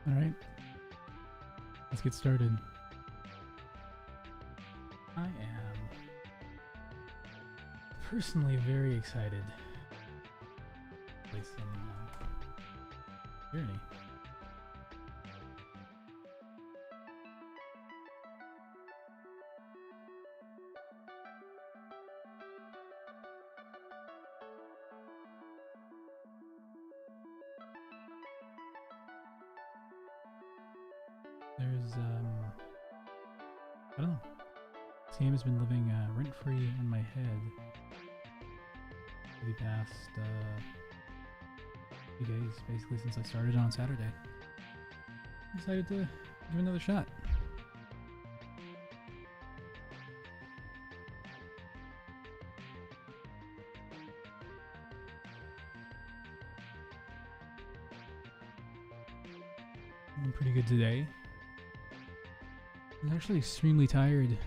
Alright, let's get started. I am personally very excited to play some Tyranny. There's, I don't know. This game has been living rent-free in my head for the past few days, basically since I started on Saturday. I decided to give it another shot. I'm pretty good today. I was actually extremely tired,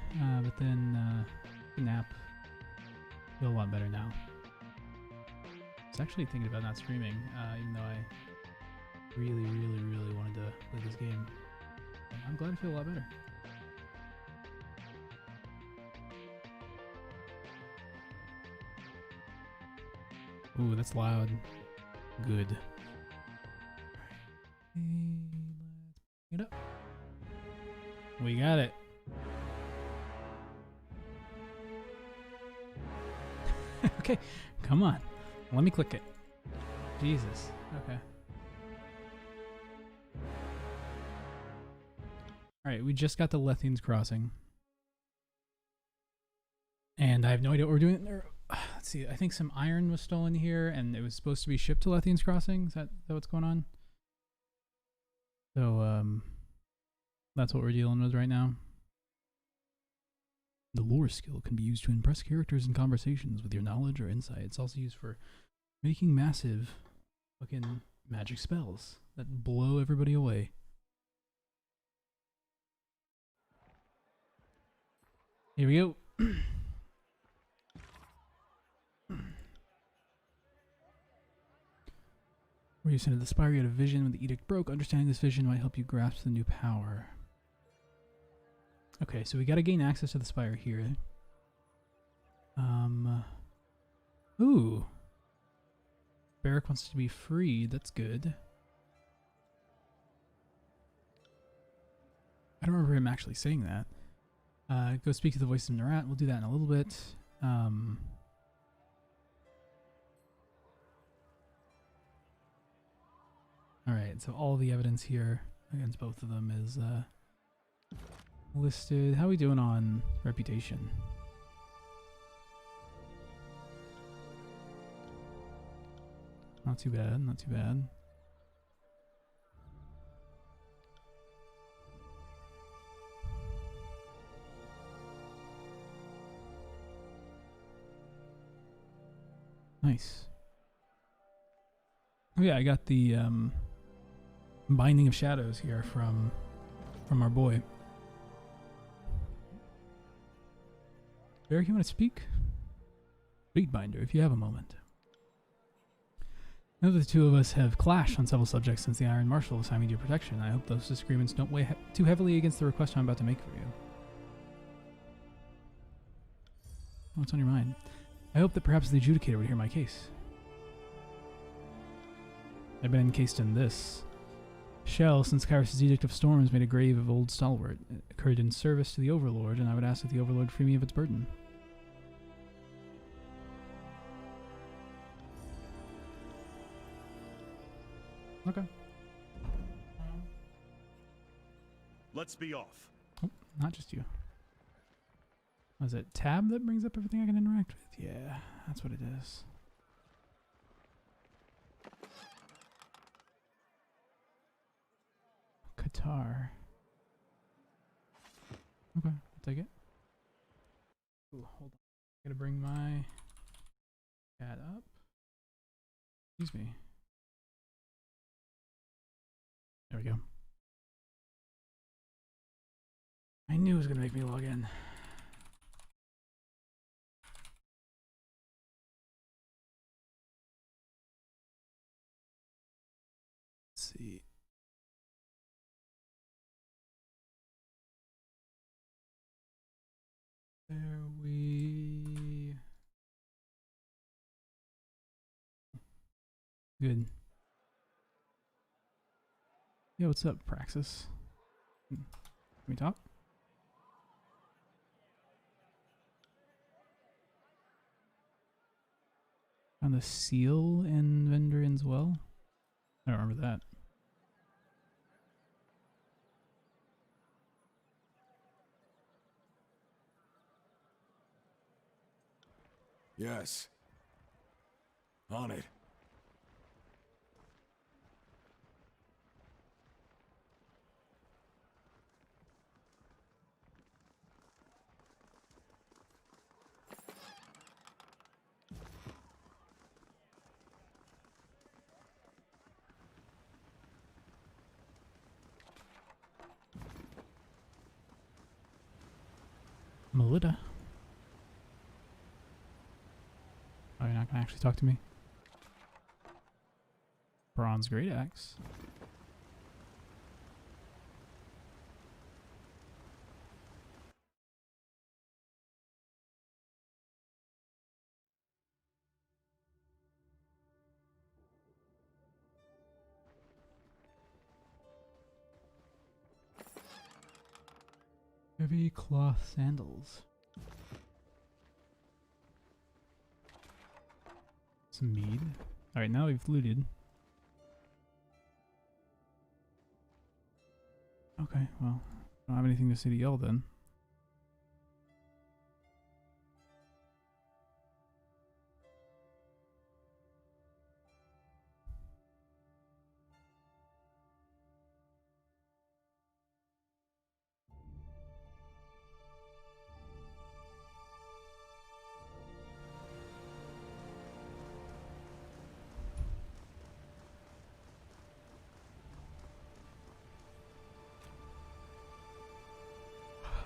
but then a nap. Feel a lot better now. I was actually thinking about not streaming, even though I really wanted to play this game. But I'm glad I feel a lot better. Ooh, that's loud. Good. Let's pick it up. We got it. Okay, come on. Let me click it. Jesus. Okay. Alright, we just got to Lethian's Crossing. And I have no idea what we're doing there. Let's see, I think some iron was stolen here, and it was supposed to be shipped to Lethian's Crossing. Is that what's going on? So, that's what we're dealing with right now. The lore skill can be used to impress characters in conversations with your knowledge or insight. It's also used for making massive fucking magic spells that blow everybody away. Here we go. Where you sent the spire, you had a vision. When the edict broke, understanding this vision might help you grasp the new power. Okay, so we gotta gain access to the spire here. Ooh. Barrack wants to be freed. That's good. I don't remember him actually saying that. Go speak to the voice of Narat. We'll do that in a little bit. Alright, so all the evidence here against both of them is listed. How are we doing on reputation? Not too bad, not too bad. Nice. Oh yeah, I got the Binding of Shadows here from our boy. Barrick, you want to speak? Binder, if you have a moment. I know that the two of us have clashed on several subjects since the Iron Marshal assigned me to your protection. I hope those disagreements don't weigh too heavily against the request I'm about to make for you. What's on your mind? I hope that perhaps the adjudicator would hear my case. I've been encased in this shell since Kyrus' Edict of Storms made a grave of old stalwart. It occurred in service to the Overlord, and I would ask that the Overlord free me of its burden. Okay. Let's be off. Oh, not just you. Was it tab that brings up everything I can interact with? Yeah, that's what it is. Qatar. Okay, I'll take it. Ooh, hold on. I gotta bring my cat up. Excuse me. There we go. I knew it was gonna make me log in. Let's see. Good. Yeah, what's up, Praxis? Can we talk? Found the seal in Vendrian's Well? I don't remember that. Yes. On it. Melita? Oh, you're not gonna actually talk to me? Bronze Great Axe. Heavy cloth sandals. Some mead. Alright, now we've looted. Okay, well, I don't have anything to say to y'all then.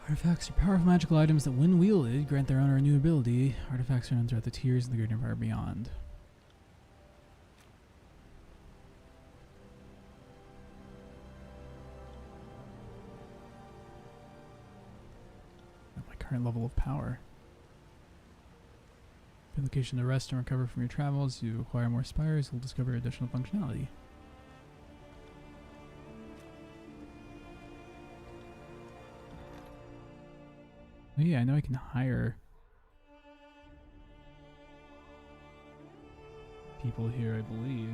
Artifacts are powerful magical items that, when wielded, grant their owner a new ability. Artifacts are known throughout the tiers and the Great Empire beyond. At my current level of power. Pay location to rest and recover from your travels. You acquire more spires, you'll discover additional functionality. Oh yeah, I know I can hire people here, I believe.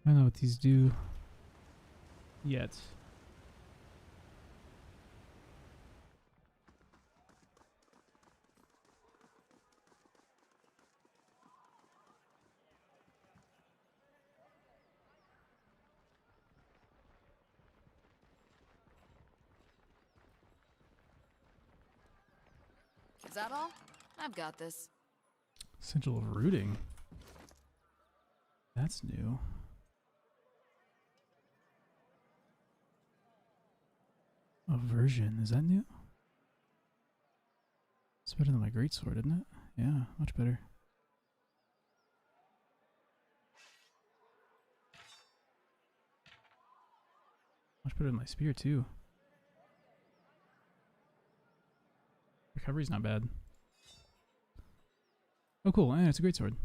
I don't know what these do yet. Is that all? I've got this. Sigil of Rooting. That's new. Aversion, is that new? It's better than my greatsword, isn't it? Yeah, much better. Much better than my spear, too. Recovery's not bad. Oh, cool. And it's a greatsword.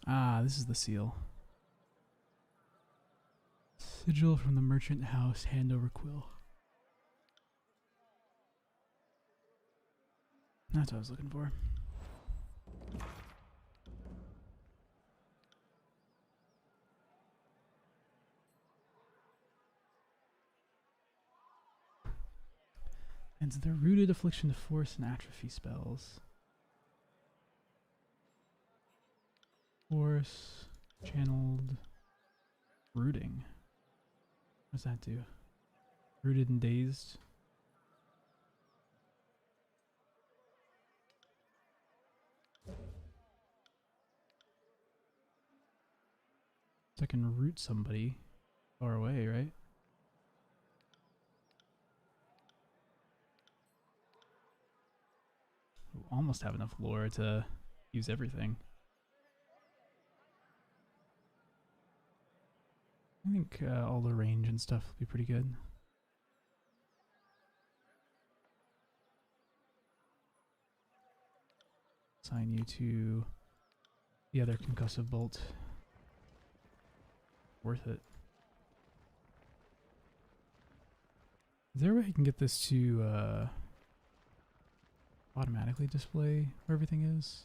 Ah, this is the seal. Sigil from the merchant house, hand over quill. That's what I was looking for. And they're rooted, affliction, force, and atrophy spells. Force, channeled, rooting. What does that do? Rooted and dazed. So I can root somebody far away, right? almost have enough lore to use everything. I think all the range and stuff will be pretty good. Assign you to the other concussive bolt. Worth it. Is there a way I can get this to automatically display where everything is?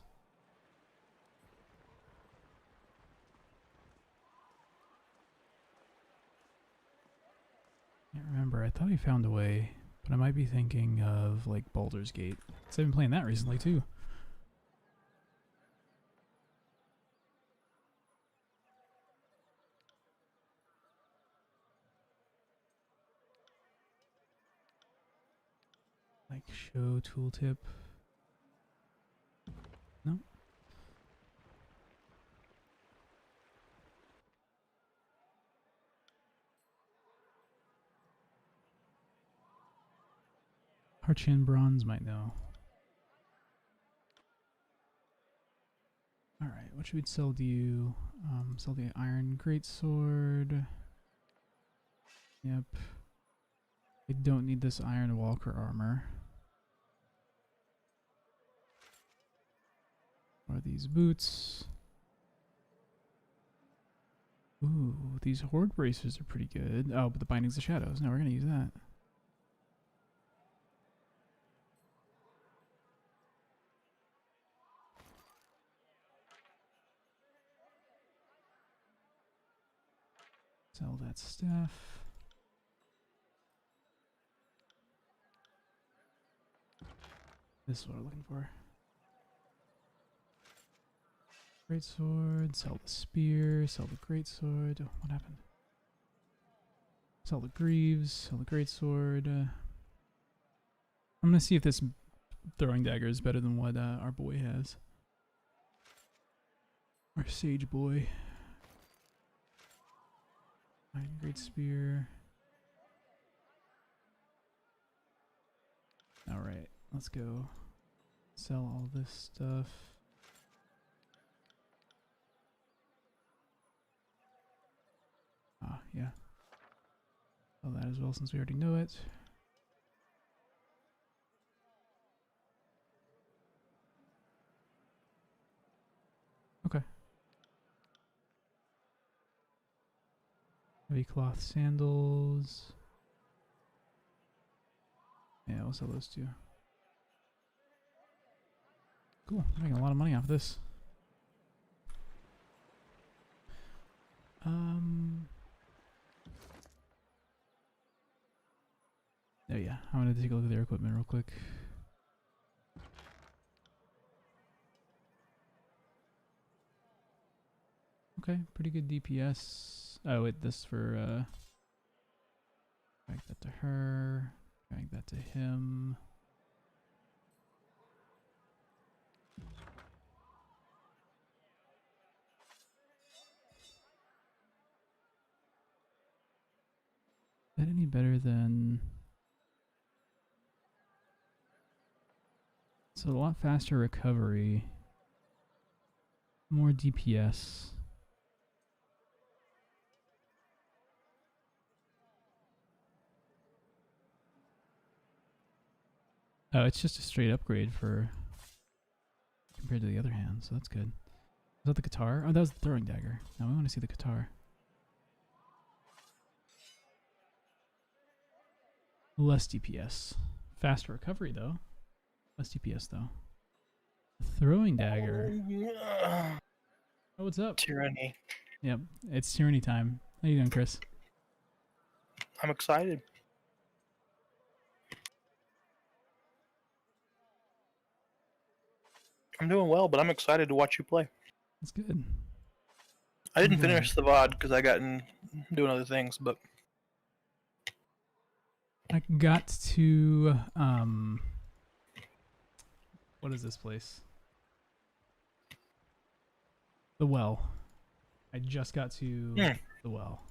Can't remember. I thought I found a way, but I might be thinking of like Baldur's Gate. 'Cause I've been playing that recently too. Like show tooltip. No. Harchan Bronze might know. Alright, what should we sell to you? Sell the Iron Greatsword. Yep. I don't need this Iron Walker armor. Or these boots. Ooh, these Horde bracers are pretty good. Oh, but the Bindings of Shadows. No, we're gonna use that. Sell that staff. This is what we're looking for. Greatsword, sell the spear, sell the greatsword. Oh, what happened? Sell the greaves, sell the greatsword. I'm gonna see if this throwing dagger is better than what our boy has. Our sage boy. Iron great spear. Alright, let's go. Sell all this stuff. Ah, yeah. Sell that as well since we already know it. Okay. Heavy cloth sandals. Yeah, we'll sell those too. Cool, I'm making a lot of money off this. Oh yeah, I'm gonna take a look at their equipment real quick. Okay, pretty good DPS. Oh wait, this for drag that to her, drag that to him. Is that any better than... So a lot faster recovery, more DPS. Oh, it's just a straight upgrade for compared to the other hand, so that's good. Is that the guitar? Oh, that was the throwing dagger. Now we want to see the guitar. Less DPS. Faster recovery though. Less DPS though. Throwing dagger. Oh, what's up? Tyranny. Yep, it's tyranny time. How you doing, Chris? I'm excited. I'm doing well, but I'm excited to watch you play. That's good. I didn't glad. finish the VOD because I got in doing other things, but I got to what is this place? The well. I just got to the well.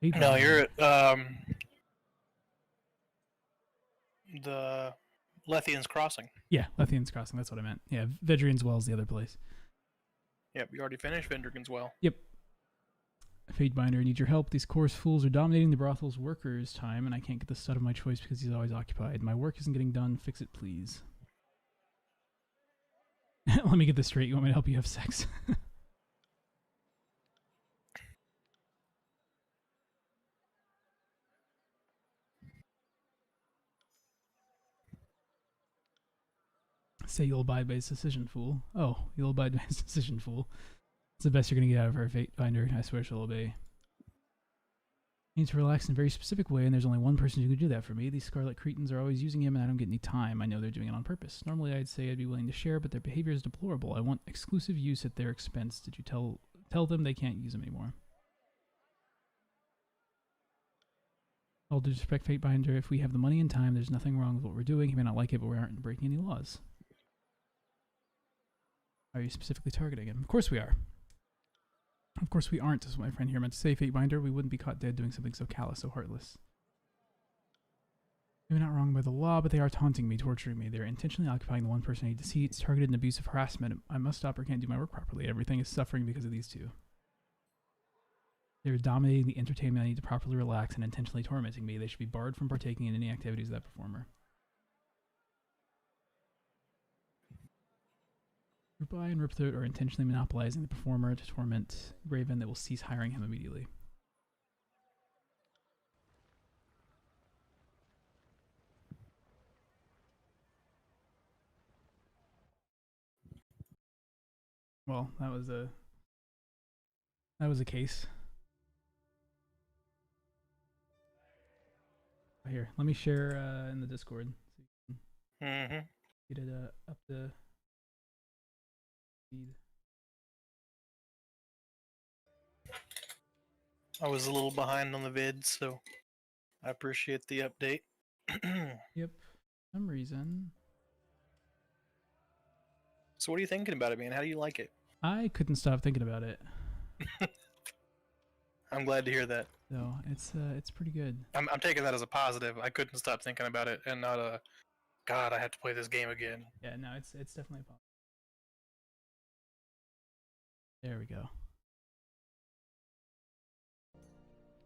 no, you're at the Lethian's Crossing. Yeah, Lethian's Crossing. That's what I meant. Yeah, Vedrian's Well is the other place. Yep, you already finished Vendrigan's Well. Yep. Fatebinder, I need your help. These coarse fools are dominating the brothel's workers' time, and I can't get the stud of my choice because he's always occupied. My work isn't getting done. Fix it, please. Let me get this straight. You want me to help you have sex? Say you'll abide by his decision, fool. Oh, you'll abide by his decision, fool. It's the best you're going to get out of her, Fatebinder. I swear she'll obey. I need to relax in a very specific way, and there's only one person who can do that for me. These Scarlet Cretans are always using him, and I don't get any time. I know they're doing it on purpose. Normally, I'd say I'd be willing to share, but their behavior is deplorable. I want exclusive use at their expense. Did you tell them they can't use him anymore? All due respect, Fatebinder, if we have the money and time, there's nothing wrong with what we're doing. He may not like it, but we aren't breaking any laws. Are you specifically targeting him? Of course we are. Of course we aren't, is what my friend here meant to say, Fatebinder. We wouldn't be caught dead doing something so callous, so heartless. Maybe not wrong by the law, but they are taunting me, torturing me. They're intentionally occupying the one person I need to see. It's targeted and abusive harassment. I must stop or can't do my work properly. Everything is suffering because of these two. They're dominating the entertainment. I need to properly relax and intentionally tormenting me. They should be barred from partaking in any activities of that performer. Rubai and Ripthroat are intentionally monopolizing the performer to torment Raven. That will cease hiring him immediately. Well, that was a case. Here, let me share in the Discord. So you can get it up to speed. I was a little behind on the vid, so I appreciate the update. Yep. For some reason. So what are you thinking about it, man? How do you like it? I couldn't stop thinking about it. I'm glad to hear that. So it's pretty good. I'm taking that as a positive. I couldn't stop thinking about it, and not a, God, I have to play this game again. Yeah, no, it's definitely a positive. There we go.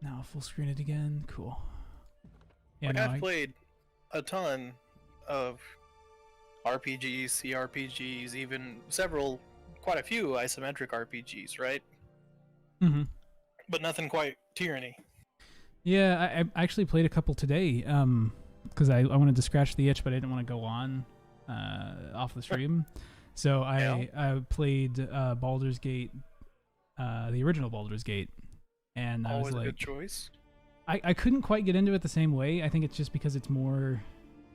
Now I'll full screen it again. Cool. Yeah, Like, no, I've played a ton of RPGs, CRPGs, even quite a few isometric RPGs, right? Mm-hmm. But nothing quite Tyranny. Yeah, I actually played a couple today, because I wanted to scratch the itch, but I didn't want to go on off the stream. So I played Baldur's Gate, the original Baldur's Gate, and I was like, a good choice. I couldn't quite get into it the same way. I think it's just because it's more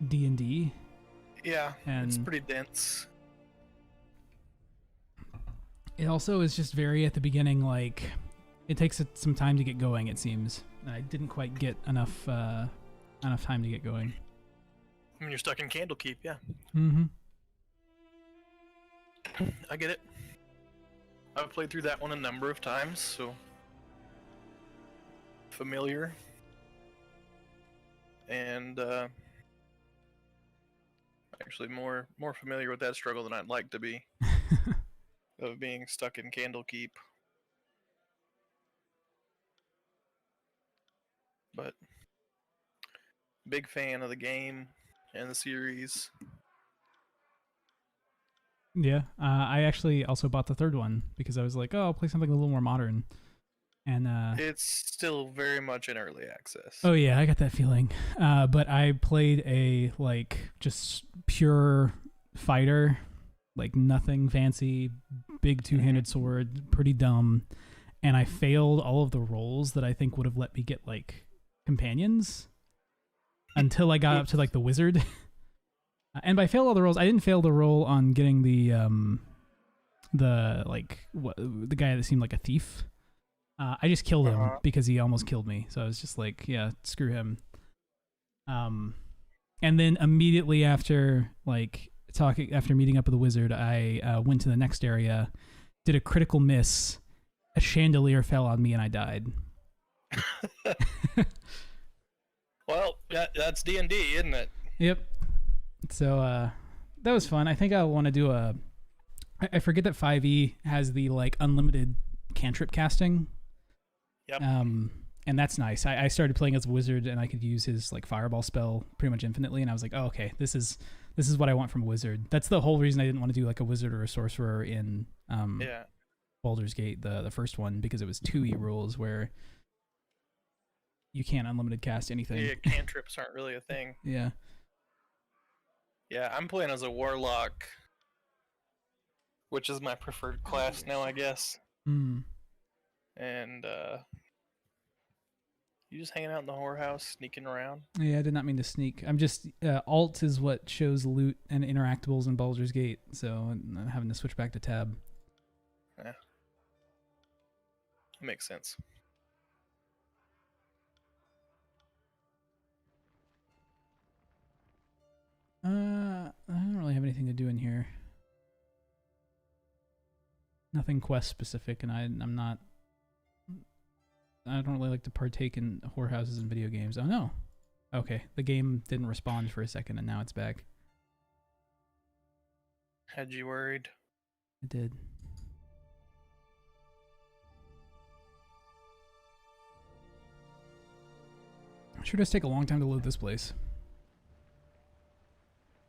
D&D. Yeah, and it's pretty dense. It also is just very at the beginning, like, it takes some time to get going, it seems. I didn't quite get enough time to get going. I mean, you're stuck in Candlekeep, yeah. Mm-hmm. I get it. I've played through that one a number of times, so familiar. And actually more familiar with that struggle than I'd like to be. Of being stuck in Candlekeep. But big fan of the game and the series. Yeah, I actually also bought the third one because I was like, oh, I'll play something a little more modern. And it's still very much in early access. Oh yeah, I got that feeling. But I played a just pure fighter, like nothing fancy, big two-handed sword, pretty dumb, and I failed all of the rolls that I think would have let me get like companions until I got up to like the wizard. And by fail all the rolls, I didn't fail the roll on getting the guy that seemed like a thief. I just killed him because he almost killed me. So I was just like, yeah, screw him. And then immediately after after meeting up with the wizard, I went to the next area, did a critical miss, a chandelier fell on me, and I died. Well, that's D&D, isn't it? Yep. So that was fun. I think I want to do I forget that 5e has the like unlimited cantrip casting. Yep. And that's nice. I started playing as a wizard, and I could use his like fireball spell pretty much infinitely, and I was like, oh, okay, this is what I want from a wizard. That's the whole reason I didn't want to do like a wizard or a sorcerer in Yeah. Baldur's Gate, the first one, because it was 2e rules where you can't unlimited cast anything. Yeah, cantrips aren't really a thing. Yeah. Yeah, I'm playing as a warlock, which is my preferred class now, I guess. Hmm. And you just hanging out in the whorehouse, sneaking around. Yeah, I did not mean to sneak. I'm just alt is what shows loot and interactables in Baldur's Gate, so I'm having to switch back to tab. Yeah, makes sense. I don't really have anything to do in here. Nothing quest specific, and I'm not. I don't really like to partake in whorehouses in video games. Oh no. Okay, the game didn't respond for a second, and now it's back. Had you worried? It did. Sure does take a long time to load this place.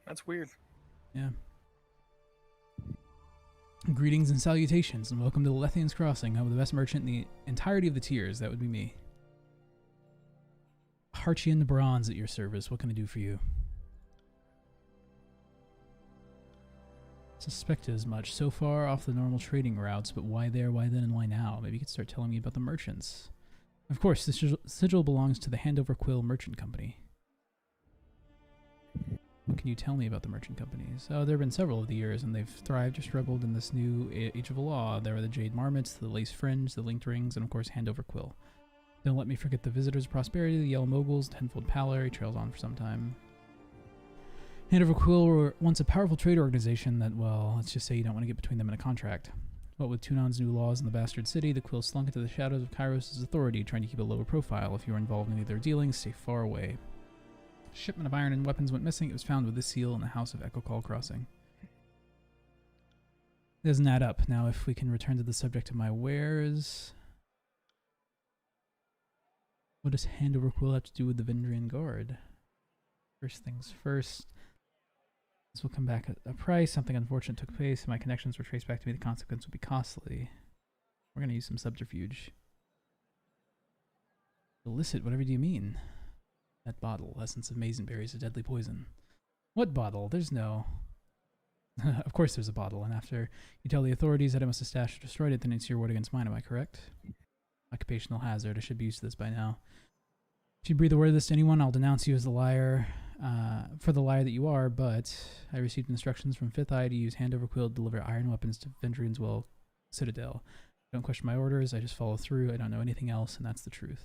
That's weird. Yeah. Greetings and salutations, and welcome to Lethian's Crossing, home of the best merchant in the entirety of the tiers. That would be me. Harchian Bronze at your service. What can I do for you? Suspected as much. So far off the normal trading routes, but why there, why then, and why now? Maybe you could start telling me about the merchants. Of course, this sigil belongs to the Handover Quill Merchant Company. What can you tell me about the merchant companies? Oh, there have been several over the years, and they've thrived or struggled in this new age of the law. There are the Jade Marmots, the Lace Fringe, the Linked Rings, and of course Handover Quill. Don't let me forget the Visitors of Prosperity, the Yellow Moguls, Tenfold Pallor. He trails on for some time. Handover Quill were once a powerful trade organization that, well, let's just say you don't want to get between them in a contract. What with Tunon's new laws in the Bastard City, the Quill slunk into the shadows of Kairos' authority, trying to keep a lower profile. If you are involved in any of their dealings, stay far away. Shipment of iron and weapons went missing. It was found with this seal in the house of Echo Call Crossing. It doesn't add up. Now, if we can return to the subject of my wares... What does Handover Quill have to do with the Vendrian Guard? First things first. This will come back at a price. Something unfortunate took place. If my connections were traced back to me, the consequence would be costly. We're going to use some subterfuge. Illicit, whatever do you mean? That bottle, essence of maizenberry, is a deadly poison. What bottle? There's no... Of course there's a bottle, and after you tell the authorities that I must have stashed or destroyed it, then it's your word against mine, am I correct? Occupational hazard, I should be used to this by now. If you breathe a word of this to anyone, I'll denounce you as the liar, for the liar that you are, but I received instructions from Fifth Eye to use Handover Quill to deliver iron weapons to Vendrian's Well Citadel. Don't question my orders, I just follow through, I don't know anything else, and that's the truth.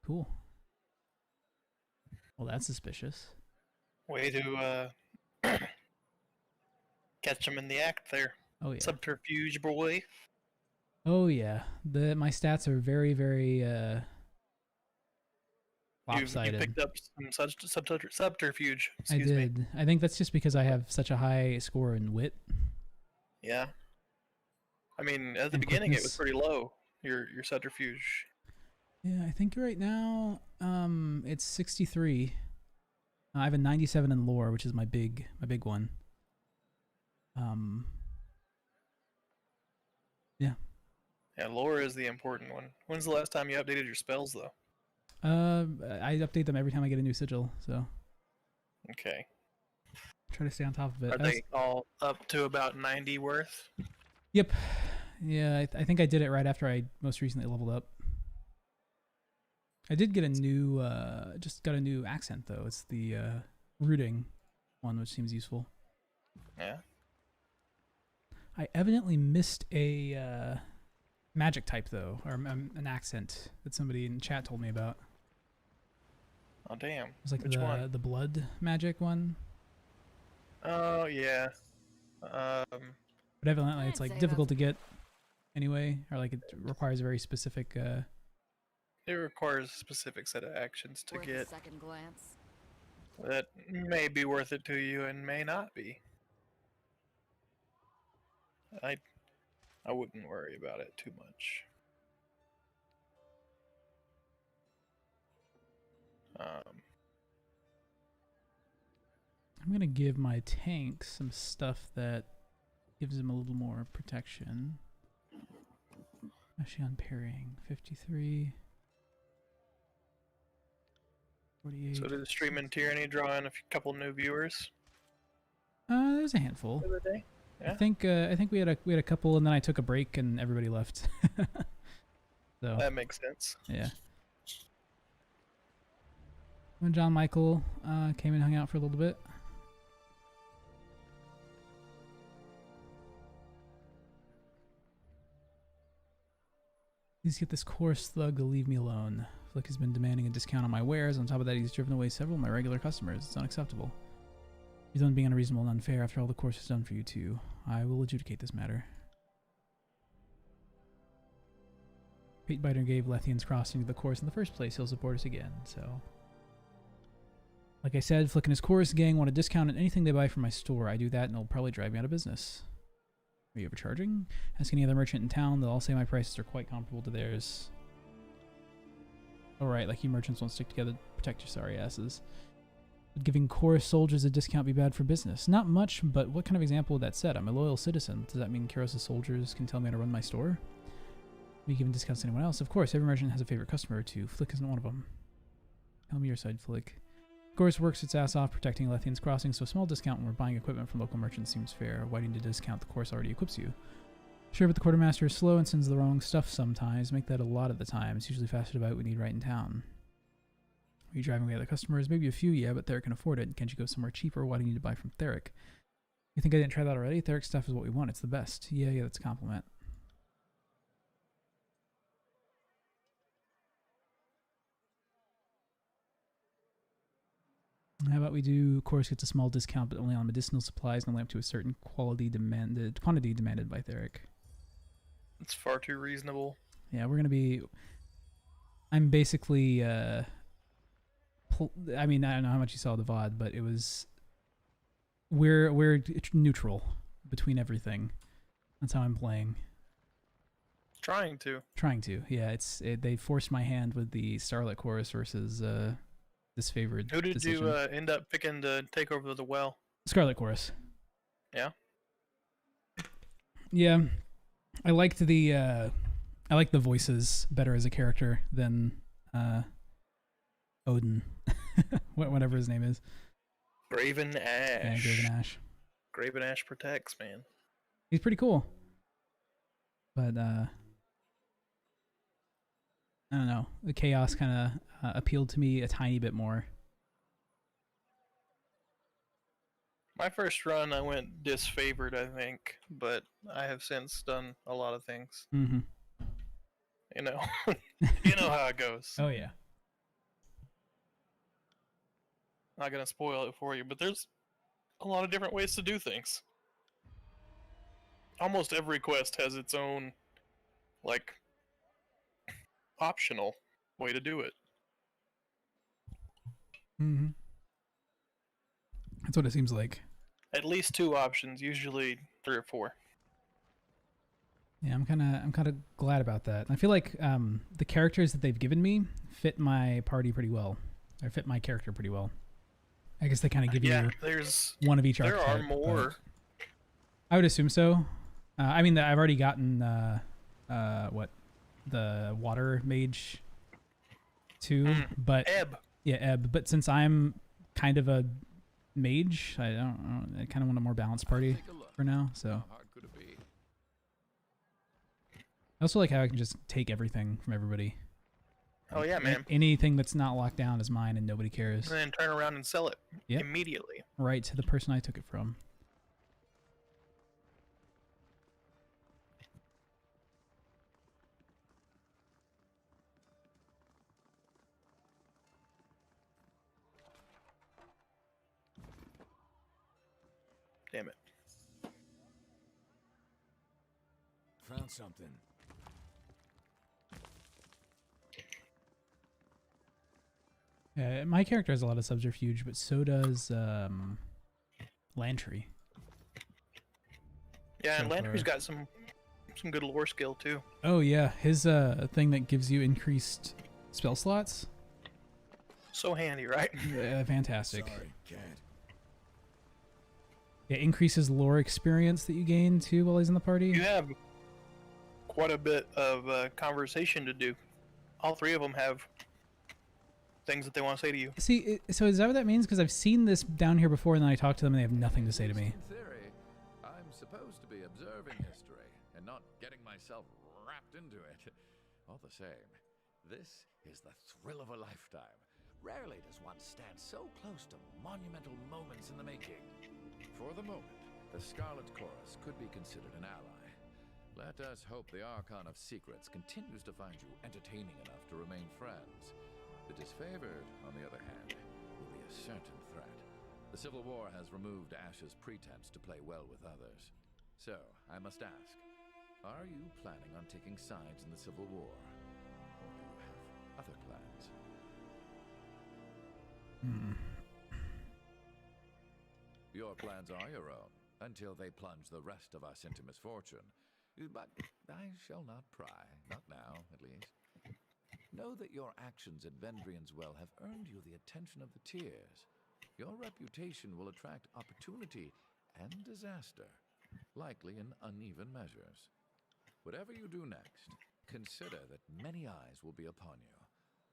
Cool. Well, that's suspicious. Way to catch him in the act there. Oh yeah. Subterfuge boy. Oh yeah. My stats are very, very You lopsided. picked up some subterfuge. I Excuse me. did. I think that's just because I have such a high score in wit. Yeah. I mean, at the And beginning it was quickness. pretty low. Your subterfuge. Yeah, I think right now it's 63. I have a 97 in lore, which is my big one. Yeah. Yeah, lore is the important one. When's the last time you updated your spells, though? I update them every time I get a new sigil, so Okay. try to stay on top of it. Are they all up to about 90 worth? Yep. Yeah, I think I did it right after I most recently leveled up. I did get a new, just got a new accent though. It's the rooting one, which seems useful. Yeah. I evidently missed a magic type though, or an accent that somebody in chat told me about. Oh damn. It was like Which one? the blood magic one. Oh yeah. But evidently it's I'd like say difficult to get anyway, or like it requires a very specific. It requires a specific set of actions to Worth a get second glance. that may be worth it to you and may not be. I I wouldn't worry about it too much. I'm going to give my tank some stuff that gives him a little more protection. Actually on parrying. 53. 48. So did the stream in Tyranny draw in a couple new viewers There's a handful. the other day? Yeah. I think we had a couple, and then I took a break, and everybody left. So That makes sense. yeah. When John Michael came and hung out for a little bit. Please get this coarse thug to leave me alone. Flick has been demanding a discount on my wares. On top of that, he's driven away several of my regular customers. It's unacceptable. He's done being unreasonable and unfair after all the course has done for you too. I will adjudicate this matter. Pete Biter gave Lethian's crossing to the course in the first place. He'll support us again, so... Like I said, Flick and his chorus gang want a discount on anything they buy from my store. I do that and it'll probably drive me out of business. Are you overcharging? Ask any other merchant in town. They'll all say my prices are quite comparable to theirs. Alright, like you merchants won't stick together to protect your sorry asses. Would giving chorus soldiers a discount be bad for business? Not much, but what kind of example would that set? I'm a loyal citizen. Does that mean Kyros' soldiers can tell me how to run my store? Be giving discounts to anyone else? Of course, every merchant has a favorite customer or two. Flick isn't one of them. Tell me your side, Flick. Of course, works its ass off protecting Lethian's crossing, so a small discount when we're buying equipment from local merchants seems fair. Why do you need to discount the course already equips you? Sure, but the quartermaster is slow and sends the wrong stuff sometimes. Make that a lot of the time. It's usually faster to buy what we need right in town. Are you driving away other customers? Maybe a few, yeah, but Theric can afford it. Can't you go somewhere cheaper? Why do you need to buy from Theric? You think I didn't try that already? Theric's stuff is what we want. It's the best. Yeah, that's a compliment. How about we do, course gets a small discount, but only on medicinal supplies and only up to a certain quantity demanded by Theric. It's far too reasonable. Yeah, we're gonna be... I'm basically, I mean, I don't know how much you saw the VOD, but it was... We're neutral between everything. That's how I'm playing. Trying to. Yeah, they forced my hand with the Starlight Chorus versus disfavored. Who did decision. you end up picking to take over the well? Scarlet Chorus. Yeah? Yeah. I liked the voices better as a character than Odin. Whatever his name is. Graven Ash. Yeah, Graven Ash. Graven Ash protects, man. He's pretty cool. But I don't know. The chaos kind of appealed to me a tiny bit more. My first run, I went disfavored, I think, but I have since done a lot of things. Mm-hmm. You know, you know how it goes. Oh yeah. Not gonna spoil it for you, but there's a lot of different ways to do things. Almost every quest has its own, like, optional way to do it. Mm-hmm. That's what it seems like. At least 2 options, usually 3 or 4. Yeah, I'm kind of glad about that. I feel like the characters that they've given me fit my party pretty well, or fit my character pretty well. I guess they kind of give you one of each archetype. There are more. I would assume so. I mean, I've already gotten the water mage 2, but Ebb. Yeah, Ebb. But since I'm kind of a mage, I don't know. I kind of want a more balanced party for now. So I also like how I can just take everything from everybody. Oh yeah, man. Anything that's not locked down is mine, and nobody cares. And then turn around and sell it immediately. Right to the person I took it from. Damn it. Found something. My character has a lot of subterfuge, but so does Lantry. Yeah, So and Landry's far. got some good lore skill too. Oh yeah, his thing that gives you increased spell slots. So handy, right? Fantastic. Sorry, can't. It increases lore experience that you gain too while he's in the party. You have quite a bit of conversation to do. All three of them have things that they want to say to you. See, so is that what that means? Because I've seen this down here before, and then I talk to them, and they have nothing to say to me. In theory, I'm supposed to be observing history and not getting myself wrapped into it. All the same, this is the thrill of a lifetime. Rarely does one stand so close to monumental moments in the making. For the moment, the Scarlet Chorus could be considered an ally. Let us hope the Archon of Secrets continues to find you entertaining enough to remain friends. The disfavored, on the other hand, will be a certain threat. The Civil War has removed Ash's pretense to play well with others. So, I must ask, are you planning on taking sides in the Civil War? Or do you have other plans? Your plans are your own, until they plunge the rest of us into misfortune. But I shall not pry, not now, at least. Know that your actions at Vendrian's Well have earned you the attention of the Tears. Your reputation will attract opportunity and disaster, likely in uneven measures. Whatever you do next, consider that many eyes will be upon you,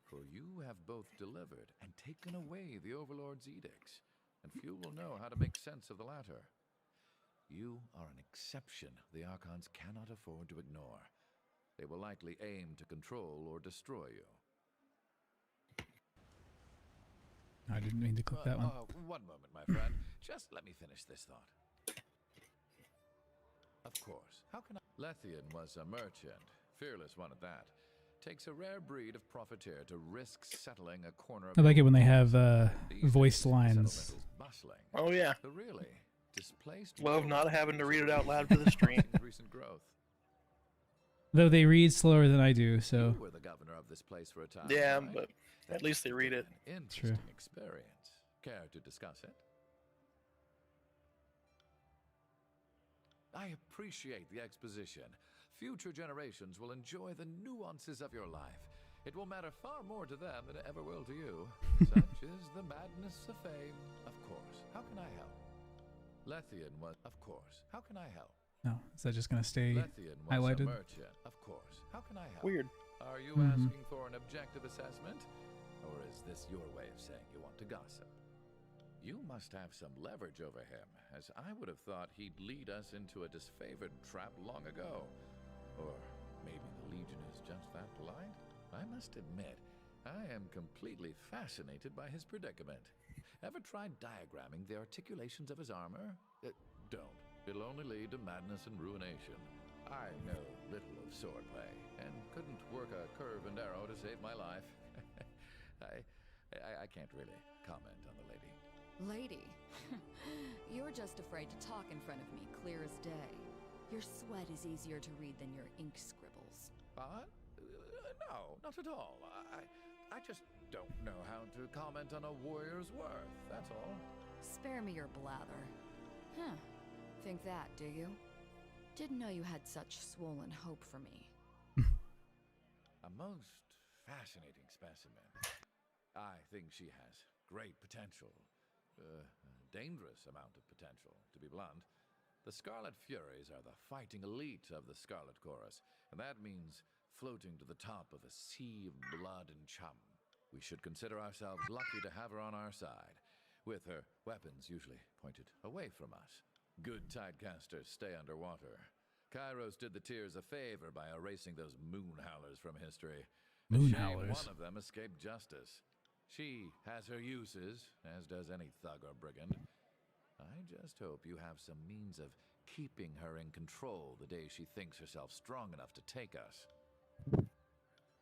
for you have both delivered and taken away the Overlord's edicts, and few will know how to make sense of the latter. You are an exception the Archons cannot afford to ignore. They will likely aim to control or destroy you. I didn't mean to click that one. One moment, my friend. Just let me finish this thought. Of course. How can I? Lethian was a merchant, fearless one at that. Takes a rare breed of profiteer to risk settling a corner of I like it when they have These voiced days, lines. settlement is bustling. Oh yeah, The really displaced love not world having to is read it out loud for the stream. recent growth. Though they read slower than I do, so You were the governor of this place for a time. Yeah, right? but That at least they must read have it. been an True. interesting experience. Care to discuss it? I appreciate the exposition. Future generations will enjoy the nuances of your life. It will matter far more to them than it ever will to you. Such is the madness of fame. Of course. How can I help? Lethian was... Of course. How can I help? no, is that just gonna stay Lethian was highlighted? a merchant. Of course. How can I help? Weird. Are you Mhm. asking for an objective assessment? Or is this your way of saying you want to gossip? You must have some leverage over him, as I would have thought he'd lead us into a disfavored trap long ago. Or maybe the Legion is just that polite? I must admit, I am completely fascinated by his predicament. Ever tried diagramming the articulations of his armor? Don't. It'll only lead to madness and ruination. I know little of swordplay, and couldn't work a curve and arrow to save my life. I can't really comment on the lady. Lady, you're just afraid to talk in front of me, clear as day. Your sweat is easier to read than your ink scribbles. No, not at all. I just don't know how to comment on a warrior's worth, that's all. Spare me your blather. Huh. Think that, do you? Didn't know you had such swollen hope for me. A most fascinating specimen. I think she has great potential. A dangerous amount of potential, to be blunt. The Scarlet Furies are the fighting elite of the Scarlet Chorus, and that means floating to the top of a sea of blood and chum. We should consider ourselves lucky to have her on our side, with her weapons usually pointed away from us. Good tidecasters stay underwater. Kairos did the Tears a favor by erasing those moon howlers from history. Moon Shame howlers. one of them escaped justice. She has her uses, as does any thug or brigand. I just hope you have some means of keeping her in control the day she thinks herself strong enough to take us.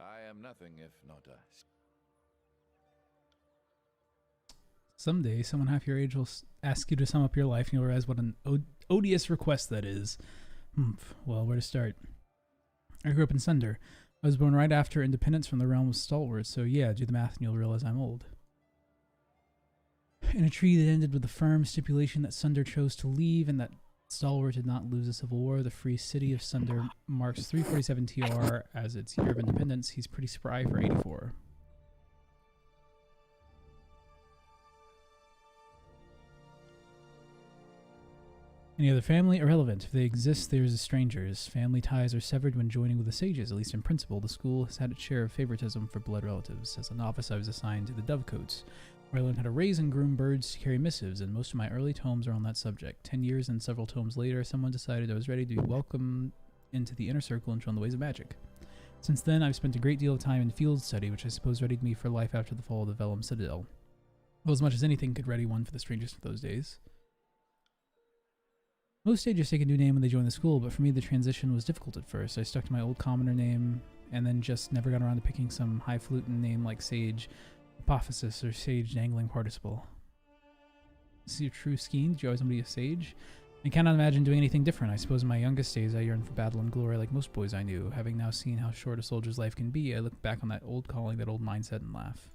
I am nothing if not a... Someday, someone half your age will ask you to sum up your life, and you'll realize what an odious request that is. Well, where to start? I grew up in Sunder. I was born right after independence from the realm of stalwarts, so yeah, do the math and you'll realize I'm old. in a treaty that ended with the firm stipulation that Sunder chose to leave and that Stalwart did not lose the Civil War. The free city of Sunder marks 347 TR as its year of independence. He's pretty spry for 84. Any other family? Irrelevant. If they exist, there's the strangers. Family ties are severed when joining with the sages, at least in principle. The school has had its share of favoritism for blood relatives. As a novice, I was assigned to the Dovecotes, where I learned how to raise and groom birds to carry missives, and most of my early tomes are on that subject. 10 years and several tomes later, someone decided I was ready to be welcomed into the inner circle and shown the ways of magic. Since then, I've spent a great deal of time in field study, which I suppose readied me for life after the fall of the Vellum Citadel. Well, as much as anything could ready one for the strangers of those days. Most sages take a new name when they join the school, but for me the transition was difficult at first. I stuck to my old commoner name, and then just never got around to picking some highfalutin name like Sage Apophysis or Sage Dangling Participle. This is your true scheme? Did you always want to be a sage? I cannot imagine doing anything different. I suppose in my youngest days I yearned for battle and glory like most boys I knew. Having now seen how short a soldier's life can be, I look back on that old calling, that old mindset, and laugh.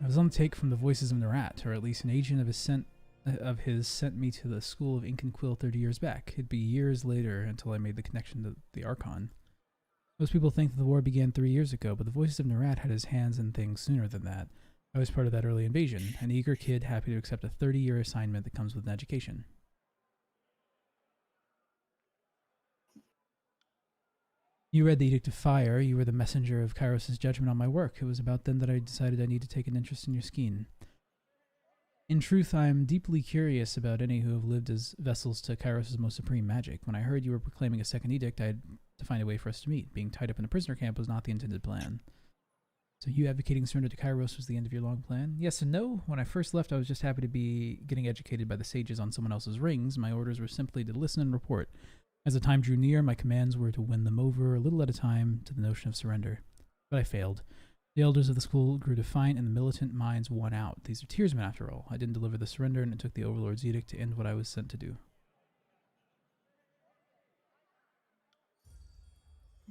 I was on the take from the voices of Narat, or at least an agent of his sent me to the School of Ink and Quill 30 years back. It'd be years later until I made the connection to the Archon. Most people think that the war began 3 years ago, but the voices of Narat had his hands in things sooner than that. I was part of that early invasion, an eager kid happy to accept a 30-year assignment that comes with an education. You read the Edict of Fire. You were the messenger of Kairos' judgment on my work. It was about then that I decided I need to take an interest in your skein. In truth, I am deeply curious about any who have lived as vessels to Kairos' most supreme magic. When I heard you were proclaiming a second edict, I had to find a way for us to meet. Being tied up in a prisoner camp was not the intended plan. So you advocating surrender to Kairos was the end of your long plan? Yes and no. When I first left, I was just happy to be getting educated by the sages on someone else's rings. My orders were simply to listen and report. As the time drew near, my commands were to win them over, a little at a time, to the notion of surrender. But I failed. The elders of the school grew defiant, and the militant minds won out. These are tearsmen, after all. I didn't deliver the surrender, and it took the Overlord's edict to end what I was sent to do.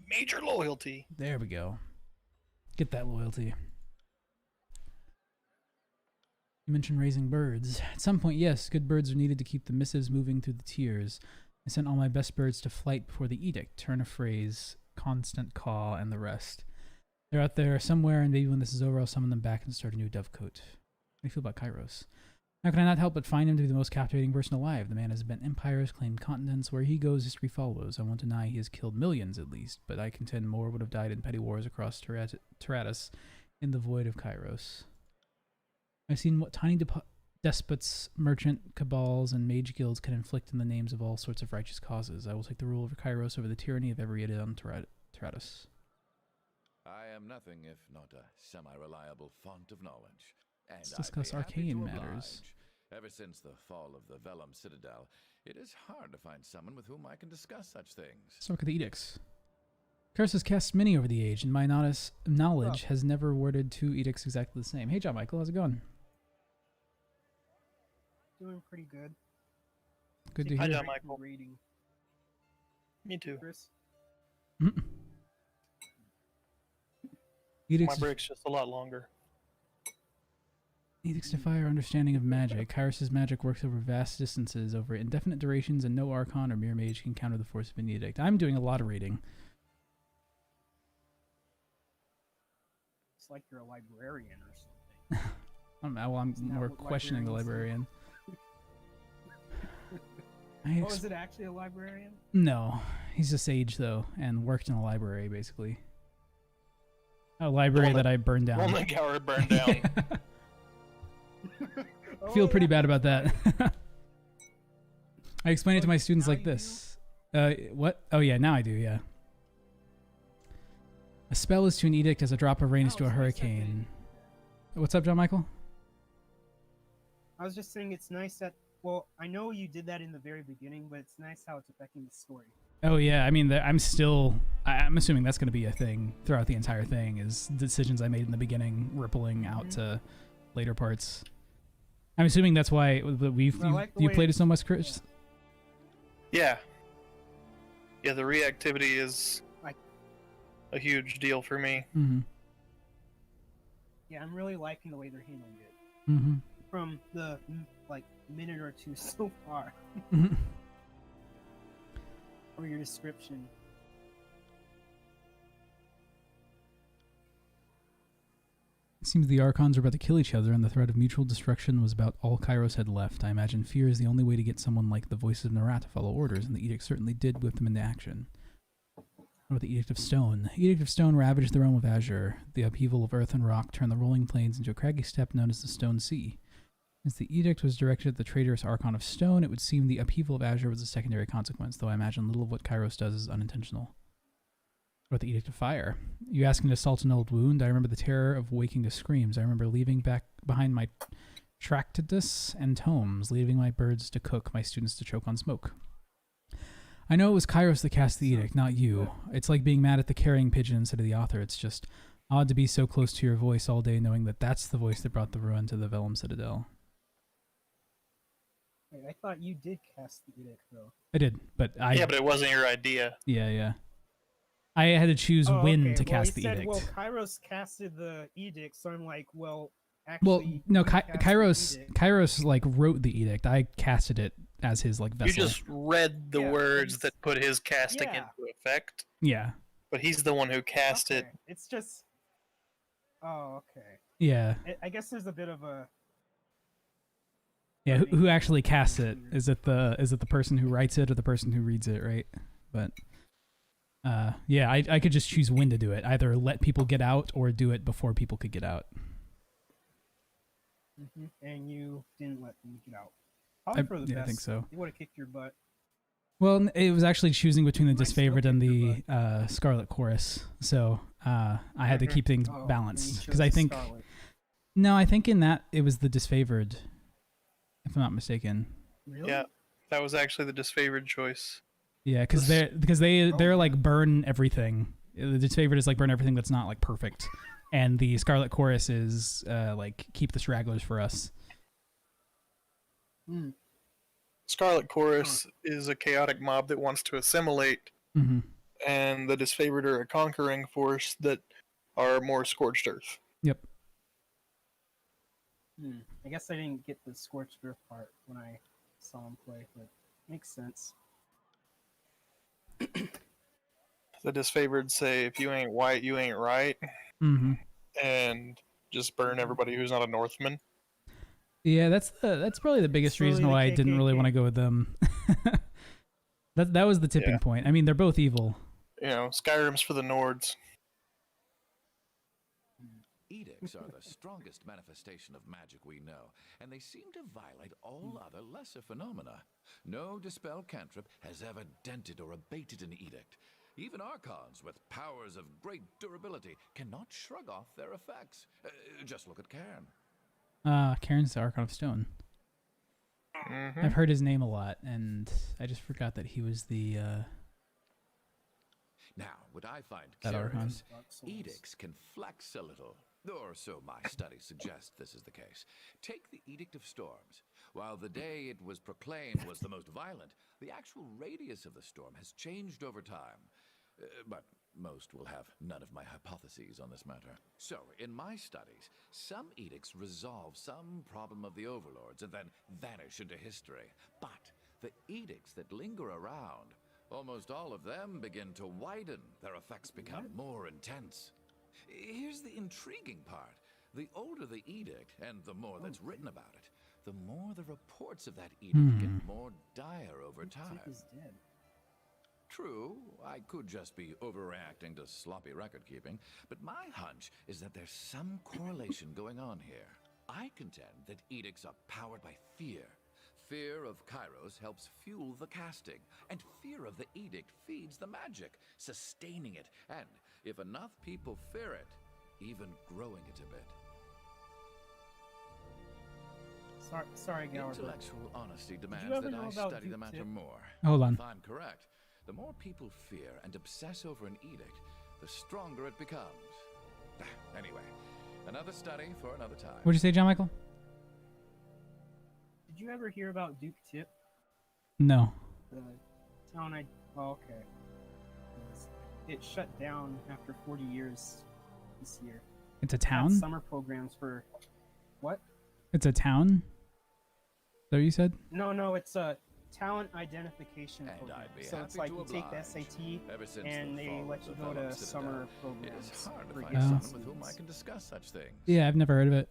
Major loyalty. There we go. Get that loyalty. You mentioned raising birds. At some point, yes, good birds are needed to keep the missives moving through the tiers. I sent all my best birds to flight before the edict. Turn of phrase, constant caw, and the rest. They're out there somewhere, and maybe when this is over, I'll summon them back and start a new dovecote. How do you feel about Kairos? How can I not help but find him to be the most captivating person alive? The man has bent empires, claimed continents. Where he goes, history follows. I won't deny he has killed millions, at least, but I contend more would have died in petty wars across Taratus in the void of Kairos. I've seen what tiny despots, merchant cabals, and mage guilds can inflict in the names of all sorts of righteous causes. I will take the rule over Kairos over the tyranny of every idiot on Taratus. I am nothing if not a semi-reliable font of knowledge. And Let's discuss arcane matters. Ever since the fall of the Vellum Citadel, it is hard to find someone with whom I can discuss such things. Let's look at the edicts. Kairos has cast many over the age, and my knowledge has never worded two edicts exactly the same. Hey, John Michael, how's it going? Doing pretty good. Good to Hi, hear. John Michael. Reading. Me too. Chris? Edicts, My break's just a lot longer. edicts defy our understanding of magic. Kairos' magic works over vast distances, over indefinite durations, and no archon or mere mage can counter the force of an edict. I'm doing a lot of reading. It's like you're a librarian or something. I'm Isn't that more what questioning the librarians librarian. Oh, is it actually a librarian? No, he's a sage though, and worked in a library basically. A library that I burned down. One that Gower burned down. Oh, Feel pretty yeah. bad about that. I explain it to my students now like you do? this. What? Oh yeah, now I do, yeah. A spell is to an edict as a drop of rain is Oh, to a it's nice that they- hurricane. What's up, John Michael? I was just saying it's nice that, well, I know you did that in the very beginning, but it's nice how it's affecting the story. Oh yeah, I mean, I'm assuming that's going to be a thing throughout the entire thing, is decisions I made in the beginning rippling out to later parts. I'm assuming that's why I like the you way played it it's- so much, Chris? Yeah. Yeah, the reactivity is a huge deal for me. Mm-hmm. Yeah, I'm really liking the way they're handling it. Mm-hmm. From the like minute or two so far, Mm-hmm. or your description. It seems the Archons were about to kill each other, and the threat of mutual destruction was about all Kairos had left. I imagine fear is the only way to get someone like the Voices of Nerat to follow orders, and the Edict certainly did whip them into action. What about the Edict of Stone? The Edict of Stone ravaged the realm of Azure. The upheaval of earth and rock turned the rolling plains into a craggy steppe known as the Stone Sea. Since the Edict was directed at the traitorous Archon of Stone, it would seem the upheaval of Azure was a secondary consequence, though I imagine little of what Kairos does is unintentional. What about the Edict of Fire? You asking to salt an old wound? I remember the terror of waking to screams. I remember leaving back behind my Tractidus and tomes, leaving my birds to cook, my students to choke on smoke. I know it was Kairos that cast the Edict, not you. It's like being mad at the carrying pigeon instead of the author. It's just odd to be so close to your voice all day, knowing that that's the voice that brought the ruin to the Vellum Citadel. Wait, I thought you did cast the edict, though. I did, but Yeah, but it wasn't your idea. Yeah. I had to choose when to cast the said, edict. Well, Kairos casted the edict, so I'm like, well, actually. Well, no, you cast the Kairos edict. Kairos like wrote the edict. I casted it as his like vessel. You just read the Yeah, words he's- that put his casting Yeah. into effect, Yeah. but he's the one who cast it. Okay, it's just. Oh, okay. Yeah. I guess there's a bit of a. Yeah, who actually casts it? Is it the person who writes it or the person who reads it, right? But yeah, I could just choose when to do it. Either let people get out or do it before people could get out. And you didn't let them get out. Probably for the best. I think so. They would have kicked your butt. Well, it was actually choosing between the Might still disfavored and kick the your Scarlet Chorus. So I had to keep things Oh, and you balanced chose because I the think Scarlet. no, I think in that it was the disfavored, if I'm not mistaken. Really? Yeah, that was actually the disfavored choice. Yeah, because they're like burn everything. The disfavored is like burn everything that's not like perfect, and the Scarlet Chorus is like keep the stragglers for us. Hmm. Scarlet Chorus is a chaotic mob that wants to assimilate, Mm-hmm. and the disfavored are a conquering force that are more scorched earth. Yep. I guess I didn't get the scorched earth part when I saw him play, but makes sense. The disfavored say, if you ain't white, you ain't right, Mm-hmm. and just burn everybody who's not a Northman. Yeah, that's probably the biggest Slowly reason the why I didn't really KKK. want to go with them. That was the tipping Yeah. point. I mean, they're both evil. You know, Skyrim's for the Nords. Edicts are the strongest manifestation of magic we know, and they seem to violate all other lesser phenomena. No dispel cantrip has ever dented or abated an edict. Even archons with powers of great durability cannot shrug off their effects. Just look at Cairn. Karen's the Archon of Stone. I've heard his name a lot, and I just forgot that he was the Now, what I find That Archon. curious, Dark Souls. edicts can flex a little. Or so my studies suggest this is the case. Take the Edict of Storms. While the day it was proclaimed was the most violent, the actual radius of the storm has changed over time. But most will have none of my hypotheses on this matter. So, in my studies, some edicts resolve some problem of the overlords and then vanish into history. But the edicts that linger around, almost all of them begin to widen. Their effects become more intense. Here's the intriguing part. The older the edict, and the more that's written about it, the more the reports of that edict get more dire over time. Tick is dead. True, I could just be overreacting to sloppy record keeping, but my hunch is that there's some correlation going on here. I contend that edicts are powered by fear. Fear of Kairos helps fuel the casting, and fear of the edict feeds the magic, sustaining it, and, if enough people fear it, even growing it a bit. Sorry, Gower. but Intellectual honesty demands ever that know I about study the Duke matter Tip? more. Hold on. If I'm correct, the more people fear and obsess over an edict, the stronger it becomes. Anyway, another study for another time. What'd you say, John Michael? Did you ever hear about Duke Tip? No. The town I. Oh, okay. it shut down after 40 years this year. It's a It had town? summer programs for what? It's a town? Is that what you said? No, it's a talent identification And program. I'd be So it's happy like to you take the oblige. SAT Ever since and the they fall let of you the go to Vellum summer Citadel, it is programs hard to for find gifted someone with whom I students. can discuss such things. Yeah, I've never heard of it.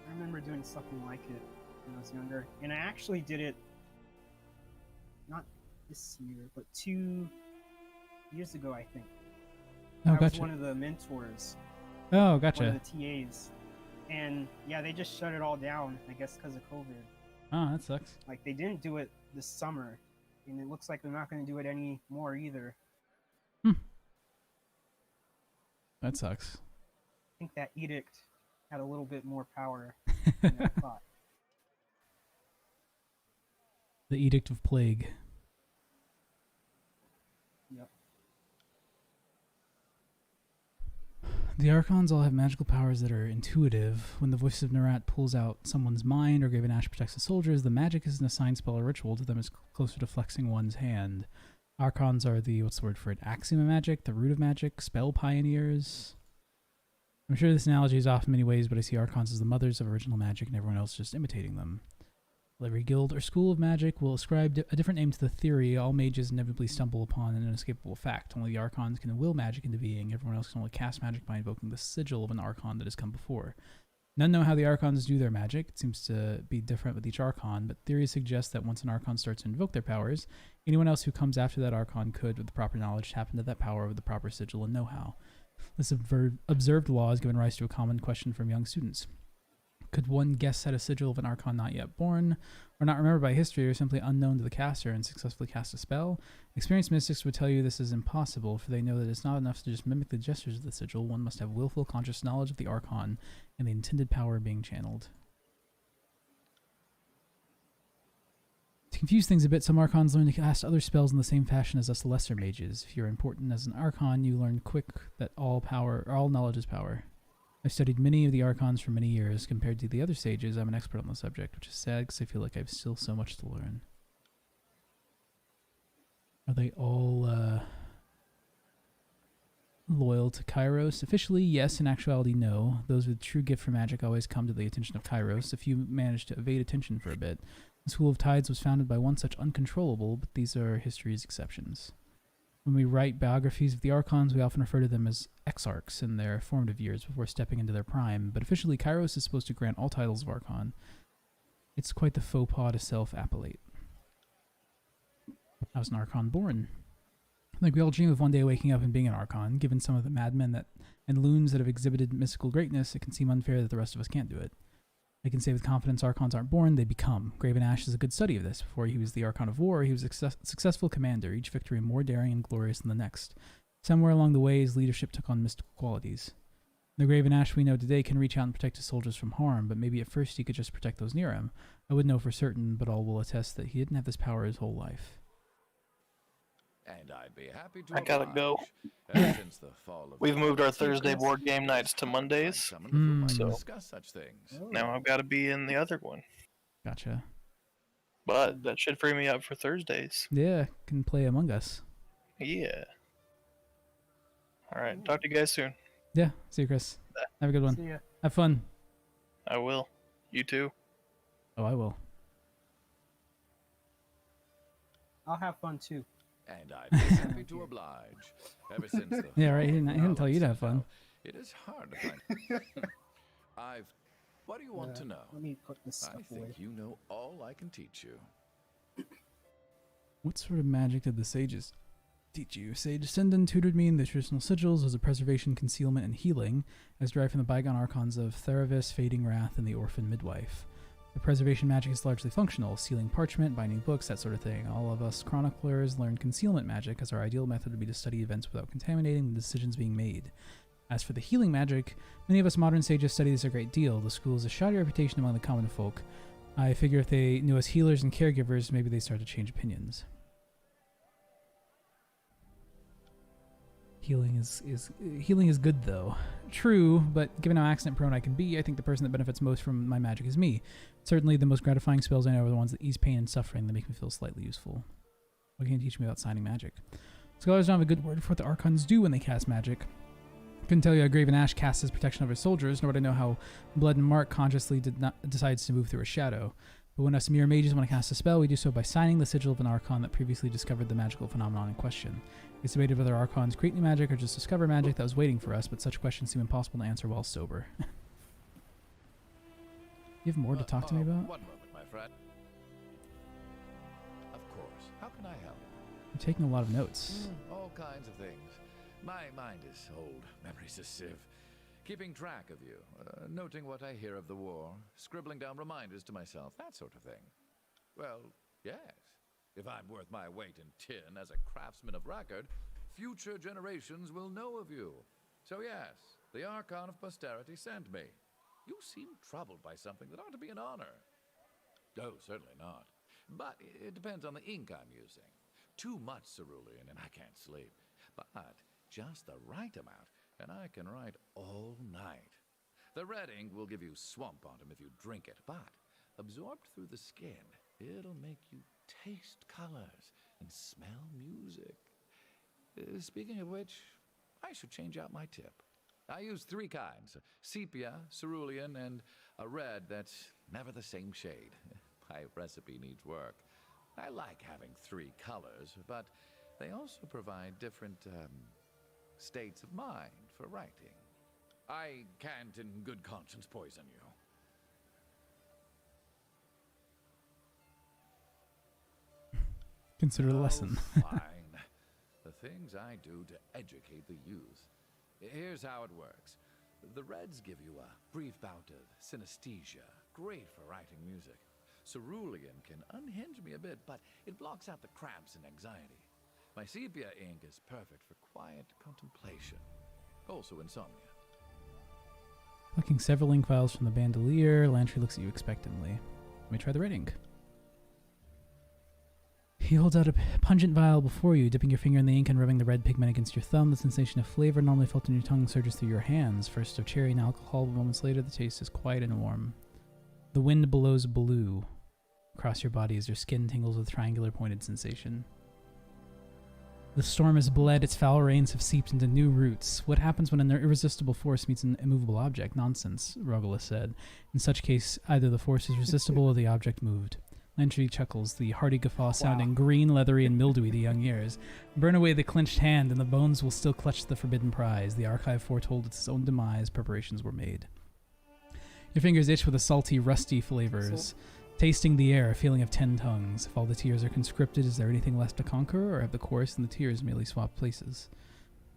I remember doing something like it when I was younger, and I actually did it not this year, but 2 years ago, I think. Oh, I was gotcha. one of the mentors, Oh, one gotcha. of the TAs, and yeah, they just shut it all down. I guess because of COVID. Oh, that sucks. Like they didn't do it this summer, and it looks like they're not going to do it anymore either. That sucks. I think that edict had a little bit more power than I thought. The Edict of Plague. Yep. The Archons all have magical powers that are intuitive. When the voice of Narat pulls out someone's mind or Graven Ash protects the soldiers, the magic isn't a sign, spell, or ritual to them. It's closer to flexing one's hand. Archons are the, what's the word for it, axiom of magic, the root of magic, spell pioneers. I'm sure this analogy is off in many ways, but I see Archons as the mothers of original magic and everyone else just imitating them. Every guild or school of magic will ascribe a different name to the theory. All mages inevitably stumble upon an inescapable fact. Only the Archons can will magic into being. Everyone else can only cast magic by invoking the sigil of an Archon that has come before. None know how the Archons do their magic. It seems to be different with each Archon, but theories suggest that once an Archon starts to invoke their powers, anyone else who comes after that Archon could, with the proper knowledge, tap into that power with the proper sigil and know-how. This observed law has given rise to a common question from young students. Could one guess at a sigil of an Archon not yet born, or not remembered by history, or simply unknown to the caster and successfully cast a spell? Experienced mystics would tell you this is impossible, for they know that it's not enough to just mimic the gestures of the sigil. One must have willful, conscious knowledge of the Archon and the intended power being channeled. To confuse things a bit, some Archons learn to cast other spells in the same fashion as us lesser mages. If you're important as an Archon, you learn quick that all knowledge is power. I've studied many of the Archons for many years. Compared to the other sages, I'm an expert on the subject, which is sad because I feel like I've still so much to learn. Are they all loyal to Kairos? Officially, yes. In actuality, no. Those with true gift for magic always come to the attention of Kairos. A few manage to evade attention for a bit. The School of Tides was founded by one such uncontrollable, but these are history's exceptions. When we write biographies of the Archons, we often refer to them as exarchs in their formative years before stepping into their prime, but officially Kairos is supposed to grant all titles of Archon. It's quite the faux pas to self-appellate. I was an Archon born. I think we all dream of one day waking up and being an Archon. Given some of the madmen and loons that have exhibited mystical greatness, it can seem unfair that the rest of us can't do it. I can say with confidence Archons aren't born, they become. Graven Ash is a good study of this. Before he was the Archon of War, he was a successful commander, each victory more daring and glorious than the next. Somewhere along the way, his leadership took on mystical qualities. The Graven Ash we know today can reach out and protect his soldiers from harm, but maybe at first he could just protect those near him. I wouldn't know for certain, but all will attest that he didn't have this power his whole life. And I'd be happy to I gotta oblige. go. Ever since the fall of We've moved our the Thursday secrets, board game nights to it's hard Mondays, find someone with whom I can so- discuss such things. Now I've got to be in the other one, Gotcha. but that should free me up for Thursdays. Yeah, can play Among Us. Yeah. All right. Talk to you guys soon. Yeah, see you, Chris. Have a good one. See ya. Have fun. I will. You too. Oh, I will. I'll have fun too. And I'd be happy to oblige. Ever since the Yeah, right, he fall of didn't tell you to have Citadel, fun. It is hard to find. What do you want to know? Let me put this I stuff think away. you know all I can teach you. What sort of magic did the sages teach you? Sage Ascendant tutored me in the traditional sigils as a preservation, concealment, and healing, as derived from the bygone archons of Theravis, Fading Wrath, and the Orphan Midwife. The preservation magic is largely functional, sealing parchment, binding books, that sort of thing. All of us chroniclers learned concealment magic, as our ideal method would be to study events without contaminating the decisions being made. As for the healing magic, many of us modern sages study this a great deal. The school has a shoddy reputation among the common folk. I figure if they knew us healers and caregivers, maybe they'd start to change opinions. Healing is good though. True, but given how accident prone I can be, I think the person that benefits most from my magic is me. Certainly the most gratifying spells I know are the ones that ease pain and suffering that make me feel slightly useful. What can you teach me about signing magic? Scholars don't have a good word for what the Archons do when they cast magic. Couldn't tell you how Graven Ash casts his protection over soldiers, nor would I know how Blood and Mark consciously decides to move through a shadow. But when us mere mages want to cast a spell, we do so by signing the sigil of an Archon that previously discovered the magical phenomenon in question. It's debated whether Archons create new magic or just discover magic that was waiting for us, but such questions seem impossible to answer while sober. You have more to talk to me about? One moment, my friend. Of course. How can I help? I'm taking a lot of notes. All kinds of things. My mind is old. Memory's a sieve. Keeping track of you, noting what I hear of the war, scribbling down reminders to myself, that sort of thing. Well, yes. If I'm worth my weight in tin as a craftsman of record, future generations will know of you. So yes, the Archon of Posterity sent me. You seem troubled by something that ought to be an honor. Oh, certainly not. But it depends on the ink I'm using. Too much cerulean and I can't sleep. But just the right amount, and I can write all night. The red ink will give you swamp bottom if you drink it, but absorbed through the skin, it'll make you taste colors and smell music. Speaking of which, I should change out my tip. I use 3 kinds, sepia, cerulean, and a red that's never the same shade. My recipe needs work. I like having 3 colors, but they also provide different states of mind for writing. I can't in good conscience poison you. Consider the lesson. Fine. The things I do to educate the youth. Here's how it works. The reds give you a brief bout of synesthesia, great for writing music. Cerulean can unhinge me a bit, but it blocks out the cramps and anxiety. My sepia ink is perfect for quiet contemplation. Also insomnia. Plucking several ink vials from the bandolier, Lantry looks at you expectantly. Let me try the red ink. He holds out a pungent vial before you, dipping your finger in the ink and rubbing the red pigment against your thumb. The sensation of flavor normally felt in your tongue surges through your hands. First of cherry and alcohol, but moments later the taste is quiet and warm. The wind blows blue across your body as your skin tingles with triangular pointed sensation. The storm has bled, its foul rains have seeped into new roots. What happens when an irresistible force meets an immovable object? Nonsense, Rogulis said. In such case, either the force is resistible or the object moved. Lantry chuckles, the hearty guffaw sounding green, leathery, and mildewy to young ears. Burn away the clenched hand, and the bones will still clutch the forbidden prize. The archive foretold its own demise. Preparations were made. Your fingers itch with the salty, rusty flavors. Tasting the air, a feeling of 10 tongues. If all the tears are conscripted, is there anything left to conquer, or have the chorus and the tears merely swapped places?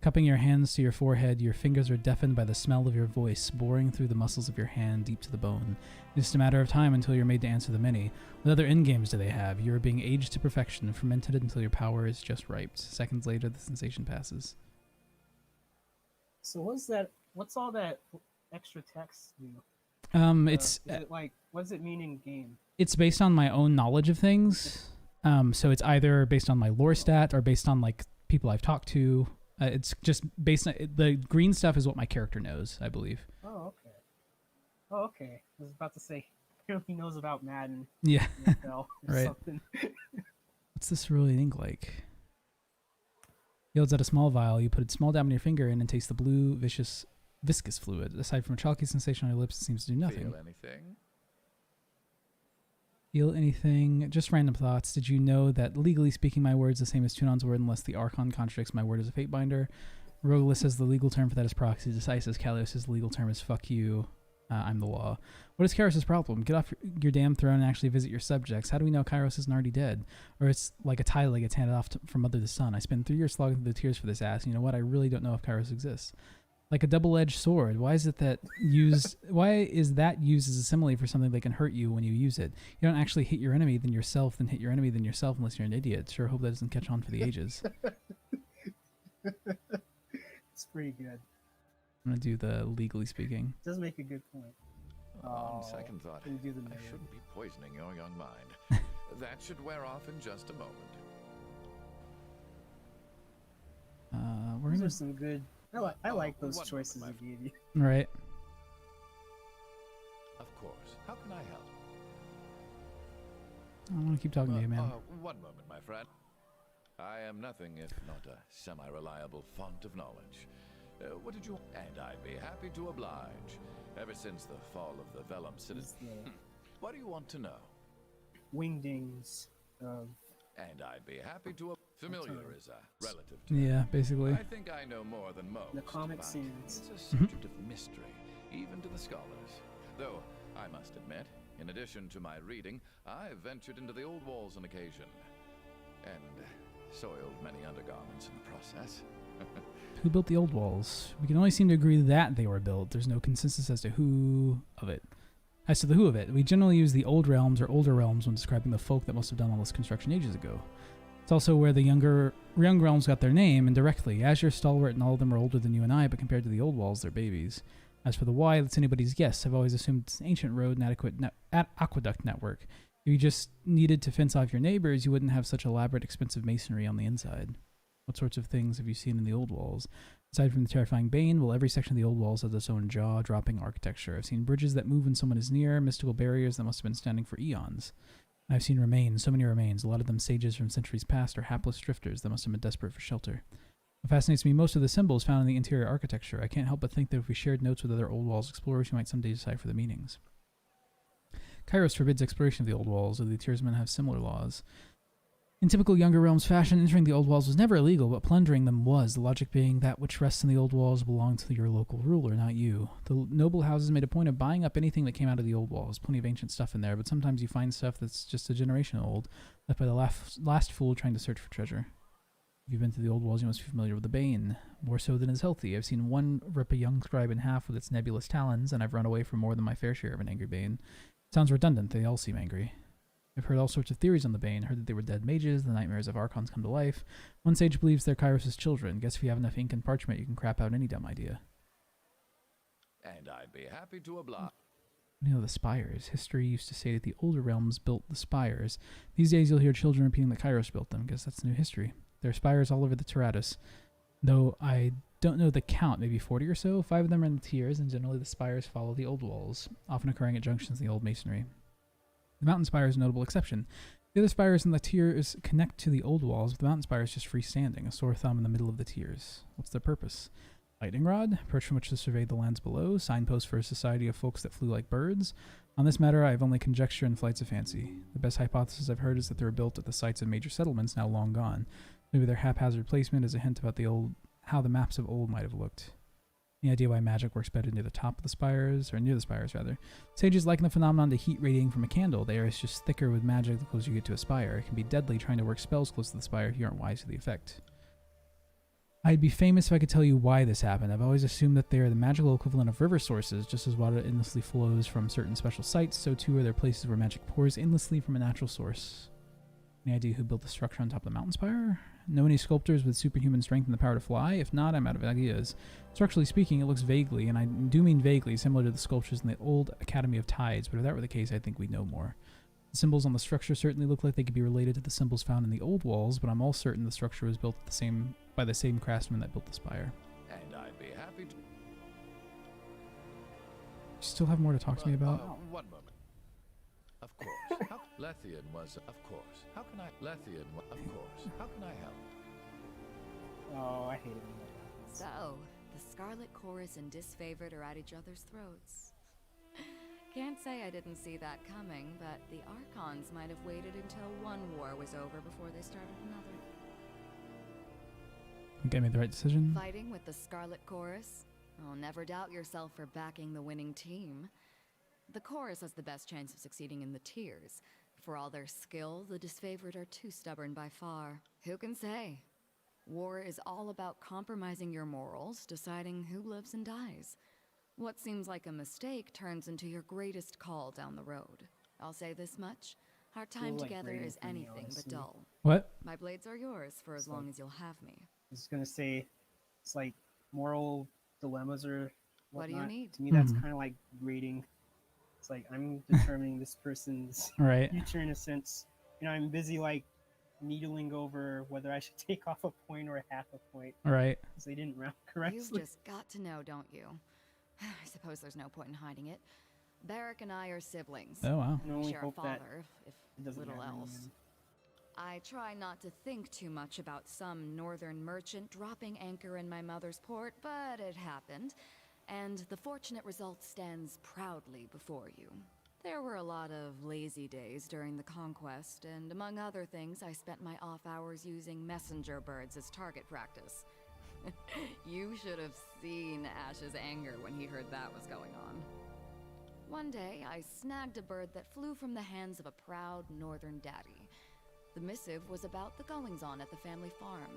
Cupping your hands to your forehead, your fingers are deafened by the smell of your voice, boring through the muscles of your hand deep to the bone. It's just a matter of time until you're made to answer the many. What other endgames do they have? You are being aged to perfection, fermented until your power is just ripe. Seconds later, the sensation passes. So what's all that extra text do? It's Is it like, what does it mean in game? It's based on my own knowledge of things. So it's either based on my lore stat or based on like people I've talked to. It's just based on the green stuff is what my character knows, I believe. Oh, okay. Oh, okay. I was about to say, he knows about Madden. Yeah. Or Right. something. What's this cerulean ink like? He holds out a small vial. You put a small dab on your finger in and taste the blue, viscous fluid. Aside from a chalky sensation on your lips, it seems to do nothing. Feel anything? Feel anything? Just random thoughts. Did you know that legally speaking, my word is the same as Tunon's word unless the Archon contradicts my word as a fate binder? Rogulis says the legal term for that is proxy. Decisive says Kalios' legal term is fuck you. I'm the law. What is Kairos' problem? Get off your damn throne and actually visit your subjects. How do we know Kairos isn't already dead? Or it's like a tile that gets handed off from mother to son. I spent 3 years slogging through the tears for this ass. You know what? I really don't know if Kairos exists. Like a double-edged sword. Why is that used as a simile for something that can hurt you when you use it? You don't actually hit your enemy, then yourself, then hit your enemy, then yourself, unless you're an idiot. Sure hope that doesn't catch on for the ages. It's pretty good. I'm gonna do the legally speaking. Does make a good point. On second thought, can you do the I narrative? shouldn't be poisoning your young mind. That should wear off in just a moment. We're Who's are some good. I like those one choices moment, he gave you. Right. Of course. How can I help? I want to keep talking to you, man. One moment, my friend. I am nothing if not a semi-reliable font of knowledge. What did you... And I'd be happy to oblige. Ever since the fall of the Vellum citizen... What do you want to know? Wingdings. And I'd be happy to... Familiar is a relative to... Yeah, basically. I think I know more than most. The comic but scenes. It's a subject of mystery, even to the scholars. Though, I must admit, in addition to my reading, I've ventured into the old walls on occasion. And soiled many undergarments in the process. Who built the old walls? We can only seem to agree that they were built. There's no consensus as to who of it. As to the who of it, we generally use the old realms or older realms when describing the folk that must have done all this construction ages ago. It's also where the young realms got their name, indirectly. Azure, Stalwart, and all of them are older than you and I, but compared to the old walls, they're babies. As for the why, that's anybody's guess. I've always assumed it's an ancient road and adequate aqueduct network. If you just needed to fence off your neighbors, you wouldn't have such elaborate, expensive masonry on the inside. What sorts of things have you seen in the old walls? Aside from the terrifying Bane, well, every section of the old walls has its own jaw-dropping architecture. I've seen bridges that move when someone is near, mystical barriers that must have been standing for eons. I've seen remains, so many remains, a lot of them sages from centuries past or hapless drifters that must have been desperate for shelter. What fascinates me most are the symbols found in the interior architecture. I can't help but think that if we shared notes with other old walls explorers, we might someday decipher the meanings. Kairos forbids exploration of the old walls, though the Tiersmen have similar laws. In typical Younger Realms fashion, entering the old walls was never illegal, but plundering them was, the logic being that which rests in the old walls belonged to your local ruler, not you. The noble houses made a point of buying up anything that came out of the old walls. Plenty of ancient stuff in there, but sometimes you find stuff that's just a generation old, left by the last fool trying to search for treasure. If you've been to the old walls, you must be familiar with the Bane, more so than is healthy. I've seen one rip a young scribe in half with its nebulous talons, and I've run away from more than my fair share of an angry Bane. It sounds redundant, they all seem angry. I've heard all sorts of theories on the Bane, heard that they were dead mages, the nightmares of Archons come to life. One sage believes they're Kairos' children. Guess if you have enough ink and parchment, you can crap out any dumb idea. And I'd be happy to oblige. You know, the spires. History used to say that the older realms built the spires. These days you'll hear children repeating that Kairos built them. Guess that's new history. There are spires all over the Teratus, though I don't know the count, maybe 40 or so. 5 of them are in the tiers, and generally the spires follow the old walls, often occurring at junctions in the old masonry. The mountain spire is a notable exception. The other spires in the tiers connect to the old walls, but the mountain spire is just freestanding, a sore thumb in the middle of the tiers. What's their purpose? Lightning rod, perch from which to survey the lands below, signpost for a society of folks that flew like birds. On this matter, I have only conjecture and flights of fancy. The best hypothesis I've heard is that they were built at the sites of major settlements now long gone. Maybe their haphazard placement is a hint about how the maps of old might have looked. Any idea why magic works better near the top of the spires, or near the spires rather? Sages liken the phenomenon to heat radiating from a candle. The air is just thicker with magic the closer you get to a spire. It can be deadly trying to work spells close to the spire if you aren't wise to the effect. I'd be famous if I could tell you why this happened. I've always assumed that they are the magical equivalent of river sources. Just as water endlessly flows from certain special sites, so too are there places where magic pours endlessly from a natural source. Any idea who built the structure on top of the mountain spire? Know any sculptors with superhuman strength and the power to fly? If not, I'm out of ideas. Structurally speaking, it looks vaguely, and I do mean vaguely, similar to the sculptures in the old Academy of Tides, but if that were the case, I think we'd know more. The symbols on the structure certainly look like they could be related to the symbols found in the old walls, but I'm all certain the structure was built by the same craftsman that built the spire. And I'd be happy to... You still have more to talk to me about? One moment. Of course. Lethian was... Of course. How can I... Lethian... Of course. How can I help? Oh, I hate it when that happens. So, the Scarlet Chorus and Disfavored are at each other's throats. Can't say I didn't see that coming, but the Archons might have waited until one war was over before they started another. Think I made the right decision? Fighting with the Scarlet Chorus? I'll never doubt yourself for backing the winning team. The Chorus has the best chance of succeeding in the tiers. For all their skill, the Disfavored are too stubborn by far. Who can say? War is all about compromising your morals, deciding who lives and dies. What seems like a mistake turns into your greatest call down the road. I'll say this much. Our time like together rating is for me, anything but honestly. dull. What? My blades are yours for as long as you'll have me. I was gonna say, it's like moral dilemmas or What do you whatnot. need? To me, that's Mhm. kind of like rating. It's like I'm determining this person's Right. future in a sense. You know, I'm busy like needling over whether I should take off a point or a half a point All right. because they didn't round You've correctly. just got to know, don't you? I suppose there's no point in hiding it. Barrick and I are siblings. Oh wow. I can We only share a hope that father, it if doesn't little matter in the else. end. I try not to think too much about some northern merchant dropping anchor in my mother's port, but it happened, and the fortunate result stands proudly before you. There were a lot of lazy days during the conquest, and among other things, I spent my off hours using messenger birds as target practice. You should have seen Ash's anger when he heard that was going on. One day, I snagged a bird that flew from the hands of a proud northern daddy. The missive was about the goings-on at the family farm.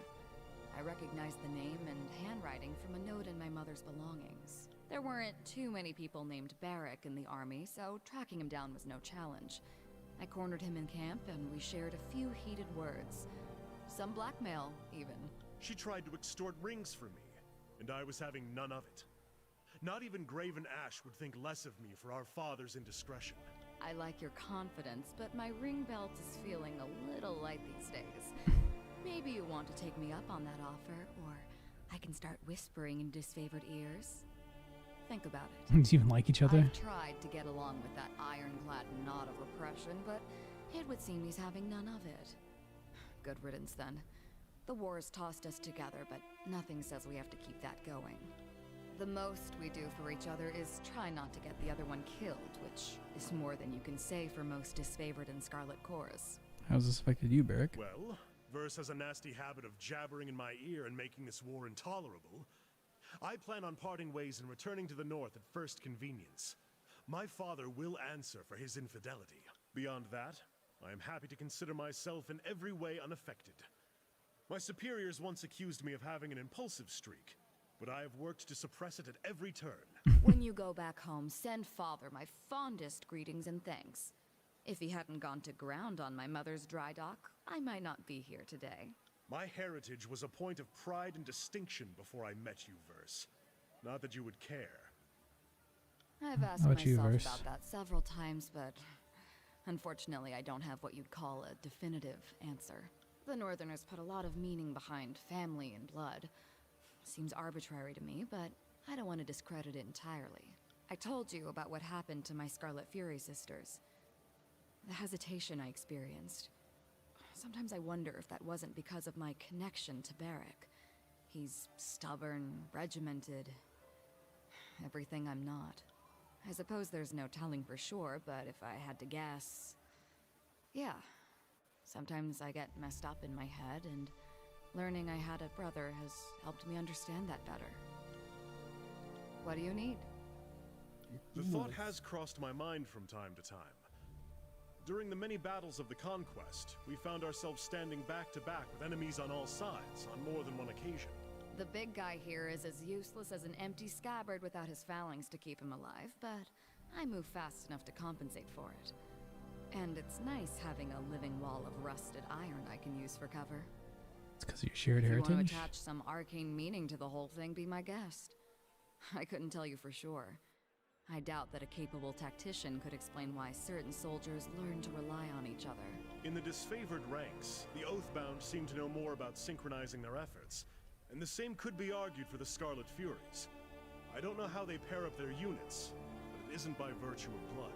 I recognized the name and handwriting from a note in my mother's belongings. There weren't too many people named Barrick in the army, so tracking him down was no challenge. I cornered him in camp, and we shared a few heated words. Some blackmail, even. She tried to extort rings from me, and I was having none of it. Not even Graven Ash would think less of me for our father's indiscretion. I like your confidence, but my ring belt is feeling a little light these days. Maybe you want to take me up on that offer, or I can start whispering in disfavored ears. Think about it. Do you even like each other? I've tried to get along with that ironclad knot of repression, but it would seem he's having none of it. Good riddance, then. The war's tossed us together, but nothing says we have to keep that going. The most we do for each other is try not to get the other one killed, which is more than you can say for most disfavored in Scarlet Chorus. How's this affected you, Barrick? Well, Verse has a nasty habit of jabbering in my ear and making this war intolerable. I plan on parting ways and returning to the north at first convenience. My father will answer for his infidelity. Beyond that, I am happy to consider myself in every way unaffected. My superiors once accused me of having an impulsive streak, but I have worked to suppress it at every turn. When you go back home, send Father my fondest greetings and thanks. If he hadn't gone to ground on my mother's dry dock, I might not be here today. My heritage was a point of pride and distinction before I met you, Verse. Not that you would care. I've asked How about you, myself Verse? about that several times, but unfortunately I don't have what you'd call a definitive answer. The Northerners put a lot of meaning behind family and blood. Seems arbitrary to me, but I don't want to discredit it entirely. I told you about what happened to my Scarlet Fury sisters. The hesitation I experienced. Sometimes I wonder if that wasn't because of my connection to Barrick. He's stubborn, regimented, everything I'm not. I suppose there's no telling for sure, but if I had to guess... Yeah. Sometimes I get messed up in my head, and learning I had a brother has helped me understand that better. What do you need? The thought has crossed my mind from time to time. During the many battles of the Conquest, we found ourselves standing back to back with enemies on all sides on more than one occasion. The big guy here is as useless as an empty scabbard without his phalanx to keep him alive, but I move fast enough to compensate for it. And it's nice having a living wall of rusted iron I can use for cover. It's because of your shared If you want heritage? to attach some arcane meaning to the whole thing, be my guest. I couldn't tell you for sure. I doubt that a capable tactician could explain why certain soldiers learn to rely on each other. In the disfavored ranks, the Oathbound seem to know more about synchronizing their efforts, and the same could be argued for the Scarlet Furies. I don't know how they pair up their units, but it isn't by virtue of blood.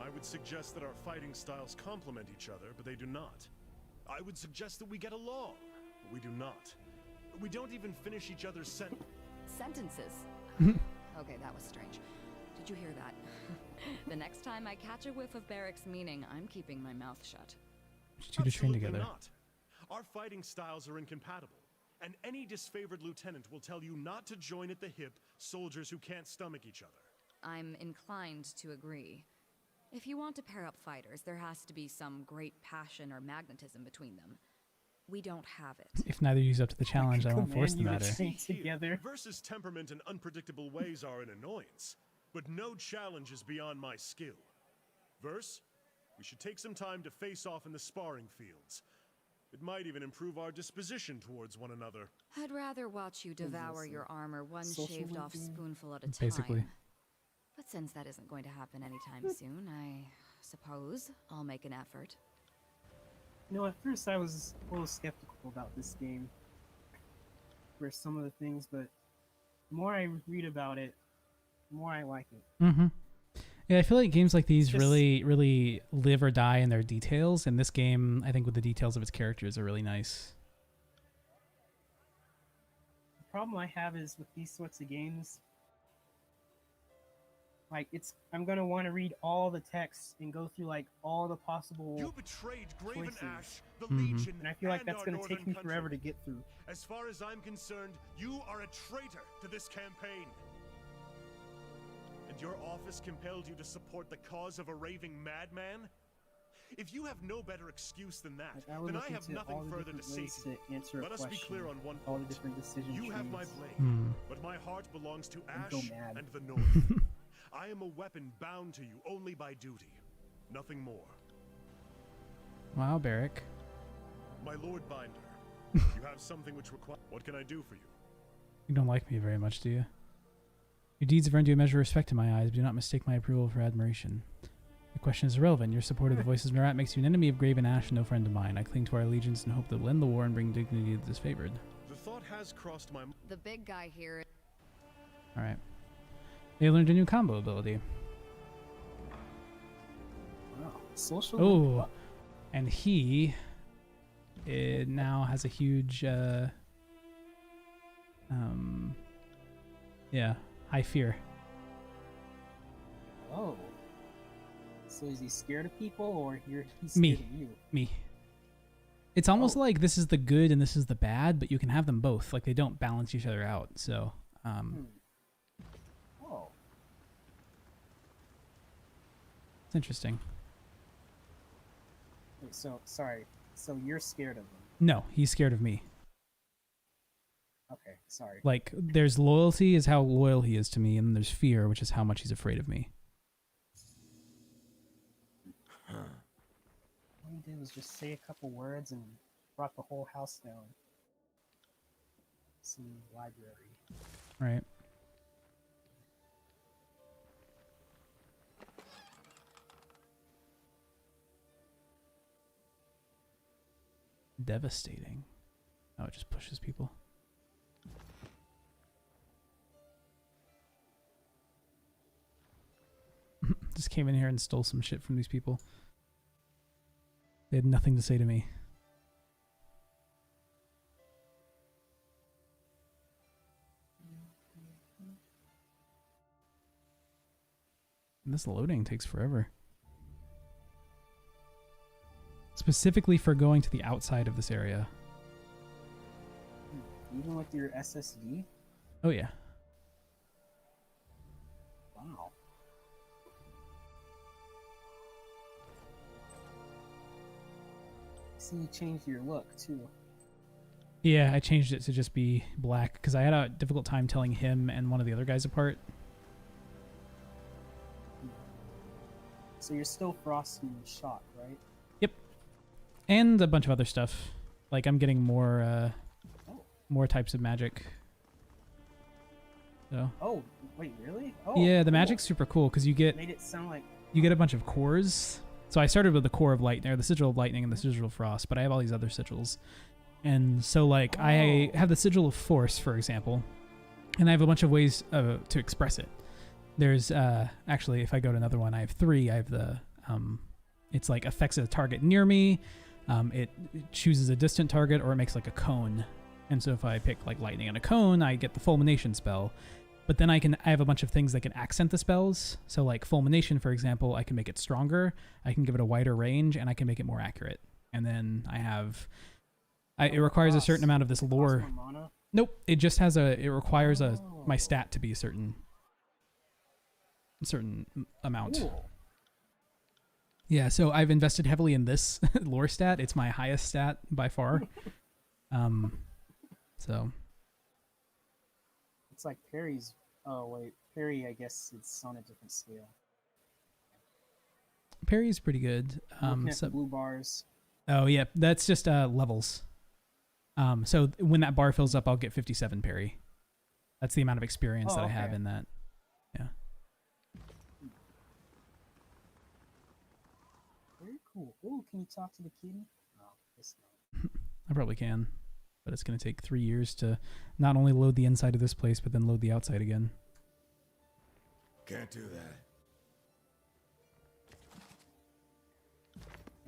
I would suggest that our fighting styles complement each other, but they do not. I would suggest that we get along, but we do not. We don't even finish each other's Sentences. Okay, that was strange. Did you hear that? The next time I catch a whiff of Barrick's meaning, I'm keeping my mouth shut. You two to train Absolutely together. not. Our fighting styles are incompatible, and any disfavored lieutenant will tell you not to join at the hip soldiers who can't stomach each other. I'm inclined to agree. If you want to pair up fighters, there has to be some great passion or magnetism between them. We don't have it. If neither use up to the challenge, I won't force the Command matter. you to train Here, together. Versus temperament and unpredictable ways are an annoyance, but no challenge is beyond my skill. Verse, we should take some time to face off in the sparring fields. It might even improve our disposition towards one another. I'd rather watch you devour this, your armor one social shaved off media? spoonful at a time. Basically. But since that isn't going to happen anytime soon, I suppose I'll make an effort. At first I was a little skeptical about this game for some of the things, but the more I read about it, the more I like it. Mm-hmm. Yeah, I feel like games like these Just- really, really live or die in their details, and this game, I think, with the details of its characters, are really nice. The problem I have is with these sorts of games, like I'm gonna want to read all the text and go through like all the possible You betrayed Graven choices. Ash, the Mhm. Legion, and I feel like and that's our gonna northern take me country. forever to get through. As far as I'm concerned, you are a traitor to this campaign. And your office compelled you to support the cause of a raving madman? If you have no better excuse than that, Like, I would then look I have into all nothing the further to different say ways to you. to answer a Let us be question, clear on one all the point. different decision You have my trees. blade, but my heart belongs to And go Ash mad. and the North. I am a weapon bound to you only by duty, nothing more. Wow, Barrick. My Lord Binder, you have something which requires... What can I do for you? You don't like me very much, do you? Your deeds have earned you a measure of respect in my eyes, but do not mistake my approval for admiration. The question is irrelevant. Your support of the Voices Marat makes you an enemy of Graven Ash and no friend of mine. I cling to our allegiance and hope that will end the war and bring dignity to the disfavored. The thought has crossed my mind. The big guy here. Alright. They learned a new combo ability. Wow. Social. Oh, and he now has a huge, yeah, high fear. Oh. So is he scared of people, or he's Me. scared of you? Me. It's almost Oh. like this is the good and this is the bad, but you can have them both. Like they don't balance each other out. So, Oh. it's interesting. Wait, sorry. So you're scared of him? No, he's scared of me. Okay, sorry. Like there's loyalty is how loyal he is to me, and then there's fear, which is how much he's afraid of me. All he did was just say a couple words and brought the whole house down. Some library. Right. Devastating. Oh, it just pushes people. Just came in here and stole some shit from these people. They had nothing to say to me. And this loading takes forever. Specifically for going to the outside of this area. Even with your SSD? Oh yeah. Wow. See, you changed your look too. Yeah, I changed it to just be black because I had a difficult time telling him and one of the other guys apart. So you're still Frost and Shock, right? Yep. And a bunch of other stuff. Like I'm getting more more types of magic. So Oh, wait, really? Oh, yeah, the cool. magic's super cool because you get Made it sound like a bunch of cores. So I started with the core of lightning, or the sigil of lightning and the sigil of frost, but I have all these other sigils. And so like I have the sigil of force, for example, and I have a bunch of ways to express it. There's actually, if I go to another one, I have 3. I have the it's like affects a target near me. It chooses a distant target, or it makes like a cone. And so if I pick like lightning and a cone, I get the fulmination spell. But then I have a bunch of things that can accent the spells. So like fulmination, for example, I can make it stronger. I can give it a wider range, and I can make it more accurate. And then I have, it requires a certain amount of this lore. cost more mana? Nope, it just has it requires my stat to be a certain amount. Cool. Yeah, so I've invested heavily in this lore stat. It's my highest stat by far. So It's like Perry's. Oh wait, Perry. I guess it's on a different scale. Parry's pretty good. Looking at the blue bars. Oh yeah, that's just levels. So when that bar fills up, I'll get 57 parry. That's the amount of experience that I have okay. in that. Yeah. Very cool. Oh, can you talk to the kitty? Oh. I probably can. But it's going to take 3 years to not only load the inside of this place, but then load the outside again. Can't do that.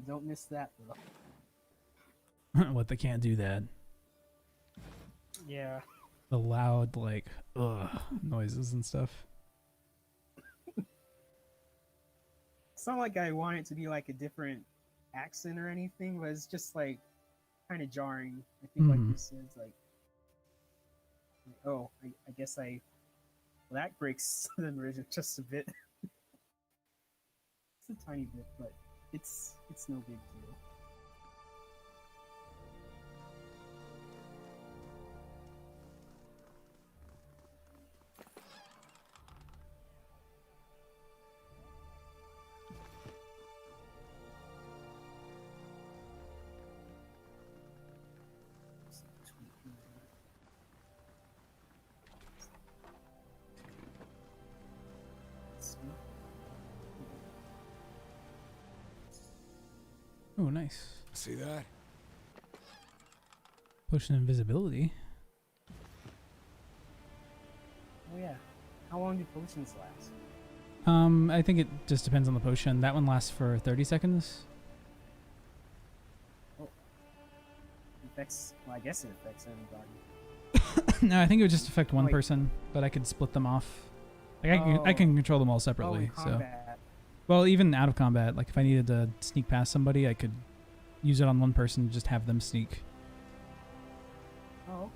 Don't miss that, though. What, they can't do that? Yeah. The loud, like, noises and stuff. It's not like I want it to be like a different accent or anything, but it's just like kind of jarring. I think, like you said, it's like, oh, I guess well, that breaks the rhythm just a bit. It's a tiny bit, but it's no big deal. Oh, nice. See that? Potion invisibility. Oh yeah. How long do potions last? I think it just depends on the potion. That one lasts for 30 seconds. Oh. Well, I guess it affects everybody. No, I think it would just affect one Wait. person, but I could split them off. Like I can control them all Oh, separately. in So, combat. well, even out of combat, like if I needed to sneak past somebody, I could use it on one person and just have them sneak. Oh, okay.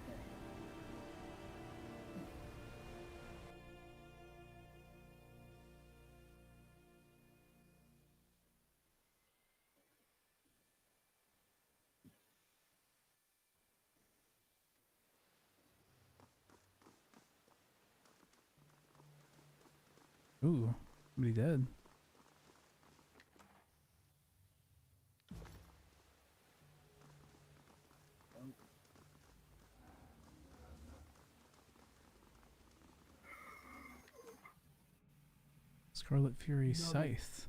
Ooh, somebody dead. Scarlet Fury Scythe.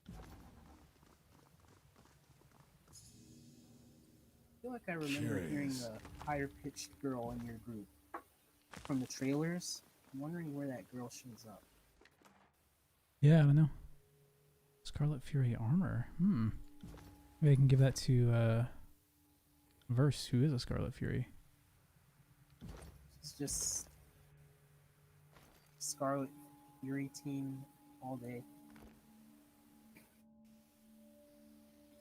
I feel like I remember hearing Curious. the higher-pitched girl in your group from the trailers. I'm wondering where that girl shows up. Yeah, I don't know. Scarlet Fury armor. Maybe I can give that to Verse, who is a Scarlet Fury. It's just Scarlet Fury team all day.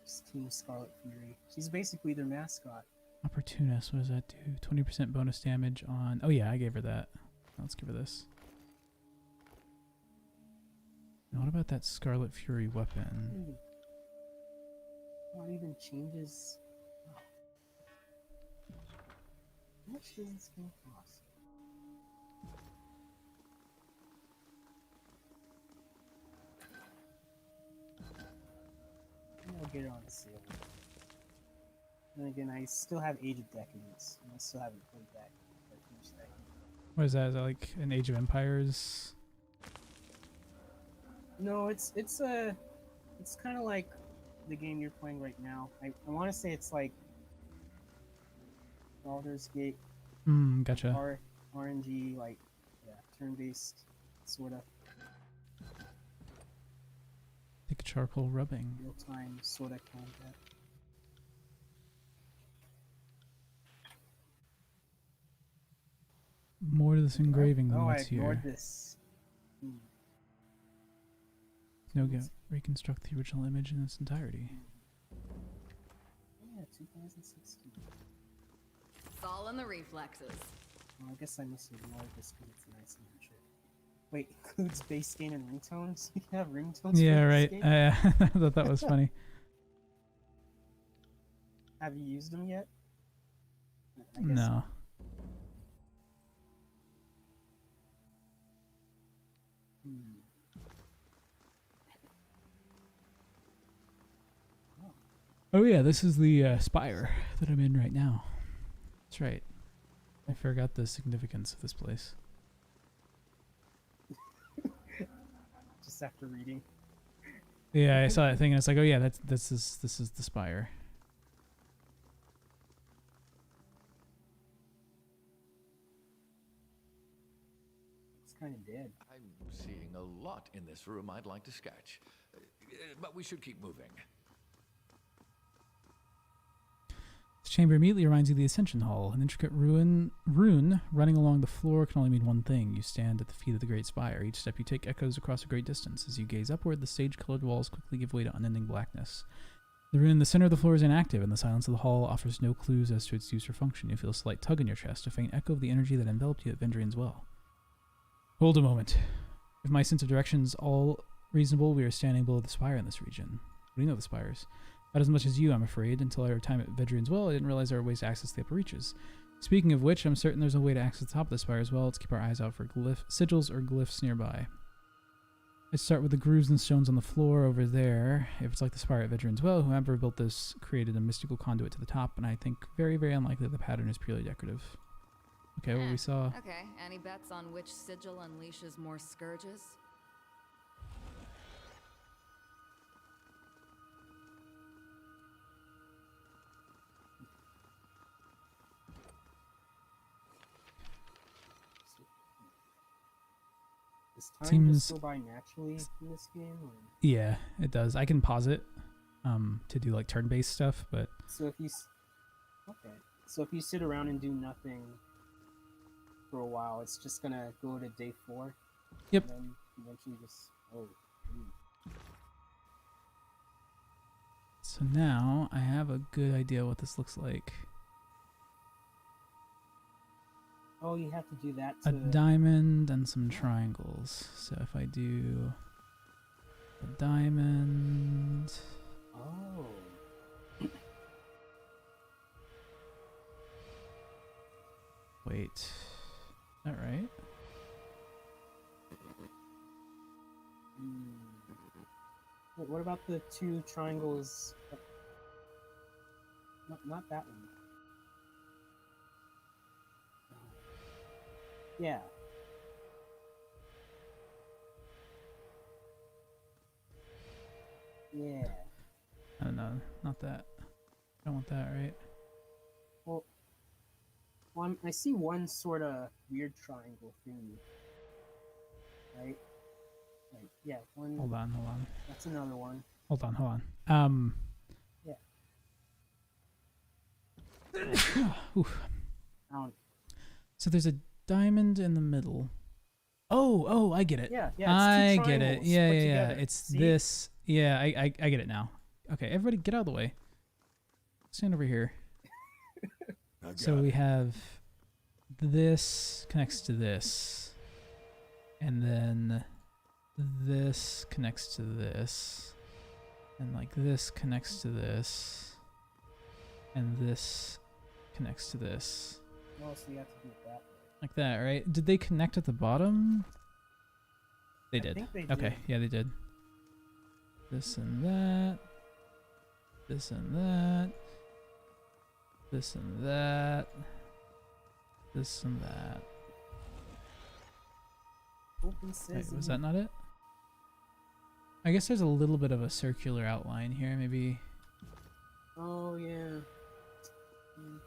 Just Team Scarlet Fury. She's basically their mascot. Opportunist, what does that do? 20% bonus damage on... Oh yeah, I gave her that. Let's give her this. Now what about that Scarlet Fury weapon? What even changes? Oh. How much does this game cost? I'll get it on sale. And again, I still have Age of Decadence, and I still haven't played that. What is that? Is that like an Age of Empires? No, it's kind of like the game you're playing right now. I want to say it's like Baldur's Gate, Gotcha. RNG, like turn-based sort of Thick charcoal rubbing. real-time sort of combat. More to this engraving than Oh, I what's ignored here. this. No, reconstruct the original image in its entirety. Yeah, 2016. It's all in the reflexes. Well, I guess I must have ignored this because it's a nice little shit. Wait, includes base game and ringtones? You can have ringtones Yeah, for right. this game? I thought that was funny. Have you used them yet? I guess No. Oh yeah, this is the spire that I'm in right now. That's right. I forgot the significance of this place. Just after reading. Yeah, I saw that thing and it's like, oh yeah, this is the spire. kind of dead. I'm seeing a lot in this room I'd like to sketch. But we should keep moving. This chamber immediately reminds you of the Ascension Hall. An intricate rune running along the floor can only mean one thing. You stand at the feet of the Great Spire. Each step you take echoes across a great distance. As you gaze upward, the sage-colored walls quickly give way to unending blackness. The rune in the center of the floor is inactive, and the silence of the hall offers no clues as to its use or function. You feel a slight tug in your chest, a faint echo of the energy that enveloped you at Vendrian's Well. Hold a moment. If my sense of direction is all reasonable, we are standing below the spire in this region. What do you know of the spires? Not as much as you, I'm afraid. Until our time at Vendrian's Well, I didn't realize there were ways to access the upper reaches. Speaking of which, I'm certain there's a way to access the top of the spire as well. Let's keep our eyes out for sigils or glyphs nearby. Let's start with the grooves and stones on the floor over there. If it's like the spire at Vendrian's Well, whoever built this created a mystical conduit to the top, and I think very, very unlikely the pattern is purely decorative. Okay, what we saw. Okay, any bets on which sigil unleashes more scourges? Does time Seems- just go by naturally in this game? Or? Yeah, it does. I can pause it to do like turn-based stuff, but So if you so if you sit around and do nothing for a while, it's just gonna go to day 4. Yep. And then eventually just so now I have a good idea what this looks like. you have to do that A to diamond and some triangles. So if I do a diamond, Oh. wait, is that right? Wait, what about the 2 triangles? Not that one. Yeah. Yeah. I don't know, not that. I don't want that, right? Well, I see one sort of weird triangle thing. Right? Like, yeah, one. Hold on. That's another one. Hold on. Yeah. Oof. Um, So there's a diamond in the middle. Oh, I get it. yeah, it's 2 I get it. triangles Yeah. put together. It's See? this. Yeah, I get it now. Okay, everybody get out of the way. Stand over here. I got So it. we have this connects to this. And then this connects to this. And like this connects to this. And this connects to this. No, so you have to do it that way. Like that, right? Did they connect at the bottom? They I did. think they Okay, did. yeah, they did. This and that. This and that. This and that. This and that. Open Wait, sesame. was that not it? I guess there's a little bit of a circular outline here, maybe. Oh, yeah. Mm.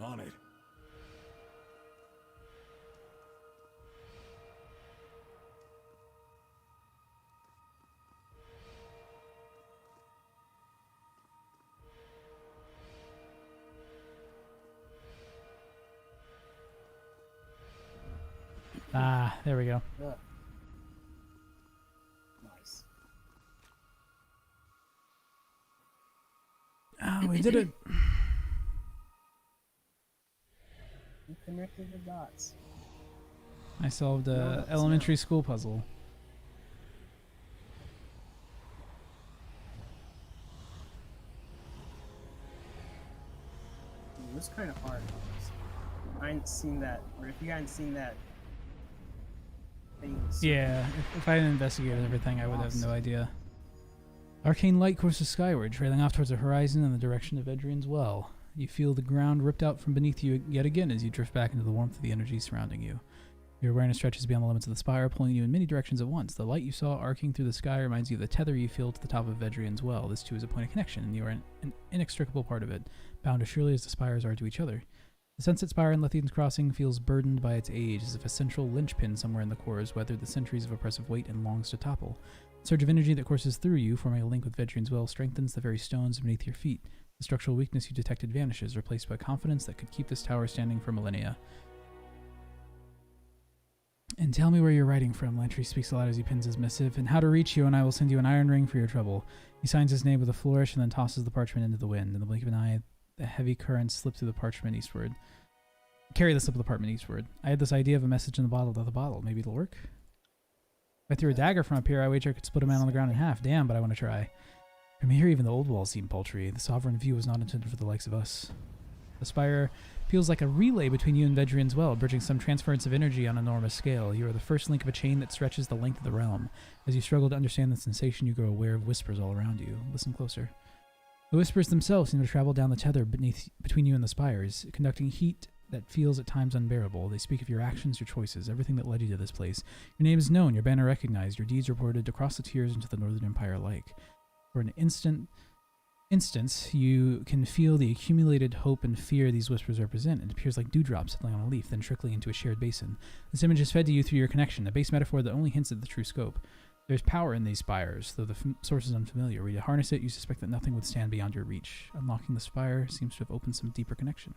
On it. Ah, there we go. Ugh. Nice. Ah, we did it. You connected the dots. I solved No, a that's elementary school puzzle. It was kind of hard. I hadn't seen that, or if you hadn't seen that thing. Yeah, if I hadn't investigated everything, I would have no idea. Arcane light courses skyward, trailing off towards the horizon in the direction of Edrian's Well. You feel the ground ripped out from beneath you yet again as you drift back into the warmth of the energy surrounding you. Your awareness stretches beyond the limits of the spire, pulling you in many directions at once. The light you saw arcing through the sky reminds you of the tether you feel to the top of Vedrian's well. This too is a point of connection, and you are an inextricable part of it, bound as surely as the spires are to each other. The Sunset Spire in Lethian's Crossing feels burdened by its age, as if a central linchpin somewhere in the core has weathered the centuries of oppressive weight and longs to topple. The surge of energy that courses through you, forming a link with Vedrian's well, strengthens the very stones beneath your feet. The structural weakness you detected vanishes, replaced by confidence that could keep this tower standing for millennia. And tell me where you're writing from, Lantry speaks aloud as he pins his missive, and how to reach you, and I will send you an iron ring for your trouble. He signs his name with a flourish and then tosses the parchment into the wind. In the blink of an eye, the heavy currents slip through the parchment eastward. Carry the slip of the parchment eastward. I had this idea of a message in the bottle without the bottle. Maybe it'll work? If I threw a dagger from up here, I wager I could split a man on the ground in half. Damn, but I want to try. From here, even the old walls seem paltry. The sovereign view was not intended for the likes of us. The spire feels like a relay between you and Vedrian's well, bridging some transference of energy on an enormous scale. You are the first link of a chain that stretches the length of the realm. As you struggle to understand the sensation, you grow aware of whispers all around you. Listen closer. The whispers themselves seem to travel down the tether between you and the spires, conducting heat that feels at times unbearable. They speak of your actions, your choices, everything that led you to this place. Your name is known, your banner recognized, your deeds reported across the tiers into the Northern Empire alike. For an instance, you can feel the accumulated hope and fear these whispers represent. It appears like dewdrops settling on a leaf, then trickling into a shared basin. This image is fed to you through your connection, a base metaphor that only hints at the true scope. There's power in these spires, though the source is unfamiliar. Were you to harness it, you suspect that nothing would stand beyond your reach. Unlocking the spire seems to have opened some deeper connection.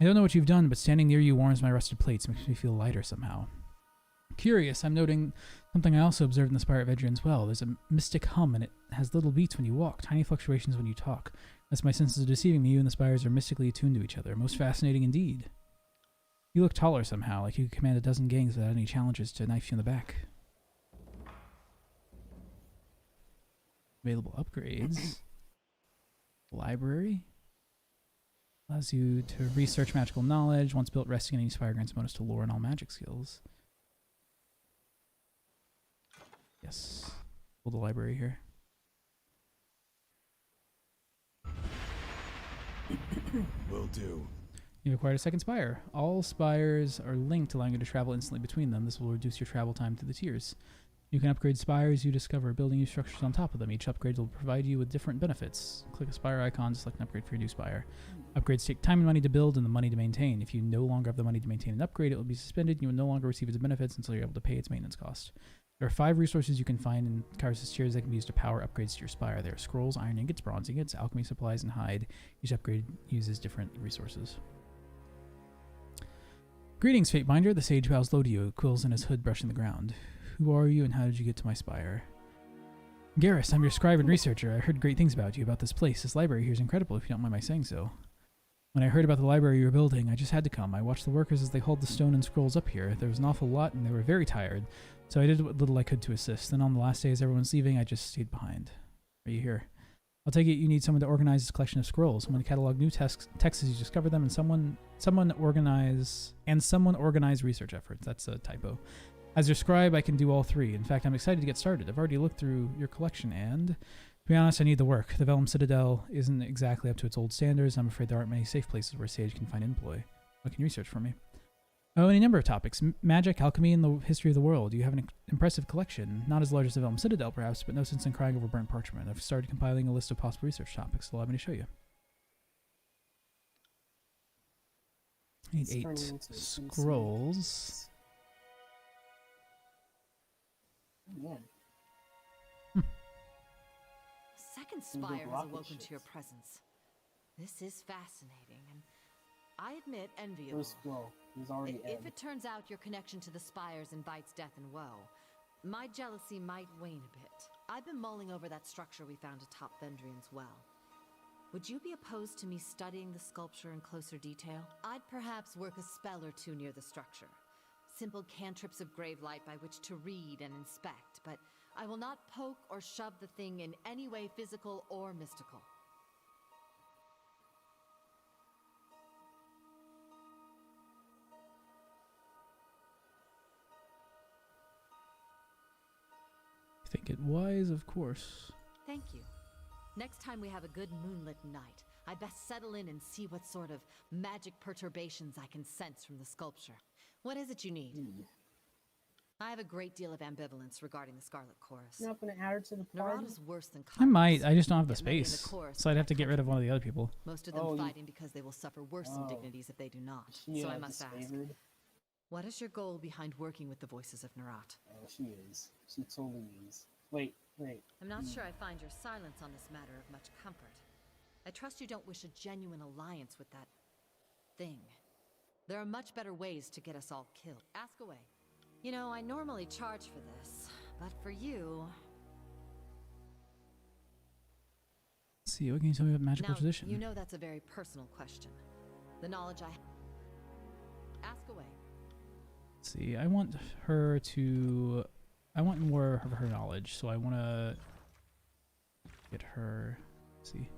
I don't know what you've done, but standing near you warms my rusted plates, makes me feel lighter somehow. Curious, I'm noting something I also observed in the spire at Vedrian's well. There's a mystic hum, and it has little beats when you walk, tiny fluctuations when you talk. Unless my senses are deceiving me, you and the spires are mystically attuned to each other. Most fascinating indeed. You look taller somehow, like you could command a dozen gangs without any challenges to knife you in the back. Available upgrades. Library. Allows you to research magical knowledge. Once built, resting in any spire grants bonus to lore and all magic skills. Yes. Pull the library here. Will do. You've acquired a second spire. All spires are linked, allowing you to travel instantly between them. This will reduce your travel time through the tiers. You can upgrade spires you discover, building new structures on top of them. Each upgrade will provide you with different benefits. Click a spire icon to select an upgrade for your new spire. Upgrades take time and money to build and the money to maintain. If you no longer have the money to maintain an upgrade, it will be suspended and you will no longer receive its benefits until you're able to pay its maintenance cost. There are 5 resources you can find in Kyrus' tiers that can be used to power upgrades to your spire. There are scrolls, iron ingots, bronze ingots, alchemy supplies, and hide. Each upgrade uses different resources. Greetings, Fatebinder. The sage bows low to you, quills in his hood brushing the ground. Who are you and how did you get to my spire? Garrus, I'm your scribe and researcher. I heard great things about you, about this place. This library here is incredible, if you don't mind my saying so. When I heard about the library you were building, I just had to come. I watched the workers as they hauled the stone and scrolls up here. There was an awful lot, and they were very tired, so I did what little I could to assist. Then on the last day as everyone's leaving, I just stayed behind. Are you here? I'll take it you need someone to organize this collection of scrolls, someone to catalog new texts as you discover them, and someone organize research efforts. That's a typo. As your scribe, I can do all 3. In fact, I'm excited to get started. I've already looked through your collection, and to be honest, I need the work. The Vellum Citadel isn't exactly up to its old standards. I'm afraid there aren't many safe places where a sage can find employ. What can you research for me? Oh, any number of topics. Magic, alchemy, and the history of the world. You have an impressive collection. Not as large as the Vellum Citadel, perhaps, but no sense in crying over burnt parchment. I've started compiling a list of possible research topics. Allow me to show you. I need 8 scrolls. Man. Second spire has awoken to your presence. This is fascinating, and I admit enviable. He's already If it turns out your connection to the spires invites death and woe, my jealousy might wane a bit. I've been mulling over that structure we found atop Vendrian's well. Would you be opposed to me studying the sculpture in closer detail? I'd perhaps work a spell or 2 near the structure. Simple cantrips of grave light by which to read and inspect, but I will not poke or shove the thing in any way physical or mystical. Think it wise, of course. Thank you. Next time we have a good moonlit night, I best settle in and see what sort of magic perturbations I can sense from the sculpture. What is it you need? I have a great deal of ambivalence regarding the Scarlet Chorus. You're not gonna add her to the party? Narada's worse than I might. Kairos. I just don't have the Yet many in the space. chorus So I'd have to are get rid of one of the other people. Most of them Oh, you- fighting because they will suffer worse indignities if they do not. She, So I must ask, disfavored? what is your goal behind working with the voices of Narat? Oh, she is. She totally is. Wait. I'm not sure I find your silence on this matter of much comfort. I trust you don't wish a genuine alliance with that thing. There are much better ways to get us all killed. Ask away. You know, I normally charge for this, but for you... Let's see, what can you tell me about magical Now, tradition? you know that's a very personal question. The knowledge I... Ask away. Let's see, I want her to... I want more of her knowledge, so I want to get her... Let's see.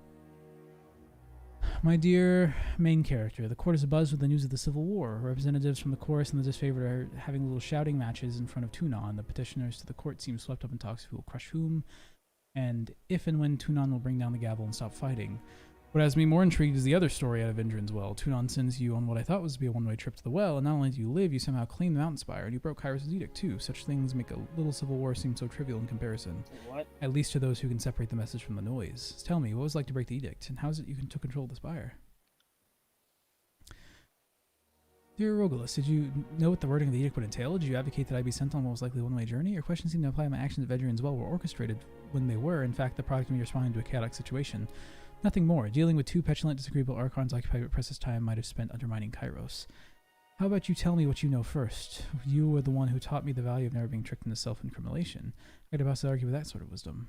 My dear main character, the court is abuzz with the news of the Civil War. Representatives from the chorus and the disfavored are having little shouting matches in front of Tunon. The petitioners to the court seem swept up in talks who will crush whom, and if and when Tunon will bring down the gavel and stop fighting. What has me more intrigued is the other story out of Indran's Well. Tunon sends you on what I thought was to be a one-way trip to the well, and not only do you live, you somehow claim the mountain spire, and you broke Kairos' edict too. Such things make a little civil war seem so trivial in comparison. What? At least to those who can separate the message from the noise. Tell me, what was it like to break the edict, and how is it you took control of the spire? Dear Rogalus, did you know what the wording of the edict would entail? Did you advocate that I be sent on what was likely a one-way journey? Your questions seem to imply my actions at Vedrian's Well were orchestrated when they were, in fact, the product of me responding to a chaotic situation. Nothing more. Dealing with two petulant, disagreeable archons occupied what precious time might have spent undermining Kairos. How about you tell me what you know first? You were the one who taught me the value of never being tricked into self-incrimination. I'd about to argue with that sort of wisdom.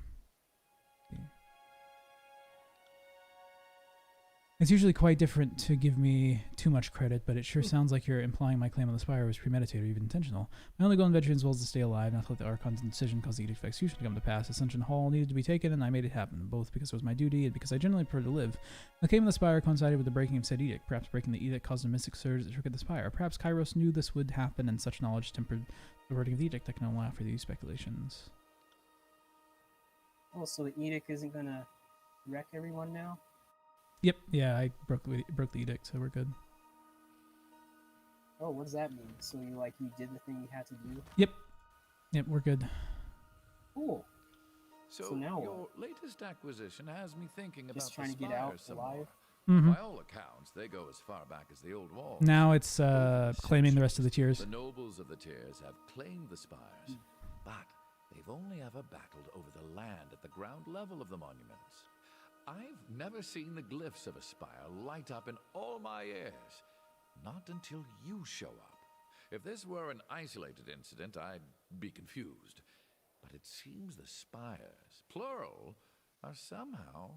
It's usually quite different to give me too much credit, but it sure sounds like you're implying my claim on the spire was premeditated or even intentional. My only goal in Veterans Well is to stay alive, not to let the Archon's decision cause the Edict of Execution to come to pass. Ascension Hall needed to be taken, and I made it happen, both because it was my duty and because I generally prefer to live. The claim of the spire coincided with the breaking of said edict. Perhaps breaking the edict caused a mystic surge that triggered the spire. Perhaps Kairos knew this would happen, and such knowledge tempered the wording of the edict. I can only offer these speculations. Oh, so the edict isn't gonna wreck everyone now? Yep, yeah, I broke the edict, so we're good. Oh, what does that mean? So you did the thing you had to do? Yep, we're good. Cool. So now your latest acquisition has me thinking about Just trying the to get spire out some alive? more. Mm-hmm. By all accounts, they go as far back as the old walls. Now it's claiming the rest of the tiers. The nobles of the tiers have claimed the spires, but they've only ever battled over the land at the ground level of the monuments. I've never seen the glyphs of a spire light up in all my years. Not until you show up. If this were an isolated incident, I'd be confused. But it seems the spires, plural, are somehow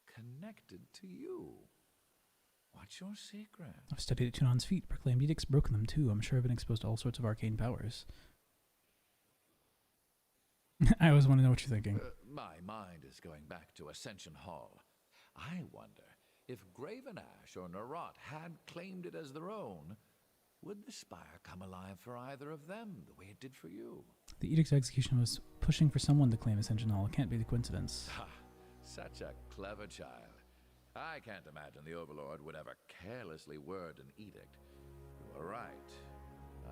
connected to you. What's your secret? I've studied at Tunon's feet, proclaimed edicts, broken them too. I'm sure I've been exposed to all sorts of arcane powers. I always want to know what you're thinking. My mind is going back to Ascension Hall. I wonder if Graven Ash or Narat had claimed it as their own, would the spire come alive for either of them the way it did for you? The edict's execution was pushing for someone to claim Ascension Hall. It can't be the coincidence. Ha! Such a clever child. I can't imagine the Overlord would ever carelessly word an edict. You are right.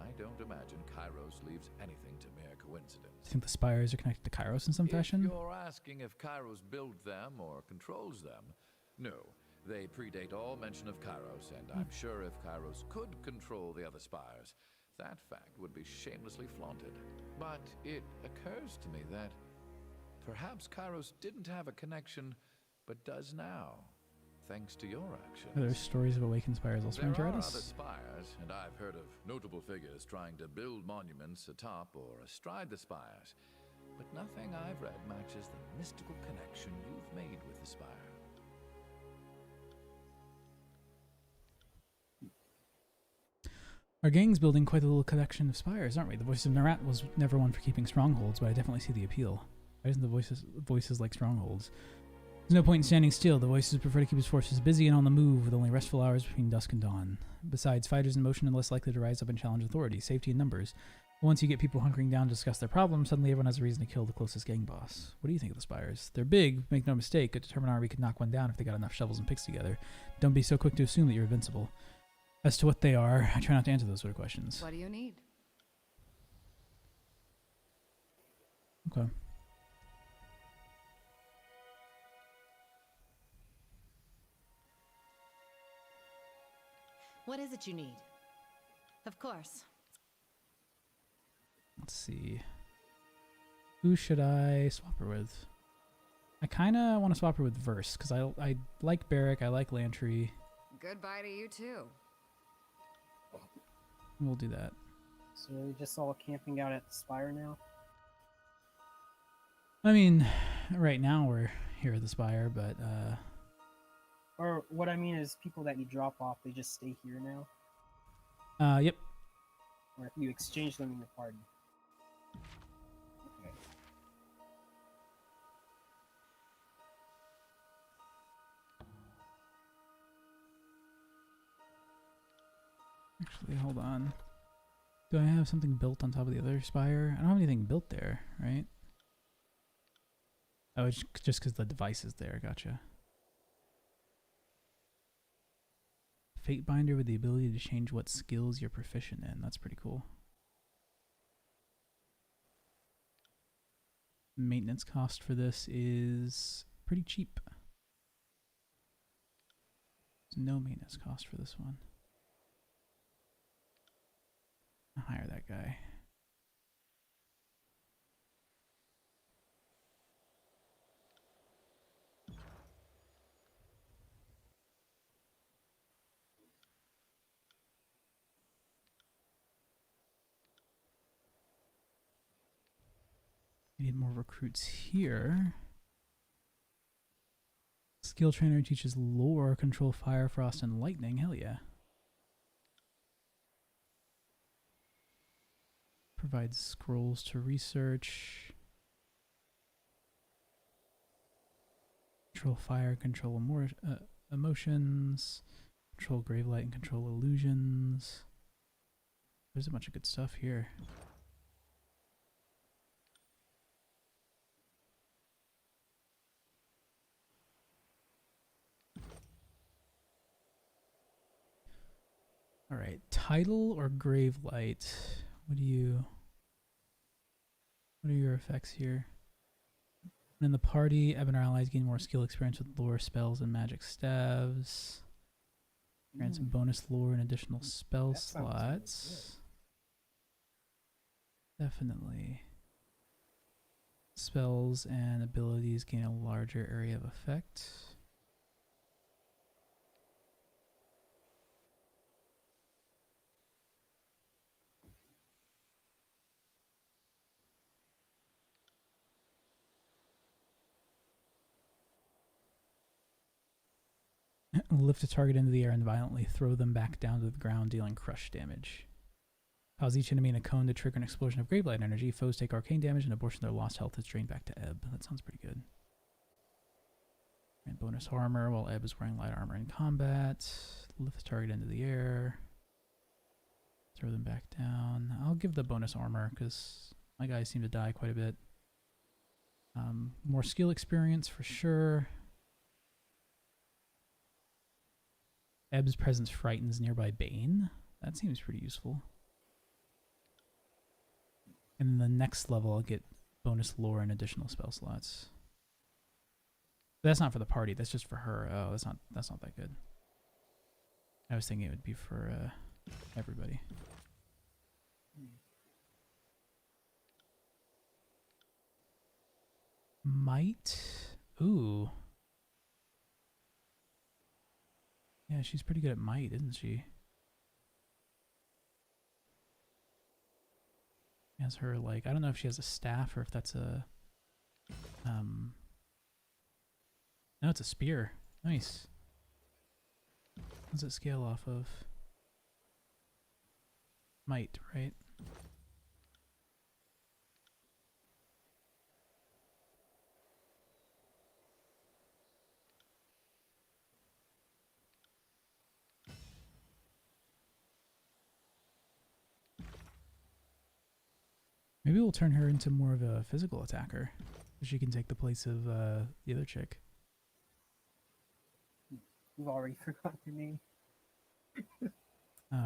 I don't imagine Kairos leaves anything to mere coincidence. Do you think the spires are connected to Kairos in some fashion? If you're asking if Kairos built them or controls them, no. They predate all mention of Kairos, and I'm sure if Kairos could control the other spires, that fact would be shamelessly flaunted. But it occurs to me that perhaps Kairos didn't have a connection, but does now, thanks to your actions. Are there stories of awakened spires elsewhere in There are other Tyrannis? spires, and I've heard of notable figures trying to build monuments atop or astride the spires, but nothing I've read matches the mystical connection you've made with the spire. Our gang's building quite a little collection of spires, aren't we? The Voices of Narat was never one for keeping strongholds, but I definitely see the appeal. Why isn't the voices like strongholds? There's no point in standing still. The Voices prefer to keep his forces busy and on the move, with only restful hours between dusk and dawn. Besides, fighters in motion are less likely to rise up and challenge authority. Safety in numbers. Once you get people hunkering down to discuss their problems, suddenly everyone has a reason to kill the closest gang boss. What do you think of the spires? They're big, make no mistake. A determined army could knock one down if they got enough shovels and picks together. Don't be so quick to assume that you're invincible. As to what they are, I try not to answer those sort of questions. What do you need? Okay. What is it you need? Of course. Let's see. Who should I swap her with? I kind of want to swap her with Verse, because I like Barrack, I like Lantry. Goodbye to you too. We'll do that. So we're just all camping out at the Spire now? I mean, right now we're here at the Spire, but Or what I mean is people that you drop off, they just stay here now? yep. Or if you exchange them in the party? Okay. Actually, hold on. Do I have something built on top of the other spire? I don't have anything built there, right? Oh, it's just because the device is there. Gotcha. Fate Binder with the ability to change what skills you're proficient in. That's pretty cool. Maintenance cost for this is pretty cheap. There's no maintenance cost for this one. I'll hire that guy. We need more recruits here. Skill trainer teaches lore, control fire, frost, and lightning. Hell yeah. Provides scrolls to research. Control fire, control emotions. Control gravelight and control illusions. There's a bunch of good stuff here. All right, title or gravelight? What are your effects here? In the party, Ebb and our allies gain more skill experience with lore, spells, and magic staves. Grant some bonus lore and additional spell slots. Definitely. Spells and abilities gain a larger area of effect. Lift a target into the air and violently throw them back down to the ground, dealing crush damage. Cause each enemy in a cone to trigger an explosion of gravelight energy. Foes take arcane damage and a portion of their lost health is drained back to Ebb. That sounds pretty good. And bonus armor while Ebb is wearing light armor in combat. Lift the target into the air. Throw them back down. I'll give the bonus armor because my guys seem to die quite a bit. More skill experience for sure. Ebb's presence frightens nearby Bane. That seems pretty useful. And then the next level, I'll get bonus lore and additional spell slots. But that's not for the party. That's just for her. Oh, that's not that good. I was thinking it would be for everybody. Might. Ooh. Yeah, she's pretty good at might, isn't she? Has her, like, I don't know if she has a staff or if that's a no, it's a spear. Nice. What does it scale off of? Might, right? Maybe we'll turn her into more of a physical attacker. So she can take the place of the other chick. We've already forgotten her name.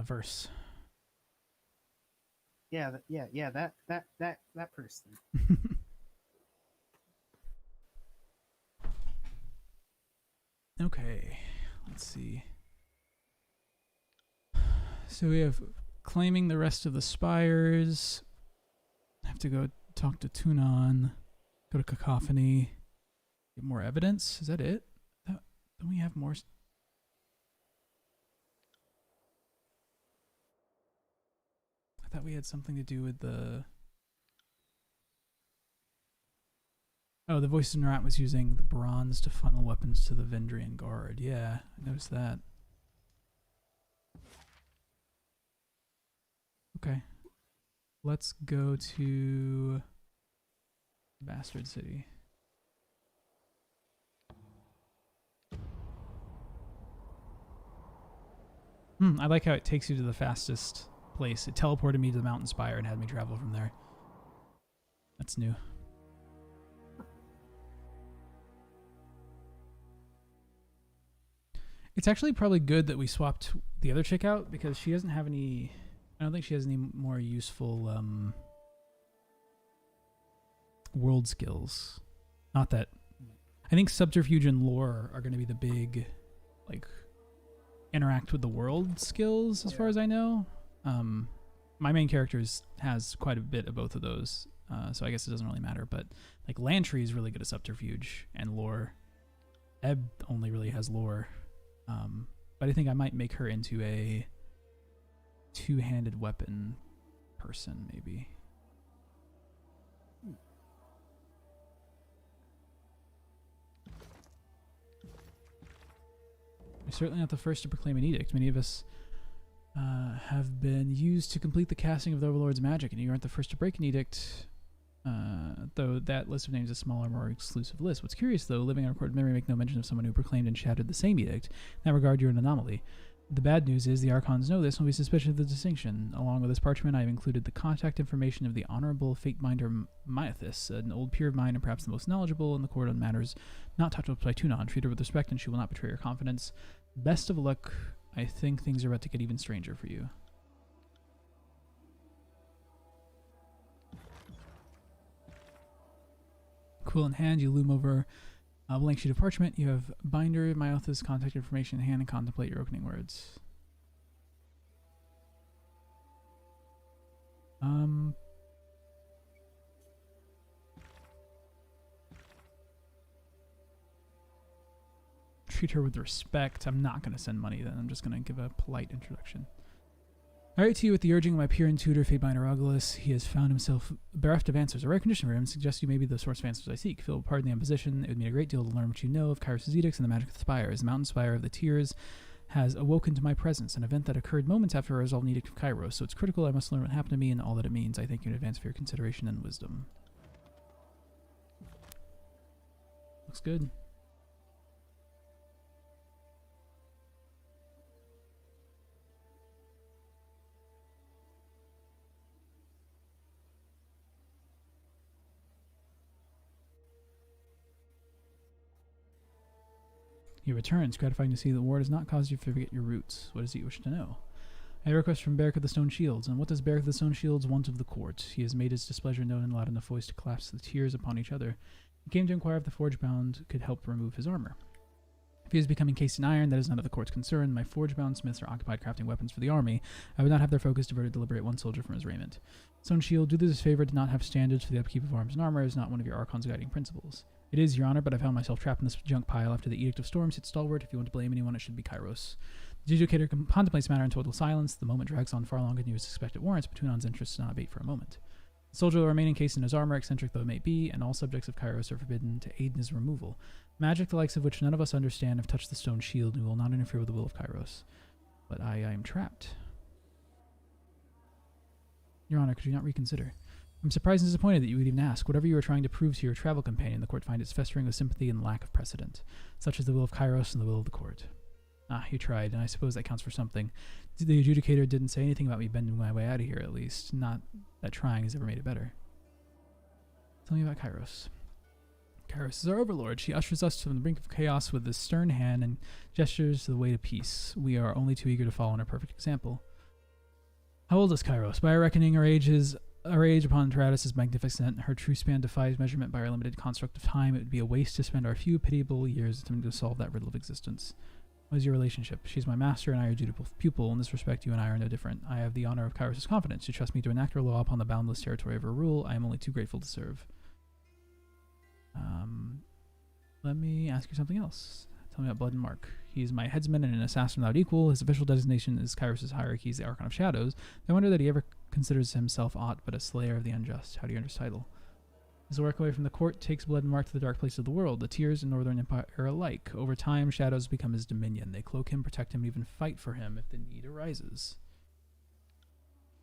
Verse. Yeah, that person. Okay, let's see. So we have claiming the rest of the spires. I have to go talk to Tunon. Go to Cacophony. Get more evidence. Is that it? Don't we have more? I thought we had something to do with the... Oh, the voice of Narat was using the bronze to funnel weapons to the Vendrian guard. Yeah, I noticed that. Okay. Let's go to Bastard City. I like how it takes you to the fastest place. It teleported me to the mountain spire and had me travel from there. That's new. It's actually probably good that we swapped the other chick out because she doesn't have any... I don't think she has any more useful world skills. Not that... I think subterfuge and lore are going to be the big, like, interact with the world skills as far as I know. My main character has quite a bit of both of those, so I guess it doesn't really matter. But, like, Lantry is really good at subterfuge and lore. Ebb only really has lore. But I think I might make her into a two-handed weapon person, maybe. You're certainly not the first to proclaim an edict. Many of us have been used to complete the casting of the Overlord's magic, and you aren't the first to break an edict. Though that list of names is a smaller, more exclusive list. What's curious, though, living on recorded memory make no mention of someone who proclaimed and shattered the same edict. In that regard, you're an anomaly. The bad news is the Archons know this and will be suspicious of the distinction. Along with this parchment, I have included the contact information of the Honorable Fateminder Myathis, an old peer of mine and perhaps the most knowledgeable in the court on matters not touched by Tunon. Treat her with respect and she will not betray your confidence. Best of luck. I think things are about to get even stranger for you. Quill in hand, you loom over a blank sheet of parchment. You have Binder Myathis' contact information in hand and contemplate your opening words. Treat her with respect. I'm not going to send money then. I'm just going to give a polite introduction. I write to you with the urging of my peer and tutor, Fateminder Augulus. He has found himself bereft of answers. A rare condition for him suggests you may be the source of answers I seek. Phil, pardon the imposition. It would mean a great deal to learn what you know of Kairos' edicts and the magic of the spires. The mountain spire of the Tears has awoken to my presence, an event that occurred moments after I resolved an edict of Kairos, so it's critical I must learn what happened to me and all that it means. I thank you in advance for your consideration and wisdom. Looks good. He returns, gratifying to see that war does not cause you to forget your roots. What does he wish to know? I request from Beric of the Stone Shields. And what does Beric of the Stone Shields want of the court? He has made his displeasure known and allowed enough voice to collapse the tears upon each other. He came to inquire if the Forgebound could help remove his armor. If he is becoming encased in iron, that is none of the court's concern. My Forgebound smiths are occupied crafting weapons for the army. I would not have their focus diverted to liberate one soldier from his raiment. Stone Shield, do this favor to not have standards for the upkeep of arms and armor. It is not one of your Archon's guiding principles. It is, Your Honor, but I found myself trapped in this junk pile after the Edict of Storms hit Stalwart. If you want to blame anyone, it should be Kairos. The adjudicator contemplates matter in total silence. The moment drags on far longer than you would suspect it warrants, but Tunon's interests do not abate for a moment. The soldier will remain encased in his armor, eccentric though it may be, and all subjects of Kairos are forbidden to aid in his removal. Magic, the likes of which none of us understand, have touched the stone shield and will not interfere with the will of Kairos. But I am trapped. Your Honor, could you not reconsider? I'm surprised and disappointed that you would even ask. Whatever you are trying to prove to your travel companion, the court finds its festering with sympathy and lack of precedent. Such is the will of Kairos and the will of the court. Ah, you tried, and I suppose that counts for something. The adjudicator didn't say anything about me bending my way out of here, at least. Not that trying has ever made it better. Tell me about Kairos. Kairos is our overlord. She ushers us from the brink of chaos with a stern hand and gestures the way to peace. We are only too eager to follow in her perfect example. How old is Kairos? By our reckoning, her age upon Tyranny is magnificent. Her true span defies measurement by our limited construct of time. It would be a waste to spend our few pitiable years attempting to solve that riddle of existence. What is your relationship? She's my master and I are dutiful pupil. In this respect, you and I are no different. I have the honor of Kairos' confidence. She trusts me to enact her law upon the boundless territory of her rule. I am only too grateful to serve. Let me ask you something else. Tell me about Blood and Mark. He is my headsman and an assassin without equal. His official designation is Kairos' hierarchy, the Archon of Shadows. I wonder that he ever considers himself aught but a slayer of the unjust. How do you earn his title? His work away from the court takes Blood and Mark to the dark place of the world. The Tears and Northern Empire are alike. Over time, Shadows become his dominion. They cloak him, protect him, and even fight for him if the need arises.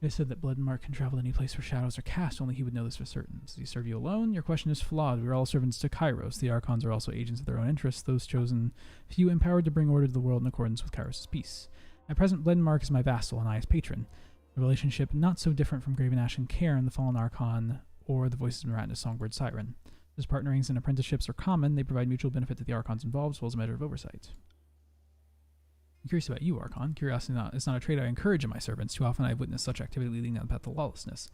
It is said that Blood and Mark can travel to any place where shadows are cast, only he would know this for certain. Does he serve you alone? Your question is flawed. We are all servants to Kairos. The Archons are also agents of their own interests, those chosen, few empowered to bring order to the world in accordance with Kairos' peace. At present, Blood and Mark is my vassal and I his patron. A relationship not so different from Graven Ash and Cairn, the fallen Archon, or the Voices of Maratin's songbird Siren. As partnerings and apprenticeships are common, they provide mutual benefit to the Archons involved, as well as a measure of oversight. I'm curious about you, Archon. Curiosity is not a trait I encourage in my servants. Too often I have witnessed such activity leading down the path to lawlessness.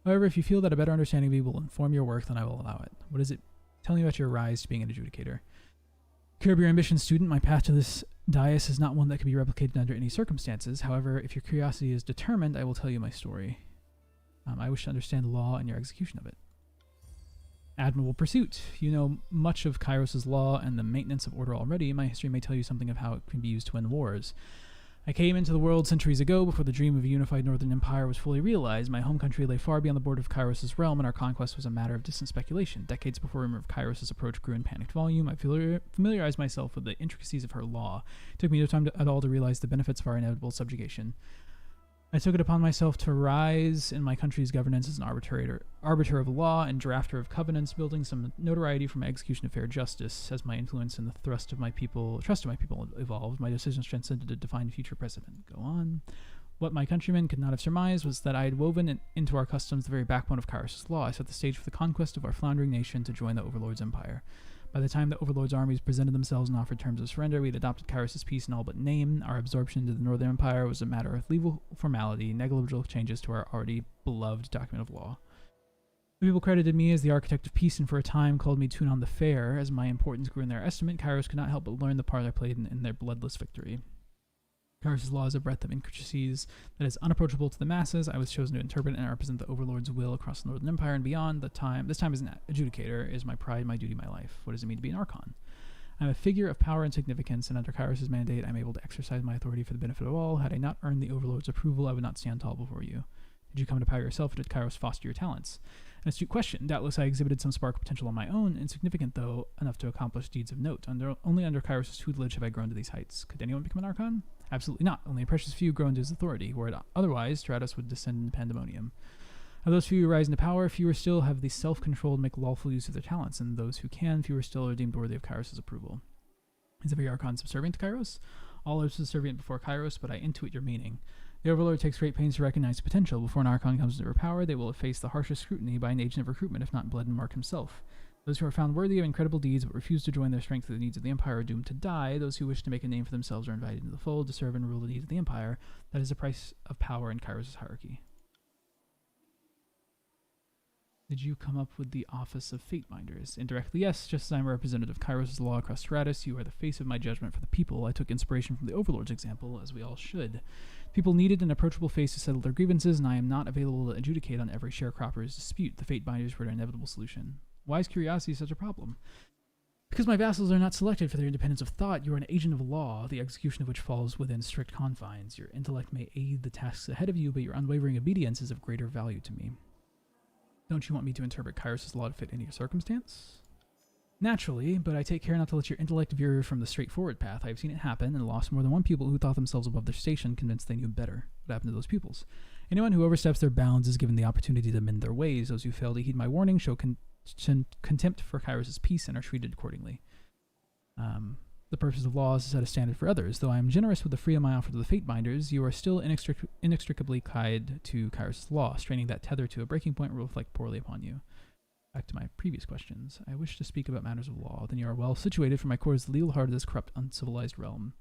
However, if you feel that a better understanding of me will inform your work, then I will allow it. What is it? Tell me about your rise to being an adjudicator. Curb your ambition, student. My path to this dais is not one that can be replicated under any circumstances. However, if your curiosity is determined, I will tell you my story. I wish to understand the law and your execution of it. Admirable pursuit. You know much of Kairos' law and the maintenance of order already. My history may tell you something of how it can be used to win wars. I came into the world centuries ago, before the dream of a unified Northern Empire was fully realized. My home country lay far beyond the border of Kairos' realm, and our conquest was a matter of distant speculation. Decades before rumor of Kairos' approach grew in panicked volume, I familiarized myself with the intricacies of her law. It took me no time at all to realize the benefits of our inevitable subjugation. I took it upon myself to rise in my country's governance as an arbiter of law and drafter of covenants, building some notoriety for my execution of fair justice. As my influence and the trust of my people evolved, my decisions transcended a defined future precedent. Go on. What my countrymen could not have surmised was that I had woven into our customs the very backbone of Kairos' law. I set the stage for the conquest of our floundering nation to join the Overlord's empire. By the time the Overlord's armies presented themselves and offered terms of surrender, we had adopted Kairos' peace in all but name. Our absorption into the Northern Empire was a matter of legal formality, negligible changes to our already beloved document of law. The people credited me as the architect of peace and for a time called me Tunon the Fair. As my importance grew in their estimate, Kairos could not help but learn the part I played in their bloodless victory. Kairos' law is a breadth of intricacies that is unapproachable to the masses. I was chosen to interpret and represent the Overlord's will across the Northern Empire and beyond. This time as an adjudicator is my pride, my duty, my life. What does it mean to be an Archon? I'm a figure of power and significance, and under Kairos' mandate, I'm able to exercise my authority for the benefit of all. Had I not earned the Overlord's approval, I would not stand tall before you. Did you come to power yourself, or did Kairos foster your talents? An astute question. Doubtless I exhibited some spark of potential on my own, insignificant though, enough to accomplish deeds of note. Only under Kairos' tutelage have I grown to these heights. Could anyone become an Archon? Absolutely not. Only a precious few grow into his authority, where otherwise Stratos would descend in pandemonium. Of those few who rise into power, fewer still have the self-control to make lawful use of their talents, and those who can, fewer still are deemed worthy of Kairos' approval. Is every Archon subservient to Kairos? All are subservient before Kairos, but I intuit your meaning. The Overlord takes great pains to recognize potential. Before an Archon comes into her power, they will face the harshest scrutiny by an agent of recruitment, if not Blood and Mark himself. Those who are found worthy of incredible deeds but refuse to join their strength to the needs of the Empire are doomed to die. Those who wish to make a name for themselves are invited into the fold to serve and rule the needs of the Empire. That is the price of power in Kairos' hierarchy. Did you come up with the office of Fatebinders? Indirectly, yes. Just as I'm a representative of Kairos' law across Stratus, you are the face of my judgment for the people. I took inspiration from the Overlord's example, as we all should. People needed an approachable face to settle their grievances, and I am not available to adjudicate on every sharecropper's dispute. The Fatebinders were an inevitable solution. Why is curiosity such a problem? Because my vassals are not selected for their independence of thought. You are an agent of law, the execution of which falls within strict confines. Your intellect may aid the tasks ahead of you, but your unwavering obedience is of greater value to me. Don't you want me to interpret Kairos' law to fit any circumstance? Naturally, but I take care not to let your intellect veer from the straightforward path. I have seen it happen and lost more than one pupil who thought themselves above their station, convinced they knew better. What happened to those pupils? Anyone who oversteps their bounds is given the opportunity to mend their ways. Those who fail to heed my warning show contempt for Kairos' peace and are treated accordingly. The purpose of law is to set a standard for others. Though I am generous with the freedom I offer to the Fatebinders, you are still inextricably tied to Kairos' law. Straining that tether to a breaking point will reflect poorly upon you. Back to my previous questions. I wish to speak about matters of law. Then you are well situated, for my court is the legal heart of this corrupt, uncivilized realm.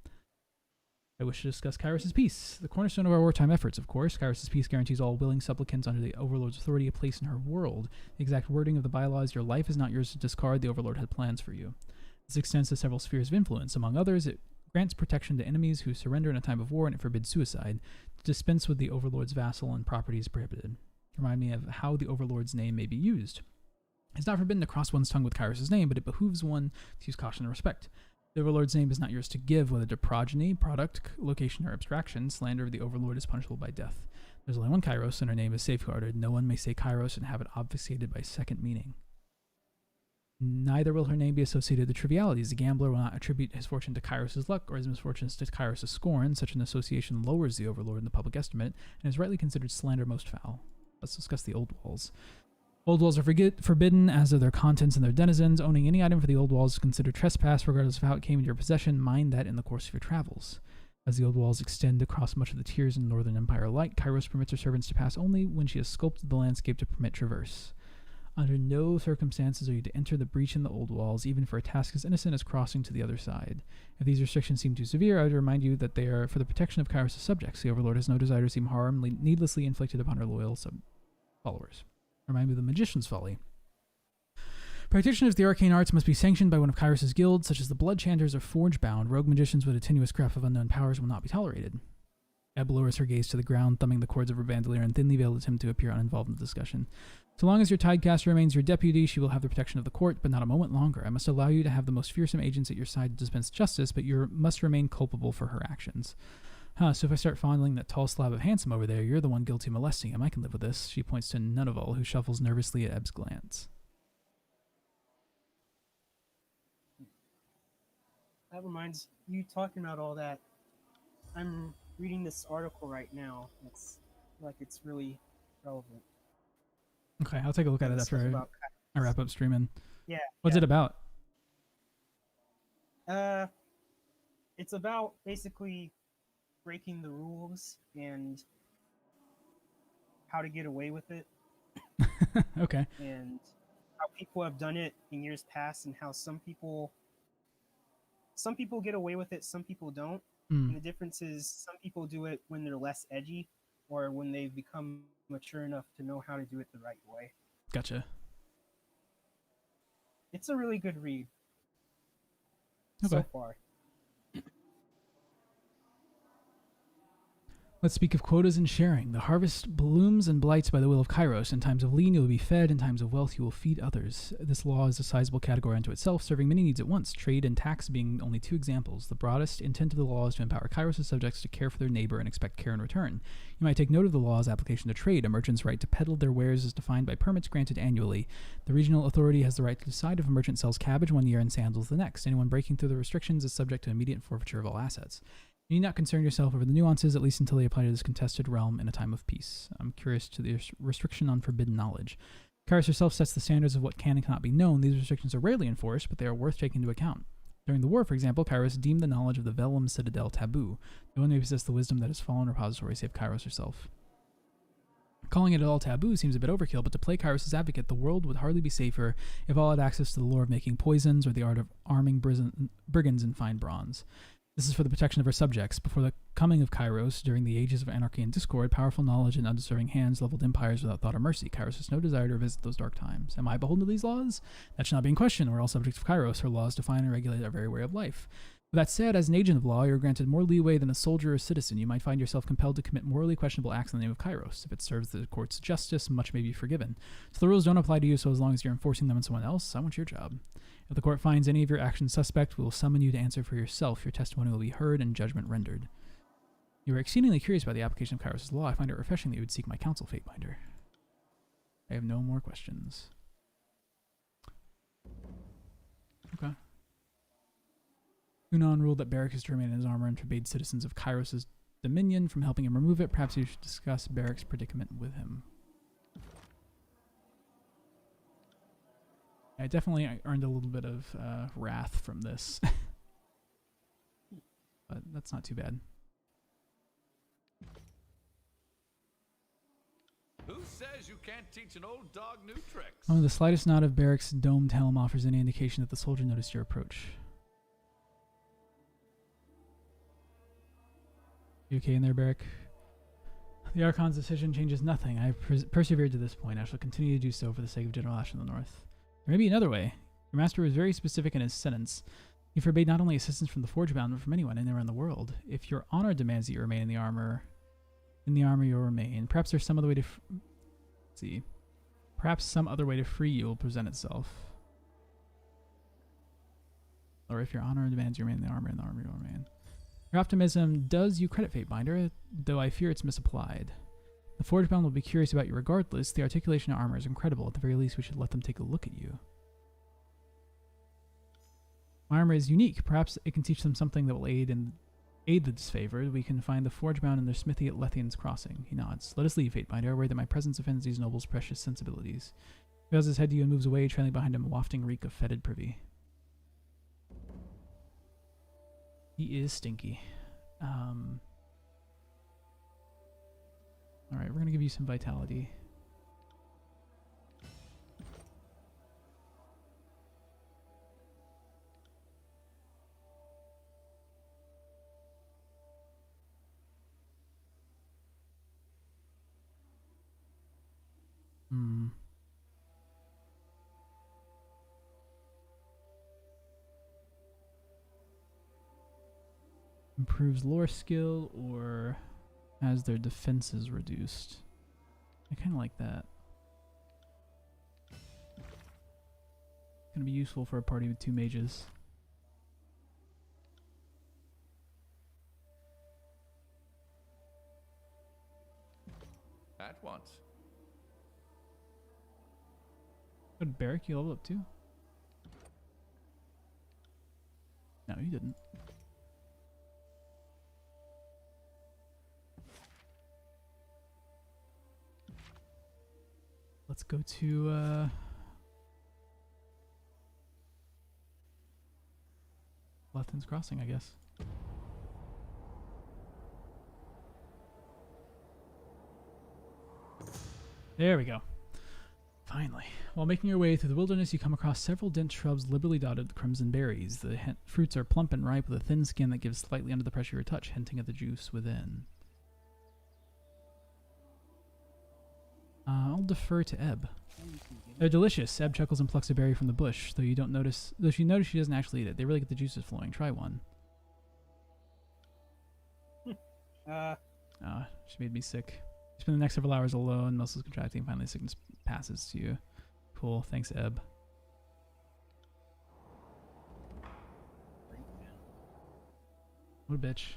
I wish to discuss Kairos' peace, the cornerstone of our wartime efforts, of course. Kairos' peace guarantees all willing supplicants under the Overlord's authority a place in her world. The exact wording of the bylaws, your life is not yours to discard. The Overlord had plans for you. This extends to several spheres of influence. Among others, it grants protection to enemies who surrender in a time of war, and it forbids suicide. To dispense with the Overlord's vassal and property is prohibited. Remind me of how the Overlord's name may be used. It's not forbidden to cross one's tongue with Kairos' name, but it behooves one to use caution and respect. The Overlord's name is not yours to give, whether to progeny, product, location, or abstraction. Slander of the Overlord is punishable by death. There's only one Kairos, and her name is safeguarded. No one may say Kairos and have it obfuscated by second meaning. Neither will her name be associated with trivialities. The gambler will not attribute his fortune to Kairos' luck or his misfortunes to Kairos' scorn. Such an association lowers the Overlord in the public estimate and is rightly considered slander most foul. Let's discuss the Old Walls. Old Walls are forbidden, as are their contents and their denizens. Owning any item for the Old Walls is considered trespass, regardless of how it came into your possession. Mind that in the course of your travels. As the Old Walls extend across much of the tiers in the Northern Empire alike, Kairos permits her servants to pass only when she has sculpted the landscape to permit traverse. Under no circumstances are you to enter the breach in the Old Walls, even for a task as innocent as crossing to the other side. If these restrictions seem too severe, I would remind you that they are for the protection of Kairos' subjects. The Overlord has no desire to see harm needlessly inflicted upon her loyal followers. Remind me of the Magician's Folly. Practitioners of the arcane arts must be sanctioned by one of Kairos' guilds, such as the Blood Chanters or Forge-bound. Rogue magicians with a tenuous grasp of unknown powers will not be tolerated. Ebb lowers her gaze to the ground, thumbing the cords of her bandolier and thinly veiled attempt to appear uninvolved in the discussion. So long as your Tidecaster remains your deputy, she will have the protection of the court, but not a moment longer. I must allow you to have the most fearsome agents at your side to dispense justice, but you must remain culpable for her actions. So if I start fondling that tall slab of handsome over there, you're the one guilty of molesting him. I can live with this. She points to Nunaval, who shuffles nervously at Ebb's glance. That reminds you talking about all that. I'm reading this article right now. It's like it's really relevant. Okay, I'll take a look at it after I wrap up streaming. Yeah. What's it about? It's about basically breaking the rules and how to get away with it. Okay. And how people have done it in years past, and how some people get away with it, some people don't. And the difference is some people do it when they're less edgy, or when they've become mature enough to know how to do it the right way. Gotcha. It's a really good read. Okay. So far. Let's speak of quotas and sharing. The harvest blooms and blights by the will of Kairos. In times of lean, you will be fed. In times of wealth, you will feed others. This law is a sizable category unto itself, serving many needs at once, trade and tax being only two examples. The broadest intent of the law is to empower Kairos' subjects to care for their neighbor and expect care in return. You might take note of the law's application to trade. A merchant's right to peddle their wares is defined by permits granted annually. The regional authority has the right to decide if a merchant sells cabbage one year and sandals the next. Anyone breaking through the restrictions is subject to immediate forfeiture of all assets. You need not concern yourself over the nuances, at least until they apply to this contested realm in a time of peace. I'm curious to the restriction on forbidden knowledge. Kairos herself sets the standards of what can and cannot be known. These restrictions are rarely enforced, but they are worth taking into account. During the war, for example, Kairos deemed the knowledge of the Vellum Citadel taboo. No one may possess the wisdom that has fallen repository save Kairos herself. Calling it all taboo seems a bit overkill, but to play Kairos' advocate, the world would hardly be safer if all had access to the lore of making poisons or the art of arming brigands in fine bronze. This is for the protection of her subjects. Before the coming of Kairos, during the ages of anarchy and discord, powerful knowledge and undeserving hands leveled empires without thought or mercy. Kairos has no desire to revisit those dark times. Am I beholden to these laws? That should not be in question. We're all subjects of Kairos. Her laws define and regulate our very way of life. With that said, as an agent of law, you're granted more leeway than a soldier or citizen. You might find yourself compelled to commit morally questionable acts in the name of Kairos. If it serves the court's justice, much may be forgiven. So the rules don't apply to you, so as long as you're enforcing them on someone else, I want your job. If the court finds any of your actions suspect, we will summon you to answer for yourself. Your testimony will be heard and judgment rendered. You are exceedingly curious about the application of Kairos' law. I find it refreshing that you would seek my counsel, Fatebinder. I have no more questions. Okay. Hunan ruled that Barrack is to remain in his armor and forbade citizens of Kairos' dominion from helping him remove it. Perhaps you should discuss Barrack's predicament with him. I definitely earned a little bit of wrath from this. But that's not too bad. Who's says you can't teach an old dog new tricks? Only the slightest nod of Barrick's domed helm offers any indication that the soldier noticed your approach. You okay in there, Barrick? The Archon's decision changes nothing. I have persevered to this point. I shall continue to do so for the sake of General Ash in the North. There may be another way. Your master was very specific in his sentence. He forbade not only assistance from the Forgebound, but from anyone anywhere in the world. If your honor demands that you remain in the armor you'll remain. Perhaps there's some other way to... let's see. Perhaps some other way to free you will present itself. Or if your honor demands you remain in the armor you'll remain. Your optimism does you credit, Fatebinder, though I fear it's misapplied. The Forgebound will be curious about you regardless. The articulation of armor is incredible. At the very least, we should let them take a look at you. My armor is unique. Perhaps it can teach them something that will aid the disfavored. We can find the Forgebound in their smithy at Lethian's Crossing. He nods. Let us leave, Fatebinder, worried that my presence offends these nobles' precious sensibilities. He bows his head to you and moves away, trailing behind him a wafting reek of fetid privy. He is stinky. Alright, we're going to give you some vitality. Improves lore skill or has their defenses reduced. I kind of like that. Gonna be useful for a party with 2 mages. At once. Good, Barrick, you level up too? No, you didn't. Let's go to Lethian's Crossing, I guess. There we go. Finally. While making your way through the wilderness, you come across several dense shrubs liberally dotted with crimson berries. The fruits are plump and ripe with a thin skin that gives slightly under the pressure of your touch, hinting at the juice within. I'll defer to Ebb. They're delicious. Ebb chuckles and plucks a berry from the bush, though you notice she doesn't actually eat it. They really get the juices flowing. Try one. She made me sick. You spend the next several hours alone, muscles contracting, finally sickness passes to you. Cool, thanks, Ebb. What a bitch.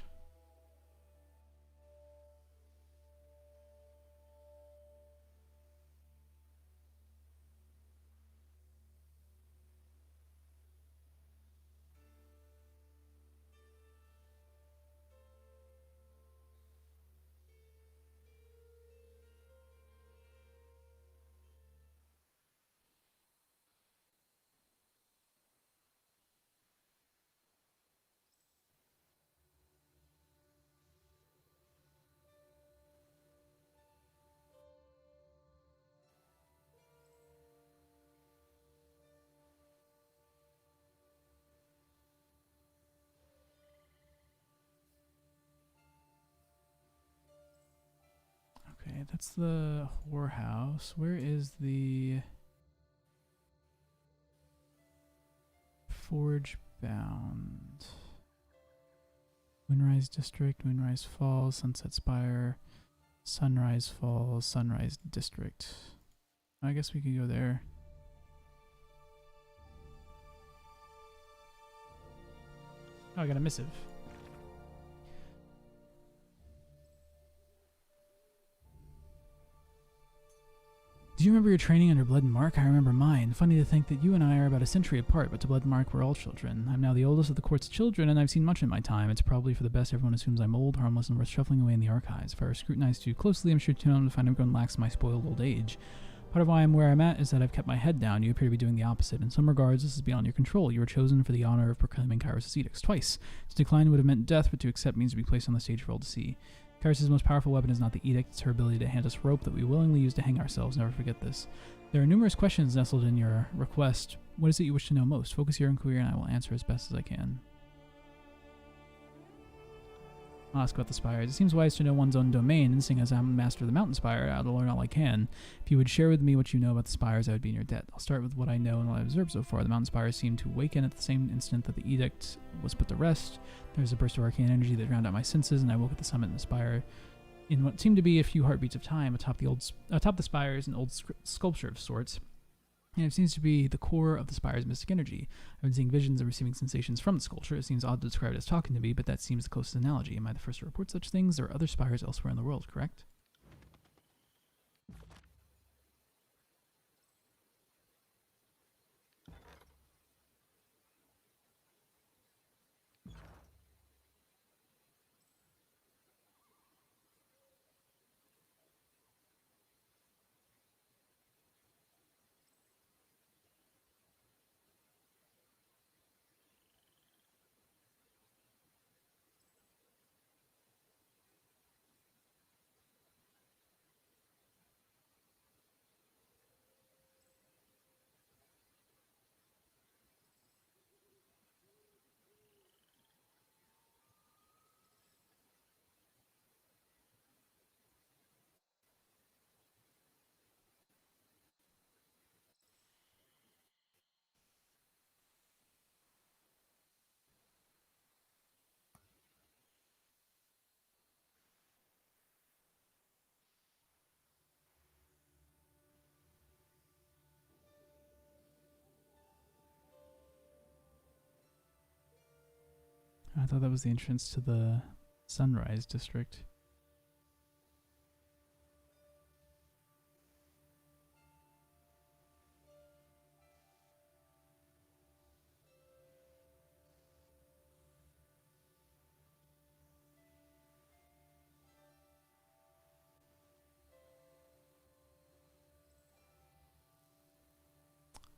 Okay, that's the whorehouse. Where is the Forge Bound? Moonrise District, Moonrise Falls, Sunset Spire, Sunrise Falls, Sunrise District. I guess we could go there. Oh, I got a missive. Do you remember your training under Blood and Mark? I remember mine. Funny to think that you and I are about a century apart, but to Blood and Mark we're all children. I'm now the oldest of the court's children, and I've seen much in my time. It's probably for the best everyone assumes I'm old, harmless, and worth shuffling away in the archives. If I were scrutinized too closely, I'm sure to find I've grown lax in my spoiled old age. Part of why I'm where I'm at is that I've kept my head down. You appear to be doing the opposite. In some regards, this is beyond your control. You were chosen for the honor of proclaiming Kairos' edicts twice. To decline would have meant death, but to accept means to be placed on the stage for all to see. Karis' most powerful weapon is not the edict, it's her ability to hand us rope that we willingly use to hang ourselves. Never forget this. There are numerous questions nestled in your request. What is it you wish to know most? Focus your inquiry and I will answer as best as I can. I'll ask about the spires. It seems wise to know one's own domain, and seeing as I'm master of the mountain spire, I'll learn all I can. If you would share with me what you know about the spires, I would be in your debt. I'll start with what I know and what I've observed so far. The mountain spires seemed to awaken at the same instant that the edict was put to rest. There was a burst of arcane energy that drowned out my senses, and I woke at the summit in the spire. In what seemed to be a few heartbeats of time, atop the spire is an old sculpture of sorts. And it seems to be the core of the spire's mystic energy. I've been seeing visions and receiving sensations from the sculpture. It seems odd to describe it as talking to me, but that seems the closest analogy. Am I the first to report such things? There are other spires elsewhere in the world, correct? I thought that was the entrance to the Sunrise District.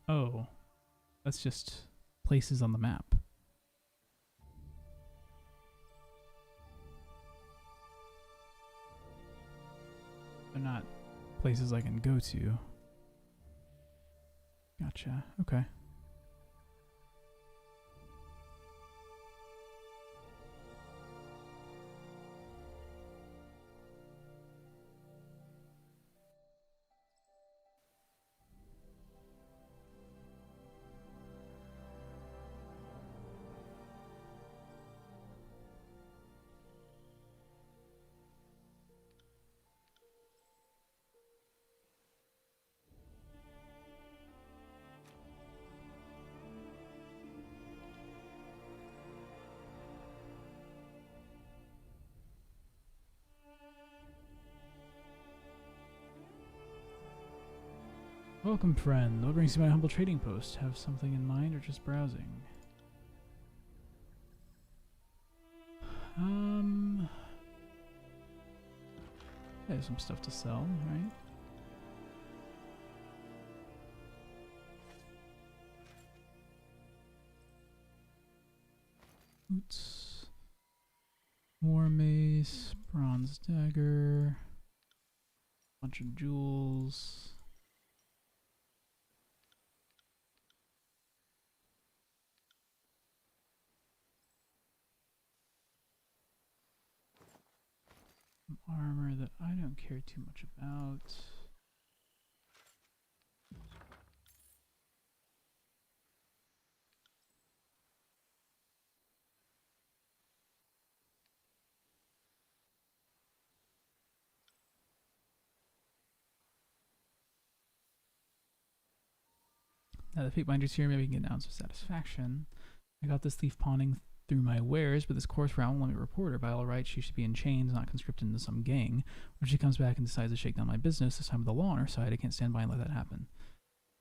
Oh, that's just places on the map. They're not places I can go to. Gotcha. Okay. Welcome, friend. What brings you to my humble trading post? Have something in mind or just browsing? There's some stuff to sell, right? Boots. War mace, bronze dagger, bunch of jewels. Armor that I don't care too much about. Now the fate binder's here, maybe we can get an ounce of satisfaction. I got this thief pawning through my wares, but this coarse route won't let me report her. By all rights, she should be in chains, not conscripted into some gang. When she comes back and decides to shake down my business, this time with the law on her side, I can't stand by and let that happen.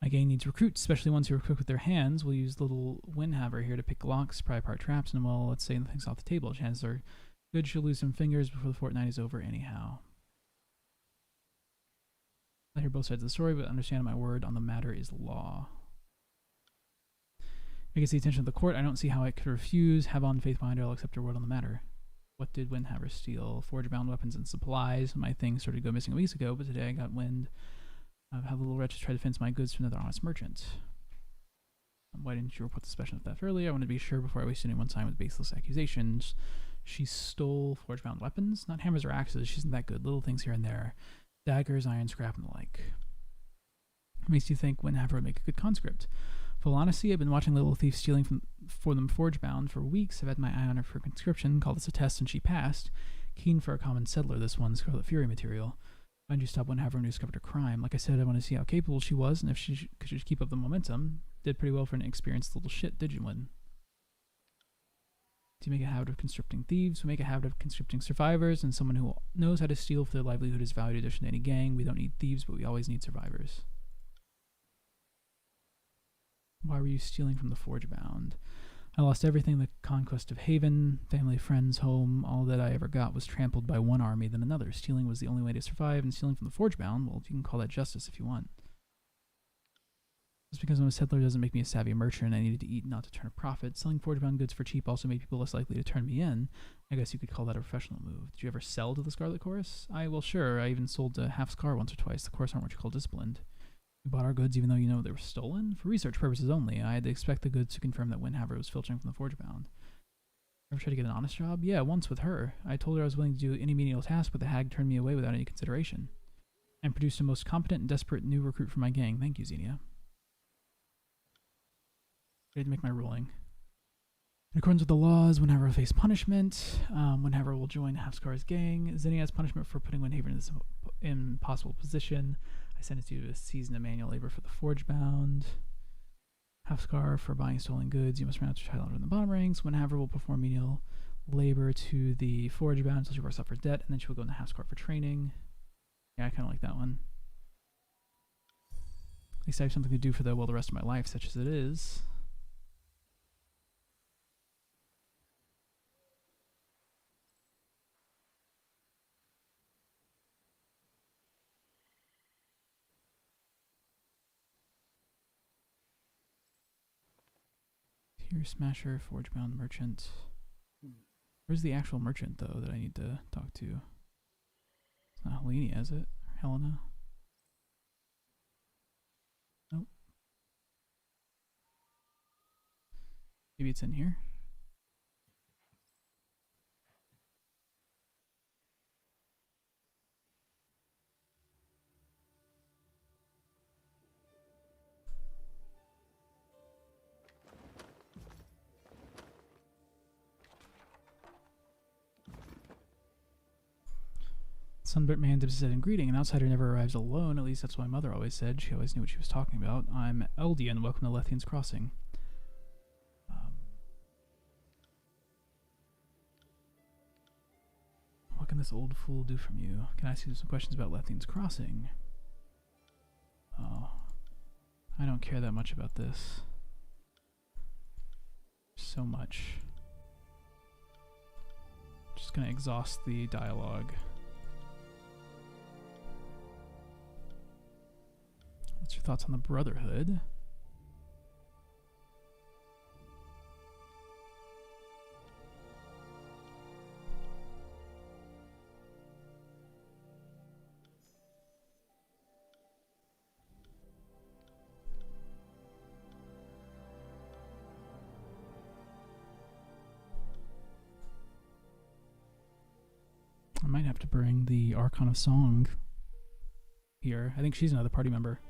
My gang needs recruits, especially ones who are quick with their hands. We'll use little Windhaver here to pick locks, pry apart traps, and well, let's say nothing's off the table. Chances are good she'll lose some fingers before the fortnight is over anyhow. I hear both sides of the story, but understand my word on the matter is law. If it gets the attention of the court, I don't see how I could refuse. Have on faith behind her, I'll accept her word on the matter. What did Windhammer steal? Forge-bound weapons and supplies. My thing started to go missing weeks ago, but today I got wind of how the little wretches tried to fence my goods to another honest merchant. Why didn't you report the suspicion of theft earlier? I wanted to be sure before I wasted anyone's time with baseless accusations. She stole forge-bound weapons, not hammers or axes. She isn't that good. Little things here and there. Daggers, iron scrap, and the like. It makes you think Windhammer would make a good conscript. Full honesty, I've been watching Little Thief stealing for them forge-bound for weeks. I've had my eye on her for conscription, called this a test, and she passed. Keen for a common settler, this one, Scarlet Fury material. Why did you stop Windhammer when you discovered her crime? Like I said, I want to see how capable she was, and if she could just keep up the momentum. Did pretty well for an inexperienced little shit, did you, Win? To make a habit of conscripting thieves, we make a habit of conscripting survivors, and someone who knows how to steal for their livelihood is valued addition to any gang. We don't need thieves, but we always need survivors. Why were you stealing from the forge-bound? I lost everything, the conquest of Haven, family, friends, home. All that I ever got was trampled by one army, then another. Stealing was the only way to survive, and stealing from the forge-bound, well, you can call that justice if you want. Just because I'm a settler doesn't make me a savvy merchant. I needed to eat, not to turn a profit. Selling forge-bound goods for cheap also made people less likely to turn me in. I guess you could call that a professional move. Did you ever sell to the Scarlet Chorus? Well, sure. I even sold to Half Scar once or twice. The Chorus aren't what you call disciplined. You bought our goods even though you know they were stolen? For research purposes only. I had to expect the goods to confirm that Windhammer was filching from the forge-bound. Ever try to get an honest job? Yeah, once with her. I told her I was willing to do any menial task, but the hag turned me away without any consideration. And produced a most competent and desperate new recruit for my gang. Thank you, Xenia. Ready to make my ruling. In accordance with the laws, Windhammer will face punishment. Windhammer will join Halfscar's gang. Xenia's punishment for putting Windhaven in this impossible position. I sentence you to a season of manual labor for the forge-bound. Halfscar for buying stolen goods. You must run out to child in the bottom ranks. Windhammer will perform menial labor to the forge-bound until she works off her debt, and then she will go into Halfscar for training. Yeah, I kind of like that one. At least I have something to do for the rest of my life, such as it is. Tier Smasher, Forge-bound Merchant. Where's the actual merchant, though, that I need to talk to? It's not Helena, is it? Or Helena? Nope. Maybe it's in here? Sunburnt man dips his head in greeting. An outsider never arrives alone. At least that's what my mother always said. She always knew what she was talking about. I'm Eldian. Welcome to Lethian's Crossing. What can this old fool do from you? Can I ask you some questions about Lethian's Crossing? Oh. I don't care that much about this. So much. Just gonna exhaust the dialogue. What's your thoughts on the Brotherhood? I might have to bring the Archon of Song here. I think she's another party member.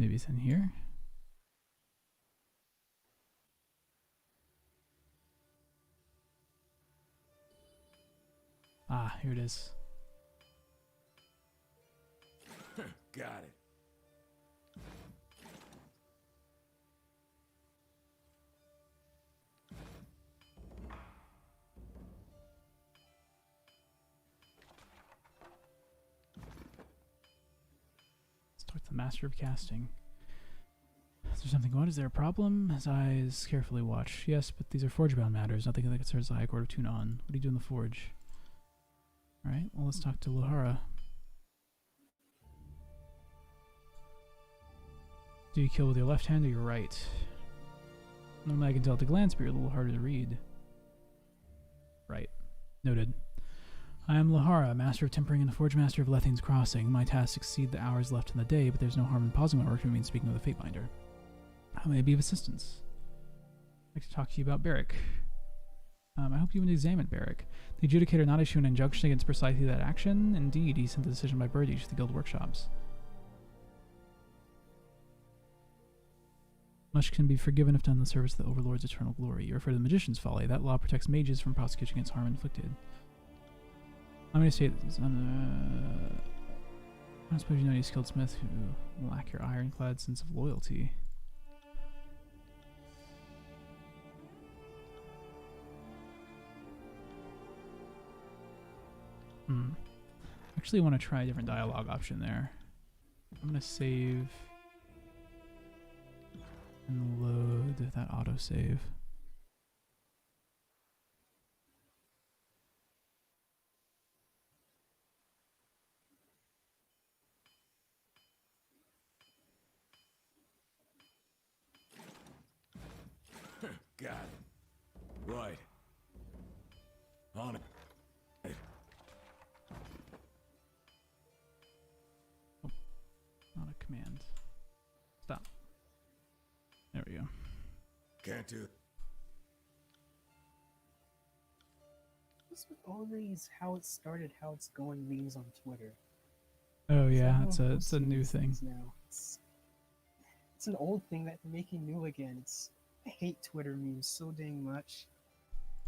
maybe it's in here. Ah, here it is. Got it. Let's talk to the master of casting. Is there something going? Is there a problem? His eyes carefully watch. Yes, but these are forge-bound matters. Nothing that concerns the High Court of Tunon. What do you do in the forge? Alright, well, let's talk to Lahara. Do you kill with your left hand or your right? Normally I can tell at a glance, but you're a little harder to read. Right. Noted. I am Lahara, Master of Tempering and the Forge Master of Lethine's Crossing. My tasks exceed the hours left in the day, but there's no harm in pausing my work to mean speaking with the Fatebinder. How may I be of assistance? I'd like to talk to you about Barrick. I hope you would examine Barrick. The Adjudicator not issue an injunction against precisely that action? Indeed, he sent the decision by Birdie to the Guild workshops. Much can be forgiven if done in the service of the Overlord's eternal glory. You refer to the Magician's Folly. That law protects mages from prosecution against harm inflicted. I'm going to say this. I suppose you know any skilled smith who lack your ironclad sense of loyalty. Actually want to try a different dialogue option there. I'm going to save and load that autosave. Got it. Right. On it. Not a command. Stop. There we go. Can't do. What's with all these how it started, how it's going memes on Twitter? Oh yeah, Everyone it's a new posts thing. these now. It's an old thing that they're making new again. I hate Twitter memes so dang much.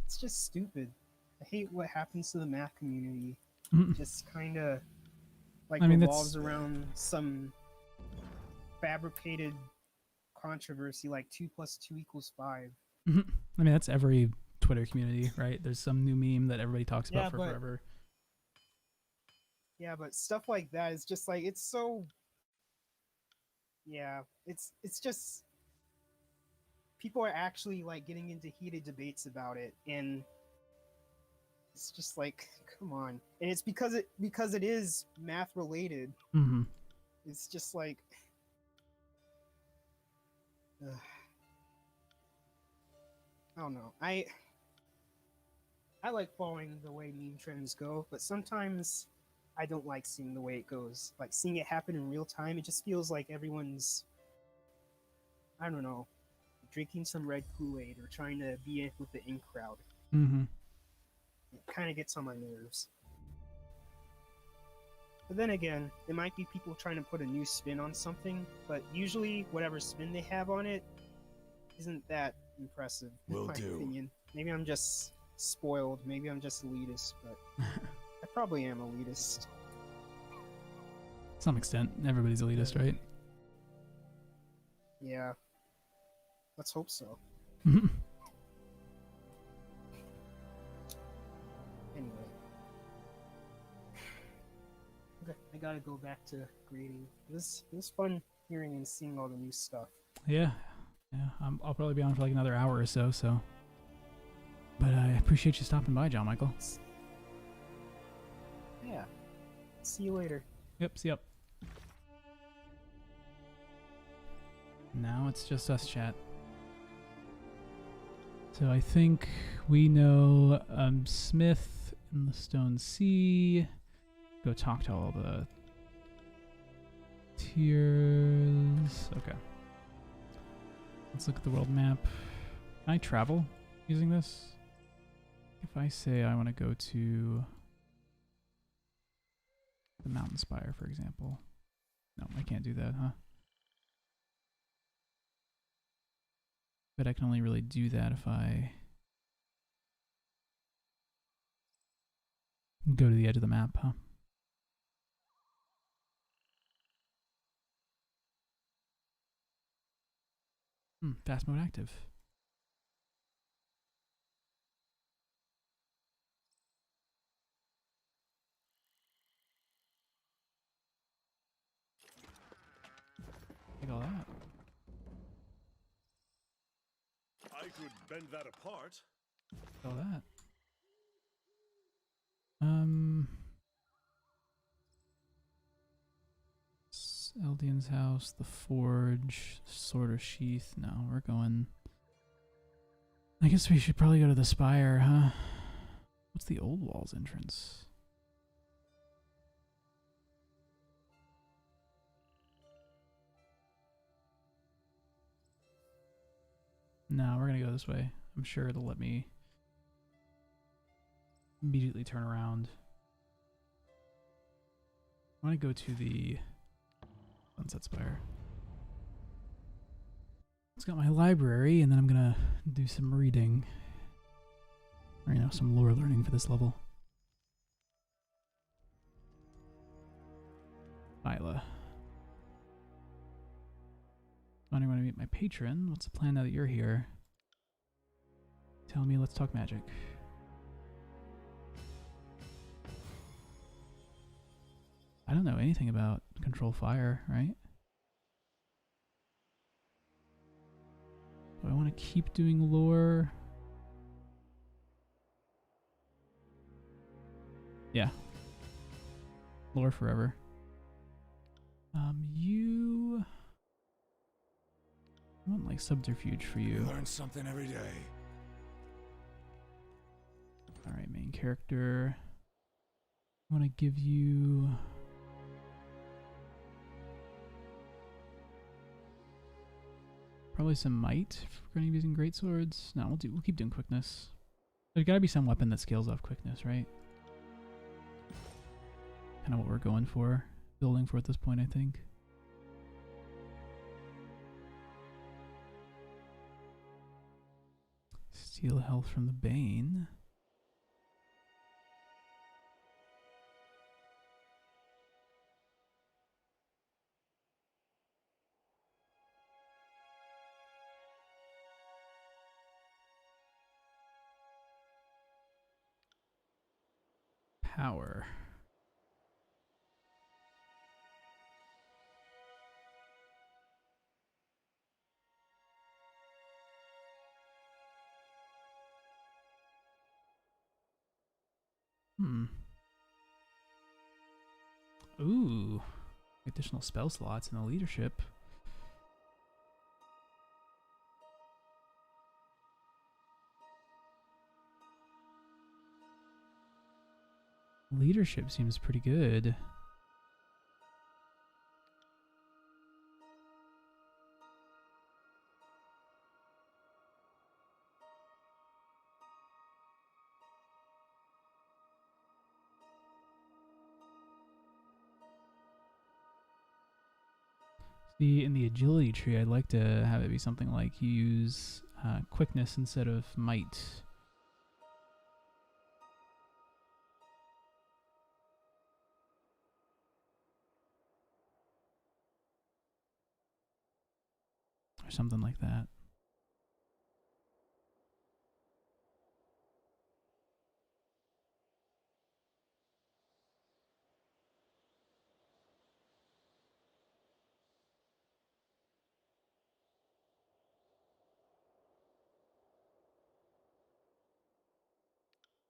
It's just stupid. I hate what happens to the math community. Just kind of like revolves around some fabricated controversy like 2 + 2 = 5. I mean, that's every Twitter community, right? There's some new meme that everybody talks about for forever. Yeah, but stuff like that is just like, it's so... Yeah, it's just... People are actually like getting into heated debates about it, and it's just like, come on. And it's because it is math related. It's just like... I don't know. I like following the way meme trends go, but sometimes I don't like seeing the way it goes. Like, seeing it happen in real time, it just feels like everyone's, I don't know, drinking some red Kool-Aid or trying to be in with the in crowd. It kind of gets on my nerves. But then again, it might be people trying to put a new spin on something, but usually whatever spin they have on it isn't that impressive, in my opinion. Maybe I'm just spoiled, maybe I'm just elitist, but I probably am elitist. To some extent, everybody's elitist, right? Yeah. Let's hope so. Anyway. Okay, I gotta go back to grading. It was fun hearing and seeing all the new stuff. Yeah. I'll probably be on for like another hour or so, But I appreciate you stopping by, John Michael. Yeah. See you later. Yep, see ya. Now it's just us, chat. So I think we know Smith in the Stone Sea. Go talk to all the tiers. Okay. Let's look at the world map. Can I travel using this? If I say I want to go to the mountain spire, for example. No, I can't do that, huh? But I can only really do that if I go to the edge of the map, huh? Fast mode active. Take all that. I could bend that apart. All that. Eldian's house, the forge, sword of sheath. No, we're going. I guess we should probably go to the spire, huh? What's the old walls entrance? No, we're gonna go this way. I'm sure it'll let me immediately turn around. I want to go to the Sunset Spire. It's got my library, and then I'm gonna do some reading. Or, you know, some lore learning for this level. Isla. I want to meet my patron. What's the plan now that you're here? Tell me, let's talk magic. I don't know anything about control fire, right? Do I want to keep doing lore? Yeah. Lore forever. You... I want like subterfuge for you. Learn something every day. Alright, main character. I want to give you... probably some might if we're going to be using great swords. No, we'll keep doing quickness. There's got to be some weapon that scales off quickness, right? Kind of what we're going for, building for at this point, I think. Steal health from the Bane. Power. Ooh. Additional spell slots in the leadership. Leadership seems pretty good. See, in the agility tree, I'd like to have it be something like you use quickness instead of might. Or something like that.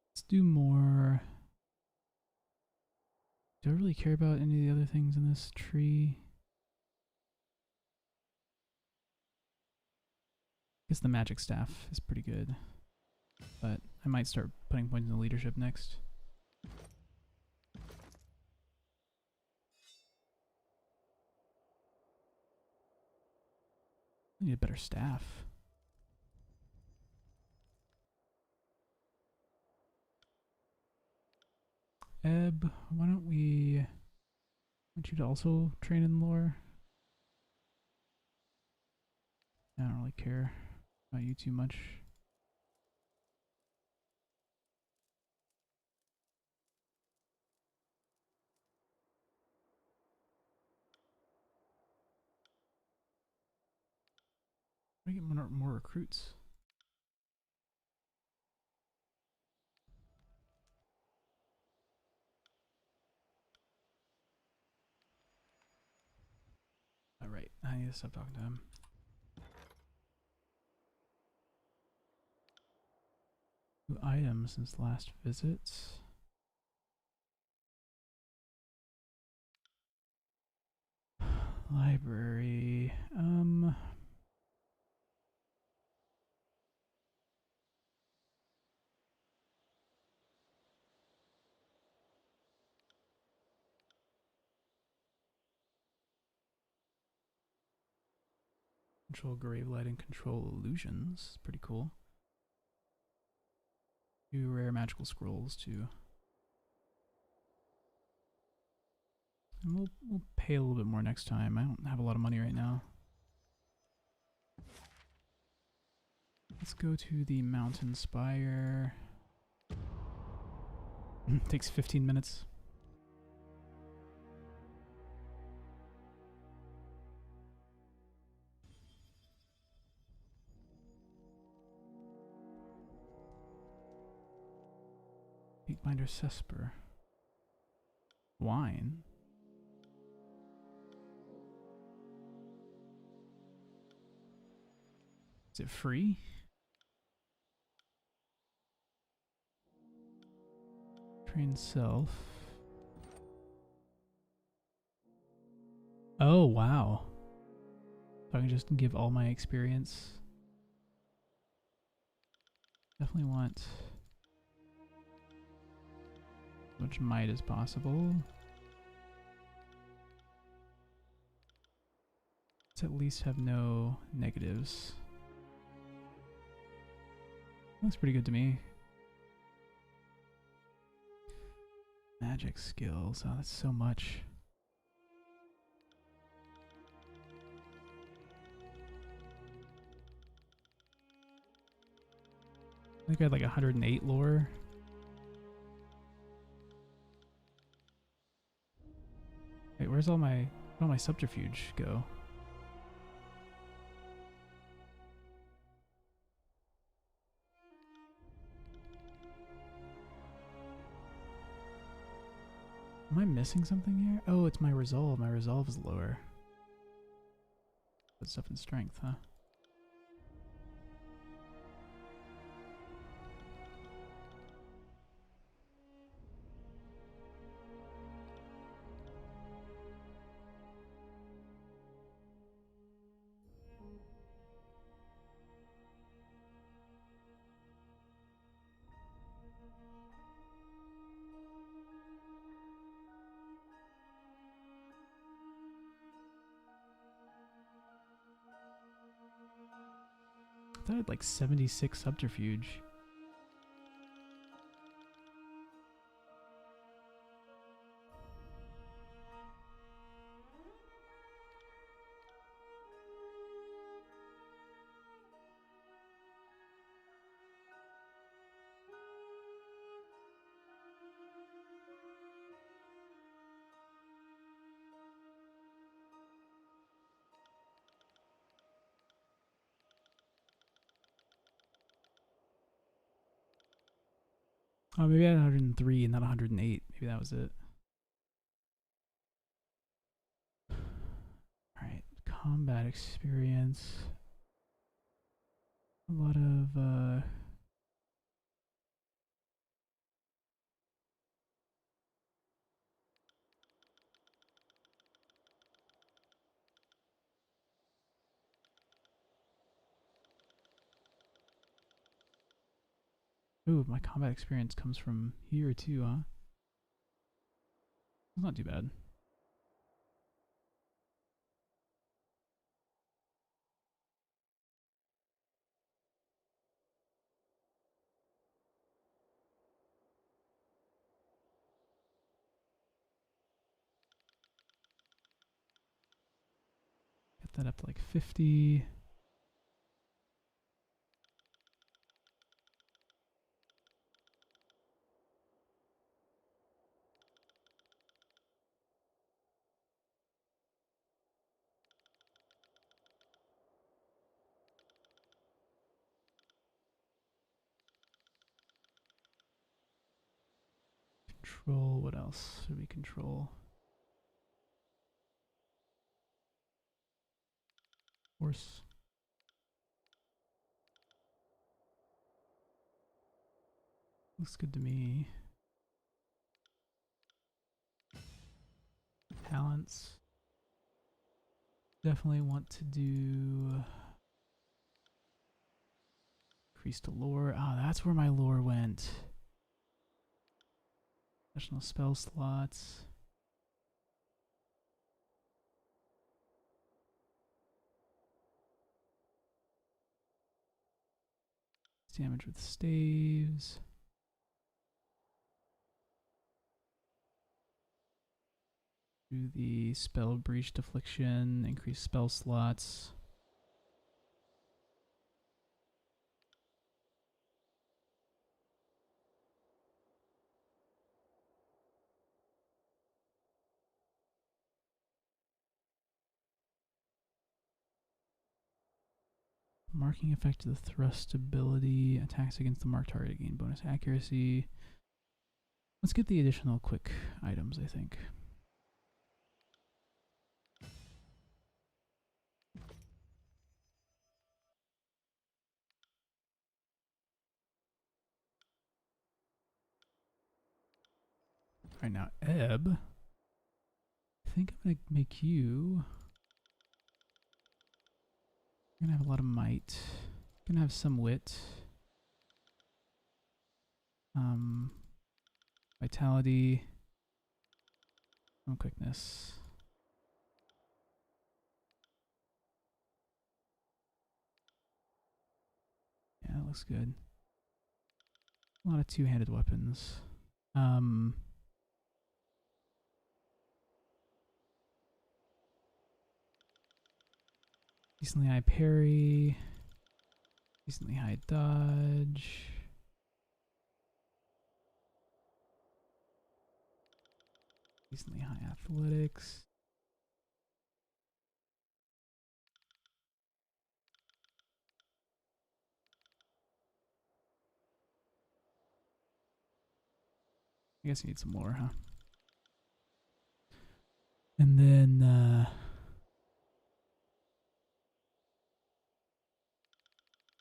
Let's do more. Do I really care about any of the other things in this tree? I guess the magic staff is pretty good. But I might start putting points in the leadership next. I need a better staff. Ebb, why don't we... I want you to also train in lore? I don't really care. about you too much. I get more recruits. All right, I need to stop talking to him. New items since last visit. Library. Control grave light and control illusions. Pretty cool. 2 rare magical scrolls too. And we'll pay a little bit more next time. I don't have a lot of money right now. Let's go to the mountain spire. Takes 15 minutes. Peakbinder Cesper. Wine. Is it free? Train self. Oh, wow. So I can just give all my experience. Definitely want as much might as possible. Let's at least have no negatives. Looks pretty good to me. Magic skills. Oh, that's so much. I think I had like 108 lore. Wait, where'd all my subterfuge go? Am I missing something here? Oh, it's my resolve. My resolve is lower. Put stuff in strength, huh? I thought I had like 76 subterfuge. Oh, maybe I had 103 and not 108. Maybe that was it. Alright, combat experience. A lot of, Ooh, my combat experience comes from here too, huh? It's not too bad. Get that up to like 50. control. What else should we control? Horse. Looks good to me. Talents. Definitely want to do increase to lore. Ah, that's where my lore went. Additional spell slots. Damage with staves. Do the spell breached affliction, increase spell slots. Marking effect to the thrust ability. Attacks against the marked target gain bonus accuracy. Let's get the additional quick items, I think. Alright, now Ebb. I think I'm gonna make you. You're gonna have a lot of might. Gonna have some wit. Vitality. Some quickness. Yeah, that looks good. A lot of two-handed weapons. Decently high parry. Decently high dodge. Decently high athletics. I guess you need some more, huh? And then,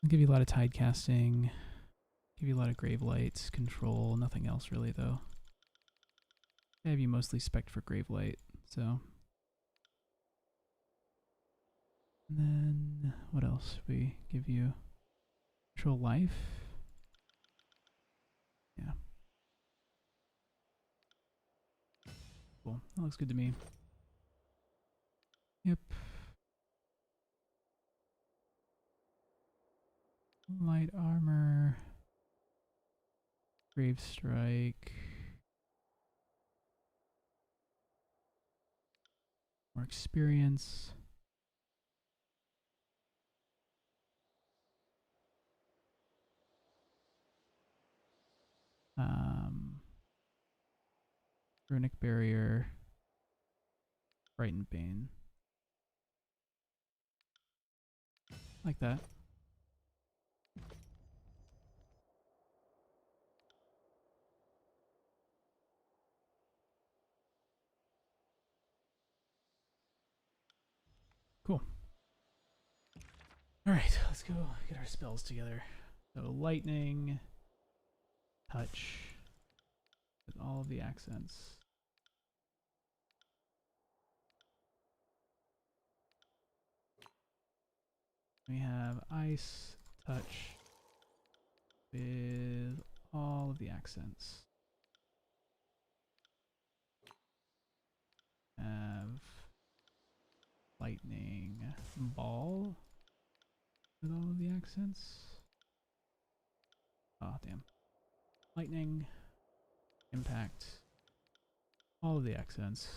I'll give you a lot of tide casting. Give you a lot of grave lights, control, nothing else really though. I have you mostly spec'd for grave light, so. And then, what else? We give you control life. Yeah. Cool. That looks good to me. Yep. Light armor. Grave strike. More experience. Runic barrier. Frightened Bane. Like that. Cool. Alright, let's go get our spells together. So lightning, touch, with all of the accents. We have ice, touch, with all of the accents. Have lightning, ball, with all of the accents. Oh, damn. Lightning, impact, all of the accents.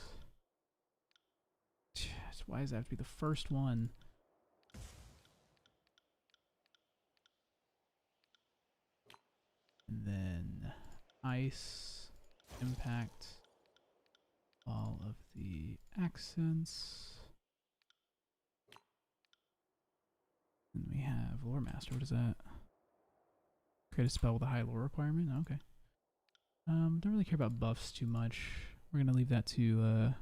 Why does that have to be the first one? And then ice, impact, all of the accents. And we have Lore Master. What is that? Create a spell with a high lore requirement? Okay. Don't really care about buffs too much. We're gonna leave that to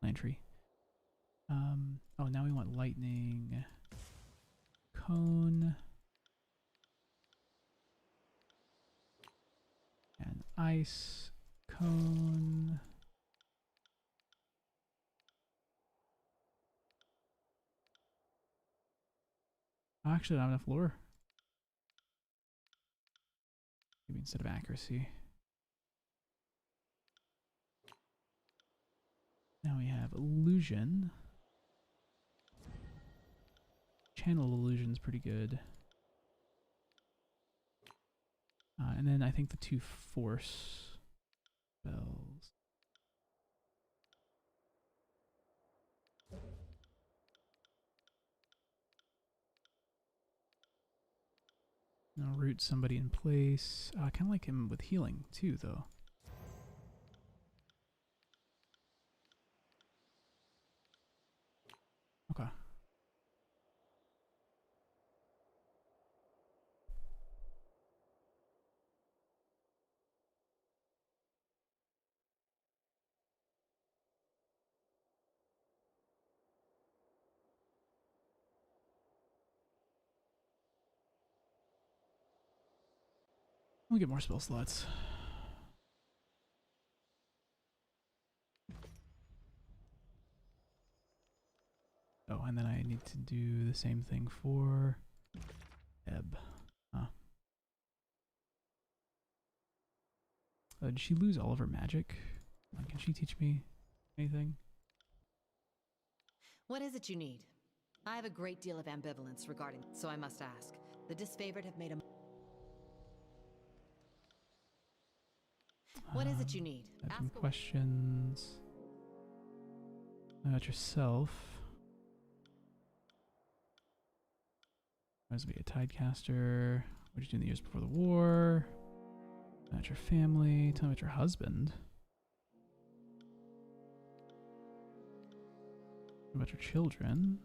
Lantry. Oh, now we want lightning, cone, and ice, cone. Oh, actually, I don't have enough lore. Maybe instead of accuracy. Now we have illusion. Channel illusion's pretty good. And then I think the 2 force spells. Now root somebody in place. I kind of like him with healing too, though. Okay. We'll get more spell slots. Oh, and then I need to do the same thing for Ebb. Huh. Did she lose all of her magic? Can she teach me anything? What is it you need? I have a great deal of ambivalence regarding, so I must ask. The disfavored have made a... What is it you need? I have Ask some away. questions about yourself. I was to be a tidecaster. What did you do in the years before the war? About your family. Tell me about your husband. About your children.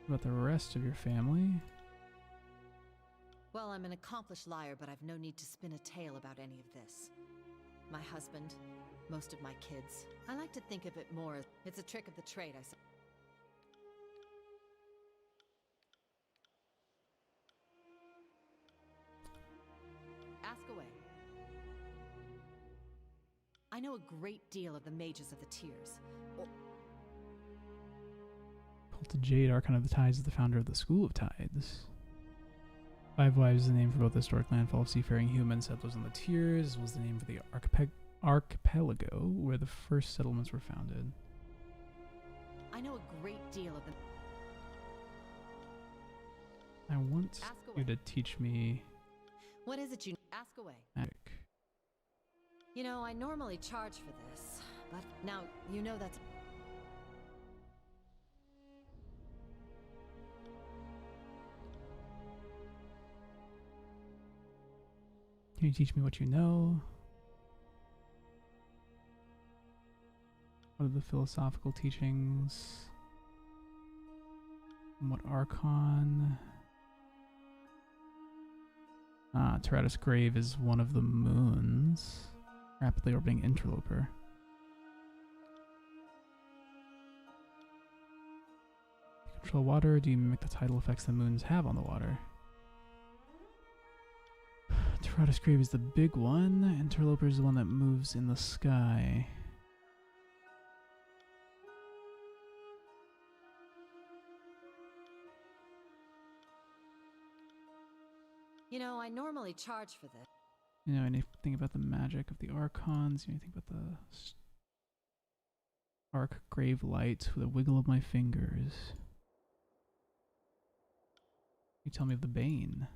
About the rest of your family. Well, I'm an accomplished liar, but I've no need to spin a tale about any of this. My husband, most of my kids. I like to think of it more as it's a trick of the trade, I suppose. Ask away. I know a great deal of the mages of the Tears. Cult to Jade, Archon of the Tides, is the founder of the School of Tides. Five Wives is the name for both the historic landfall of seafaring humans settlers in the Tears, was the name for the archipelago where the first settlements were founded. I know a great deal of the... I want Ask you away. to teach me What is it you... Ask away. magic. You know, I normally charge for this, but now, you know that's... Can you teach me what you know? What are the philosophical teachings? And what Archon? Tyranny's grave is one of the moons. Rapidly orbiting interloper. You control water. Do you mimic the tidal effects the moons have on the water? Tyranny's grave is the big one. Interloper is the one that moves in the sky. You know, I normally charge for this. You know anything about the magic of the Archons? You know anything about the arc grave light with a wiggle of my fingers? You tell me of the Bane.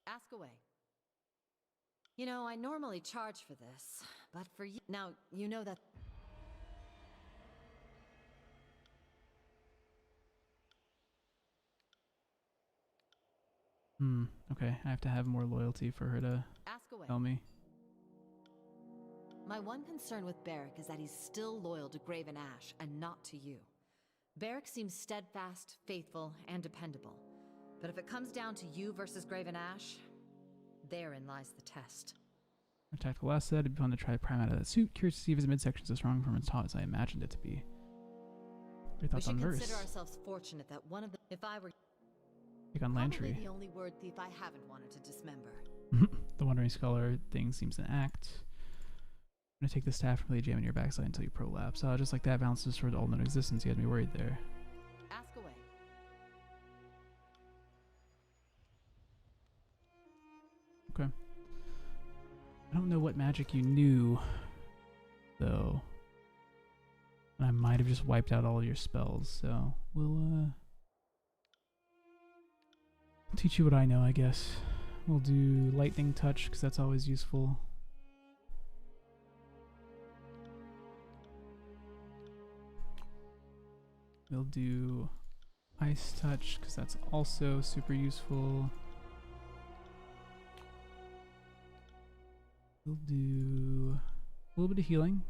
Ask away. You know, I normally charge for this, but for you... Now, you know that... Okay, I have to have more loyalty for her to Ask away. tell me. My one concern with Barrick is that he's still loyal to Graven Ash, and not to you. Varric seems steadfast, faithful, and dependable. But if it comes down to you versus Graven Ash, therein lies the test. Our tactical asset, it'd be fun to try to prime out of that suit. Curious to see if his midsection's as strong from its top as I imagined it to be. What are your thoughts We on should verse? consider ourselves fortunate that one of the... If I were... Take on Probably Lantry. the only word thief I haven't wanted to dismember. The Wandering Scholar thing seems to act. I'm gonna take the staff and really jam in your backside until you prolapse. Just like that, balances toward all known existence. You had me worried there. Ask away. Okay. I don't know what magic you knew, though. And I might have just wiped out all of your spells, so we'll teach you what I know, I guess. We'll do Lightning Touch, because that's always useful. We'll do Ice Touch, because that's also super useful. We'll do a little bit of healing,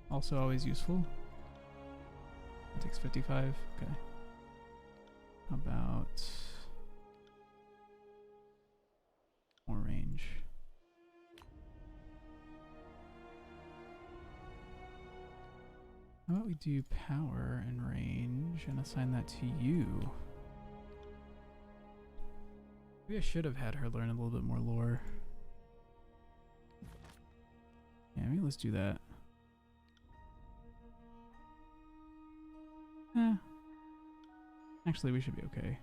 also always useful. It takes 55, okay. How about more range? How about we do power and range and assign that to you? Maybe I should have had her learn a little bit more lore. Yeah, maybe let's do that. Actually, we should be okay.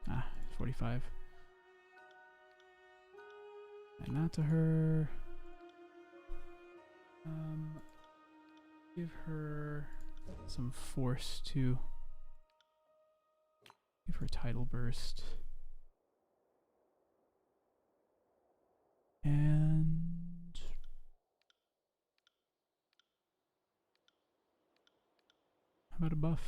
Ah, 45. And that to her. Give her some force too. Give her tidal burst. And how about a buff?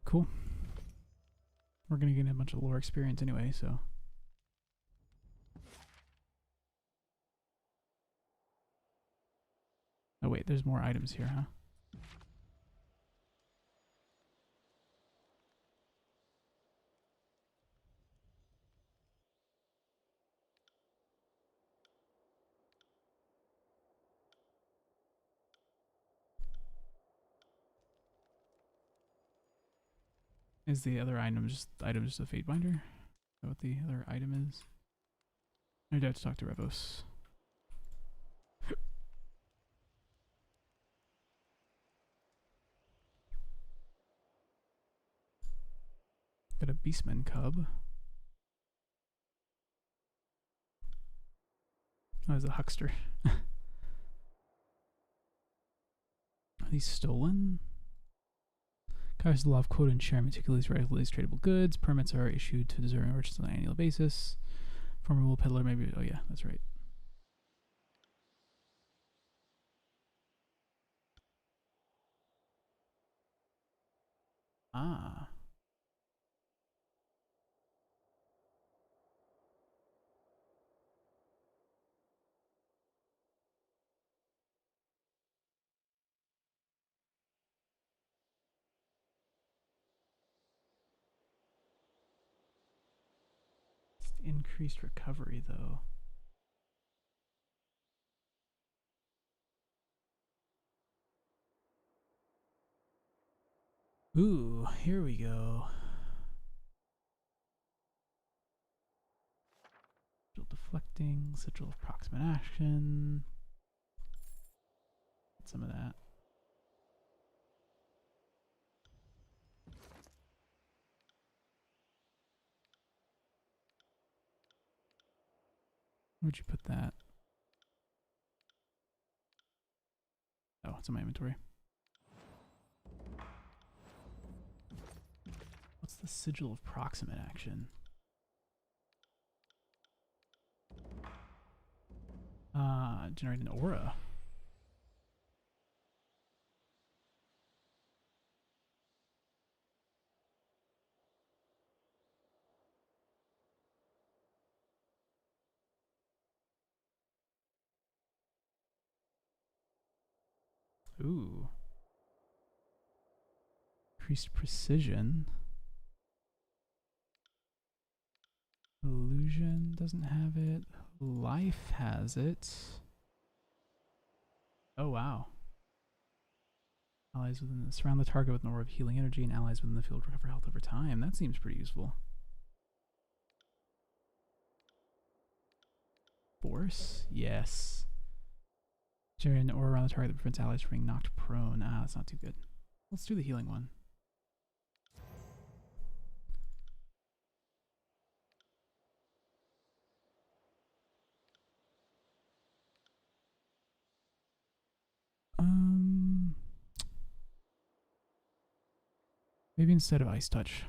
Cool. We're gonna get a bunch of lore experience anyway, so. Oh wait, there's more items here, huh? Is the other item just a fate binder? Is that what the other item is? I do have to talk to Revos. Got a Beastman cub. Oh, it's a huckster. Are these stolen? Covers the law of quota and share meticulously regulates tradable goods. Permits are issued to deserving merchants on an annual basis. Former wool peddler, maybe. Oh yeah, that's right. Ah. Increased recovery though. Ooh, here we go. Sigil deflecting, sigil of proximate action. Get some of that. Where'd you put that? Oh, it's in my inventory. the sigil of proximate action? Generate an aura. Ooh. Increased precision. Illusion doesn't have it. Life has it. Oh, wow. Allies within the, surround the target with an aura of healing energy, and allies within the field recover health over time. That seems pretty useful. Force? Yes. Generate an aura around the target that prevents allies from being knocked prone. Ah, that's not too good. Let's do the healing one. Maybe instead of Ice Touch.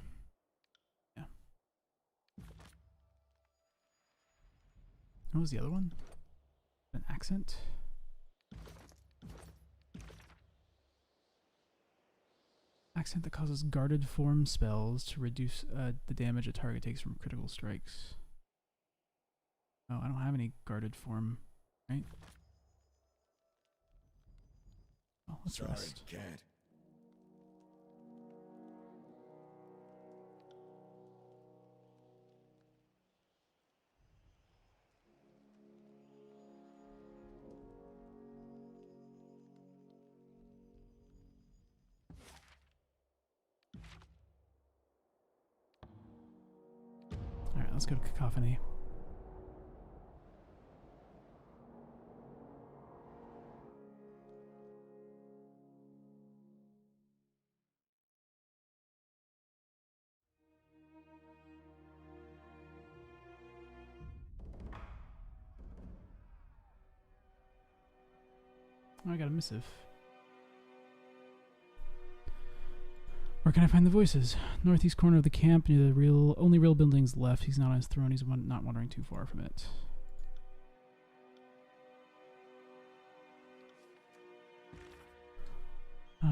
Yeah. What was the other one? An accent? Accent that causes guarded form spells to reduce the damage a target takes from critical strikes. Oh, I don't have any guarded form, right? Oh, let's Sorry, rest. can't. Alright, let's go to Cacophony. Oh, I got a missive. Where can I find the voices? Northeast corner of the camp, near the only real buildings left. He's not on his throne. He's not wandering too far from it.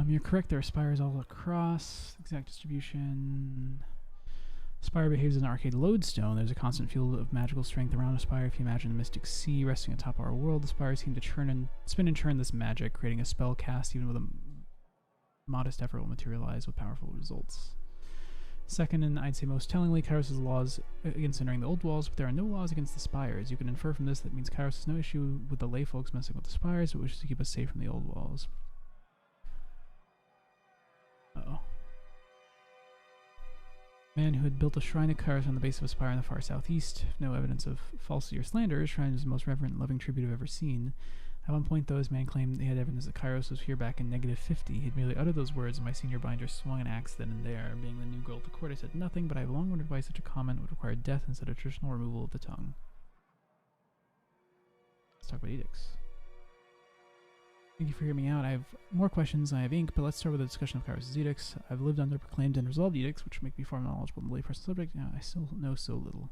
You're correct. There are spires all across. Exact distribution. Spire behaves as an arcade lodestone. There's a constant field of magical strength around a spire. If you imagine the mystic sea resting atop our world, the spires seem to spin and churn this magic, creating a spell cast even with a modest effort will materialize with powerful results. Second, and I'd say most tellingly, Kairos' laws against entering the old walls, but there are no laws against the spires. You can infer from this that means Kairos has no issue with the lay folks messing with the spires, but wishes to keep us safe from the old walls. Uh-oh. Man who had built a shrine of Kairos on the base of a spire in the far southeast. No evidence of falsity or slander. His shrine is the most reverent and loving tribute I've ever seen. At one point, though, his man claimed he had evidence that Kairos was here back in -50. He'd merely uttered those words, and my senior binder swung an axe then and there. Being the new girl at the court, I said nothing, but I have long wondered why such a comment would require death instead of traditional removal of the tongue. Let's talk about edicts. Thank you for hearing me out. I have more questions than I have ink, but let's start with a discussion of Kairos' edicts. I've lived under proclaimed and resolved edicts, which make me far more knowledgeable than the layperson subject. I still know so little.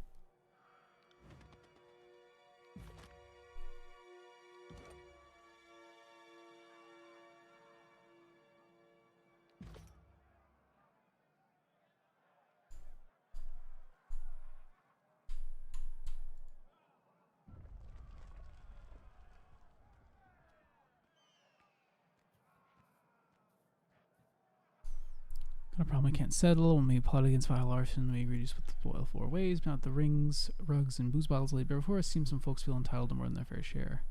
Got a problem we can't settle. When we plot against vile arson, we agreed to split the spoil 4 ways. But not the rings, rugs, and booze bottles laid bare before us. Seems some folks feel entitled to more than their fair share.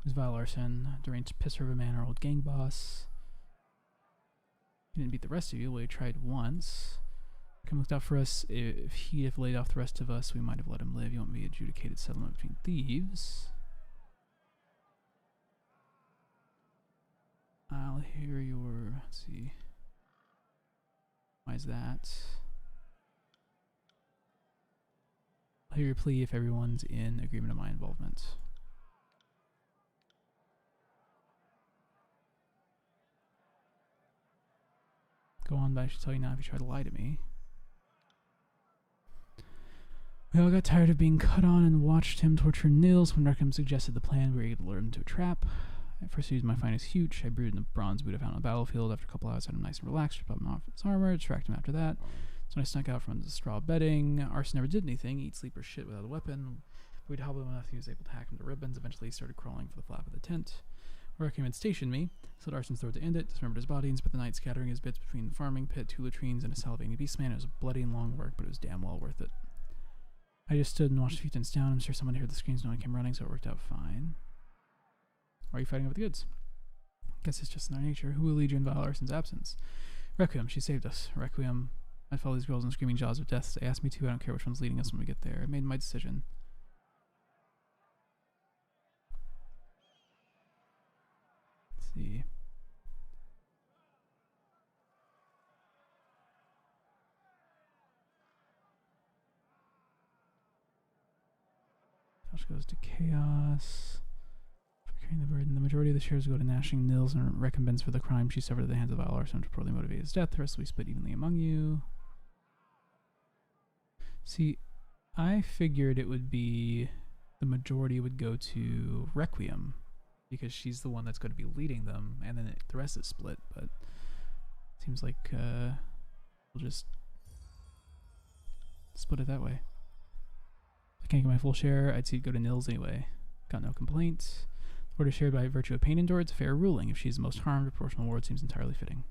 There's vile arson, deranged pisser of a man, our old gang boss. He didn't beat the rest of you. Well, he tried once. Come looked out for us. If he'd have laid off the rest of us, we might have let him live. You want me adjudicated settlement between thieves? I'll hear your... Let's see. Why is that? I'll hear your plea if everyone's in agreement of my involvement. Go on, but I should tell you now if you try to lie to me. We all got tired of being cut on and watched him torture Nils. When Requiem suggested the plan, we were able to lure him into a trap. I first used my finest hooch. I brewed in the bronze boot I found on the battlefield. After a couple hours, I had him nice and relaxed, stripped him off his armor, distracted him after that. So when I snuck out from the straw bedding, Arson never did anything. Eat, sleep, or shit without a weapon. We'd hobbled him enough he was able to hack him to ribbons. Eventually, he started crawling for the flap of the tent. Requiem had stationed me, so Arson's throat to end it, dismembered his body, and spent the night scattering his bits between the farming pit, two latrines, and a salivating beastman. It was bloody and long work, but it was damn well worth it. I just stood and watched a few tents down. I'm sure someone heard the screams. No one came running, so it worked out fine. Why are you fighting over the goods? Guess it's just in our nature. Who will lead you in Vile Arson's absence? Requiem, she saved us. Requiem. I'd follow these girls in screaming jaws of death. They asked me to. I don't care which one's leading us when we get there. I made my decision. Let's see. Josh goes to Chaos. For carrying the burden. The majority of the shares go to gnashing Nils and recompense for the crime she suffered at the hands of Vile Arson to poorly motivate his death. The rest will be split evenly among you. See, I figured it would be the majority would go to Requiem because she's the one that's going to be leading them, and then the rest is split. But it seems like we'll just split it that way. If I can't get my full share, I'd see it go to Nils anyway. Got no complaints. The order shared by virtue of pain endured. It's a fair ruling. If she's the most harmed, a proportional award seems entirely fitting.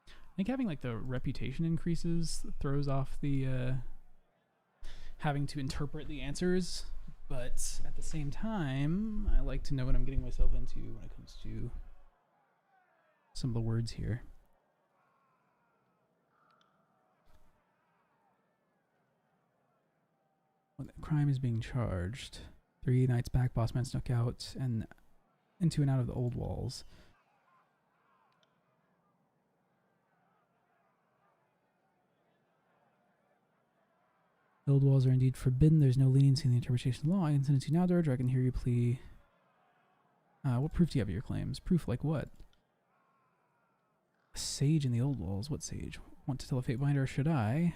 I think having like the reputation increases throws off the having to interpret the answers, but at the same time, I like to know what I'm getting myself into when it comes to some of the words here. When the crime is being charged, 3 nights back, Bossman snuck out and into and out of the old walls. The old walls are indeed forbidden. There's no leniency in the interpretation of the law. I can send it to you now, Dirge, or I can hear you plea. What proof do you have of your claims? Proof like what? A sage in the old walls. What sage? Want to tell a fate binder, or should I?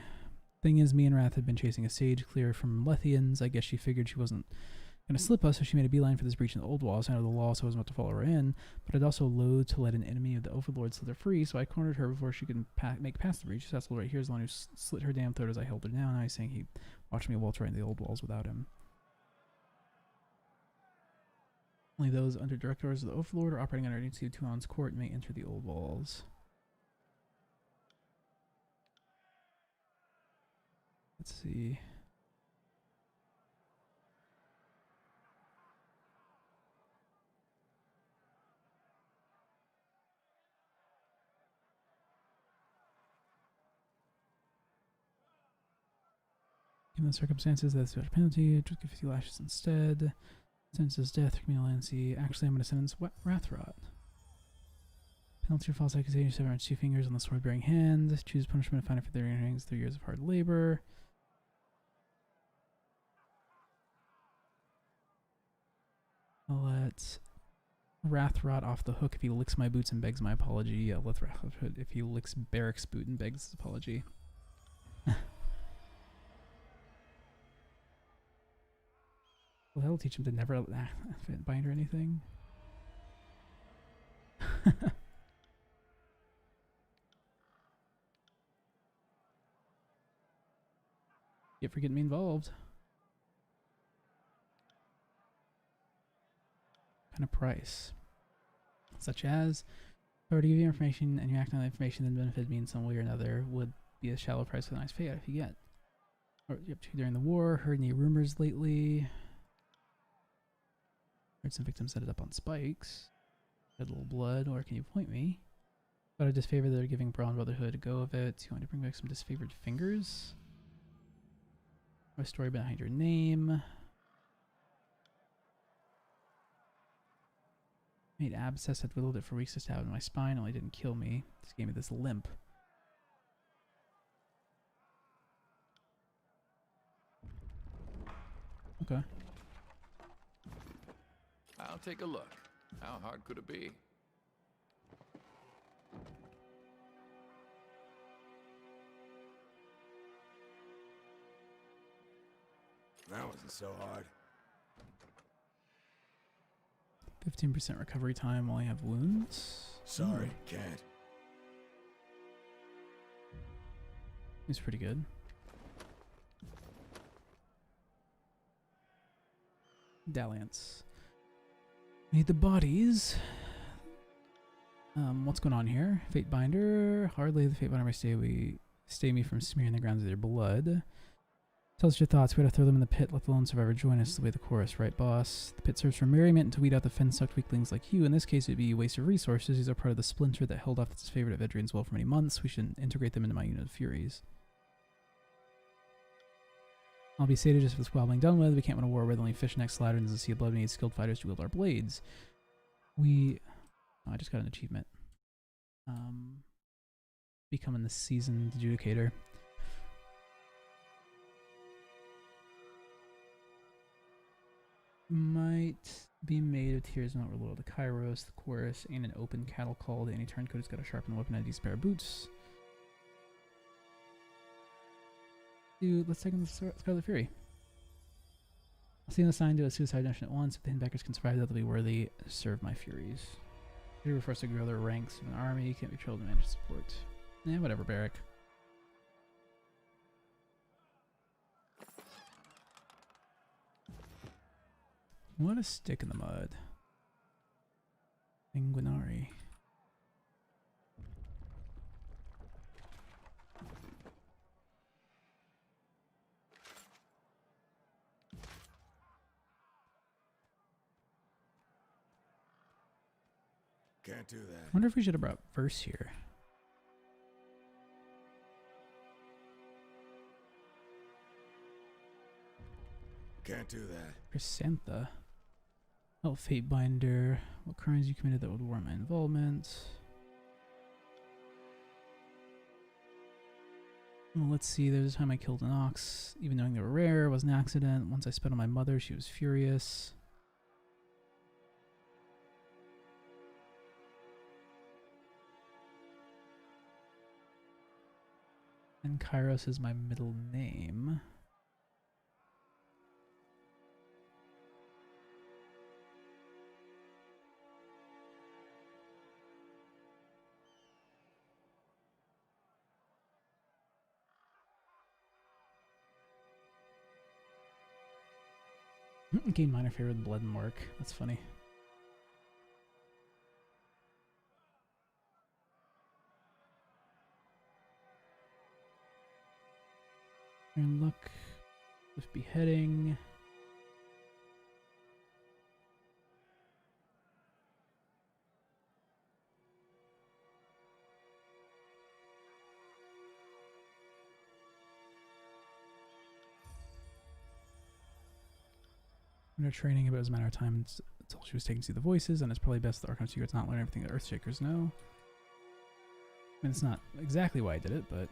Thing is, me and Wrath had been chasing a sage clear from Lethians. I guess she figured she wasn't going to slip us, so she made a beeline for this breach in the old walls. I know the law, so I was about to follow her in, but I'd also loathe to let an enemy of the Overlord slither free, so I cornered her before she could make past the breach. This asshole right here is the one who slit her damn throat as I held her down. Now he's saying he watched me waltz right into the old walls without him. Only those under direct orders of the Overlord or operating under agency of Tuon's court may enter the old walls. Let's see. Given the circumstances, that's the penalty. Just give 50 lashes instead. Sentences death, criminal NC. Actually, I'm going to sentence Wrathrot. Penalty for false accusation, 7 or 2 fingers on the sword-bearing hand. Choose punishment of fine for 30 earnings, 3 years of hard labor. I'll let Wrathrot off the hook if he licks my boots and begs my apology. I'll let Wrathrot if he licks Barrick's boot and begs his apology. Well, that'll teach him to never bind or anything. Get for getting me involved. Kind of price. Such as, if I were to give you information and you act on the information that benefited me in some way or another, would be a shallow price with a nice payout if you get. Or you up to during the war, heard any rumors lately? Heard some victims set it up on spikes. Had a little blood, or can you point me? But I disfavor they're giving Brawn Brotherhood a go of it. You want to bring back some disfavored fingers? Or a story behind your name. Made abscess, had whittled it for weeks to stab in my spine, only didn't kill me. Just gave me this limp. Okay. I'll take a look. How hard could it be? That wasn't so hard. 15% recovery time while I have wounds. Sorry, can't. He's pretty good. Dalliance. Need the bodies. What's going on here? Fate Binder. Hardly the Fate Binder may stay me from smearing the grounds with their blood. Tell us your thoughts. We gotta throw them in the pit. Let the lone survivor join us. The way the chorus, right, boss? The pit serves for merriment and to weed out the fen-sucked weaklings like you. In this case, it'd be a waste of resources. These are part of the splinter that held off its favorite of Edrian's well for many months. We should integrate them into my unit of Furies. I'll be sated just with squabbling done with. We can't win a war with only fishnecks, slatters, and a sea of blood. We need skilled fighters to wield our blades. Oh, I just got an achievement. Becoming the seasoned adjudicator. Might be made of tears not loyal to Kairos, the chorus, and an open cattle call. The any turncoat has got a sharpened weapon and a decent pair of boots. Dude, let's take on the Scarlet Fury. I'll see them assigned to a suicide mission at once. If the Hindbackers can survive that, they'll be worthy to serve my Furies. Fury refers to grow their ranks of an army. Can't be controlled to manage support. Yeah, whatever, Barrack. What a stick in the mud. Sanguinari. Can't do that. I wonder if we should have brought Verse here. Can't do that. Chrysantha. Oh, Fate Binder. What crimes you committed that would warrant my involvement? Well, let's see. There's a time I killed an ox. Even knowing they were rare, it was an accident. Once I spit on my mother, she was furious. And Kairos is my middle name. Gain minor favor with blood and mark. That's funny. And luck with beheading. Under training, but it was a matter of time until she was taken to see the voices, and it's probably best the Archon Secret's not learn everything that Earthshakers know. I mean, it's not exactly why I did it, but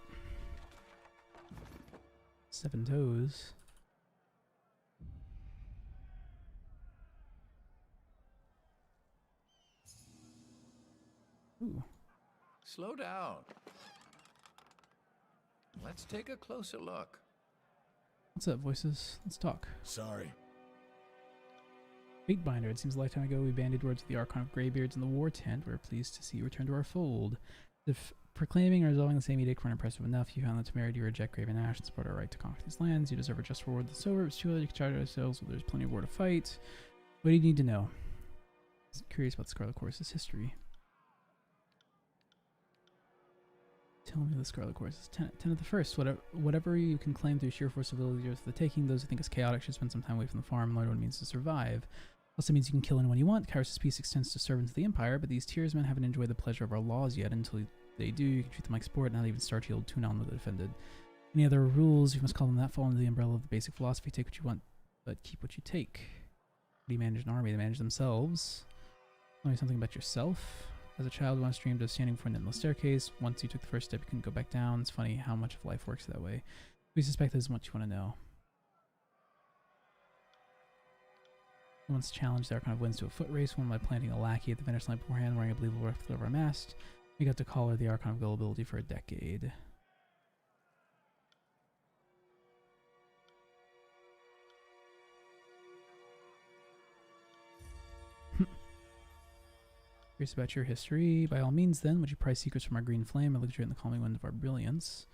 7 toes. Ooh. Slow down. Let's take a closer look. What's up, voices? Let's talk. Sorry. Fate Binder. It seems a lifetime ago we bandied words with the Archon of Greybeards in the war tent. We're pleased to see you return to our fold. If proclaiming or resolving the same edict weren't impressive enough, you found that temerity to reject Graven Ash and support our right to conquer these lands. You deserve a just reward that's over. It's too early to charge ourselves, but there's plenty of war to fight. What do you need to know? I'm curious about the Scarlet Chorus's history. Tell me the Scarlet Chorus's tenet the first. Whatever you can claim through sheer force of will is yours for the taking. Those who think it's chaotic should spend some time away from the farm and learn what it means to survive. Also means you can kill anyone you want. Kairos' peace extends to servants of the Empire, but these tiersmen haven't enjoyed the pleasure of our laws yet. Until they do, you can treat them like sport, not even Starchield tune on with the defended. Any other rules, you must call them that, fall under the umbrella of the basic philosophy. Take what you want, but keep what you take. How do you manage an army? They manage themselves. Tell me something about yourself. As a child, once dreamed of standing before an endless staircase. Once you took the first step, you couldn't go back down. It's funny how much of life works that way. We suspect this is what you want to know. Once challenged the Archon of Winds to a foot race, one by planting a lackey at the finish line beforehand, wearing a believable replica of our mast. We got to call her the Archon of Gullibility for a decade. Curious about your history. By all means, then, would you prize secrets from our green flame or look in the calming wind of our brilliance?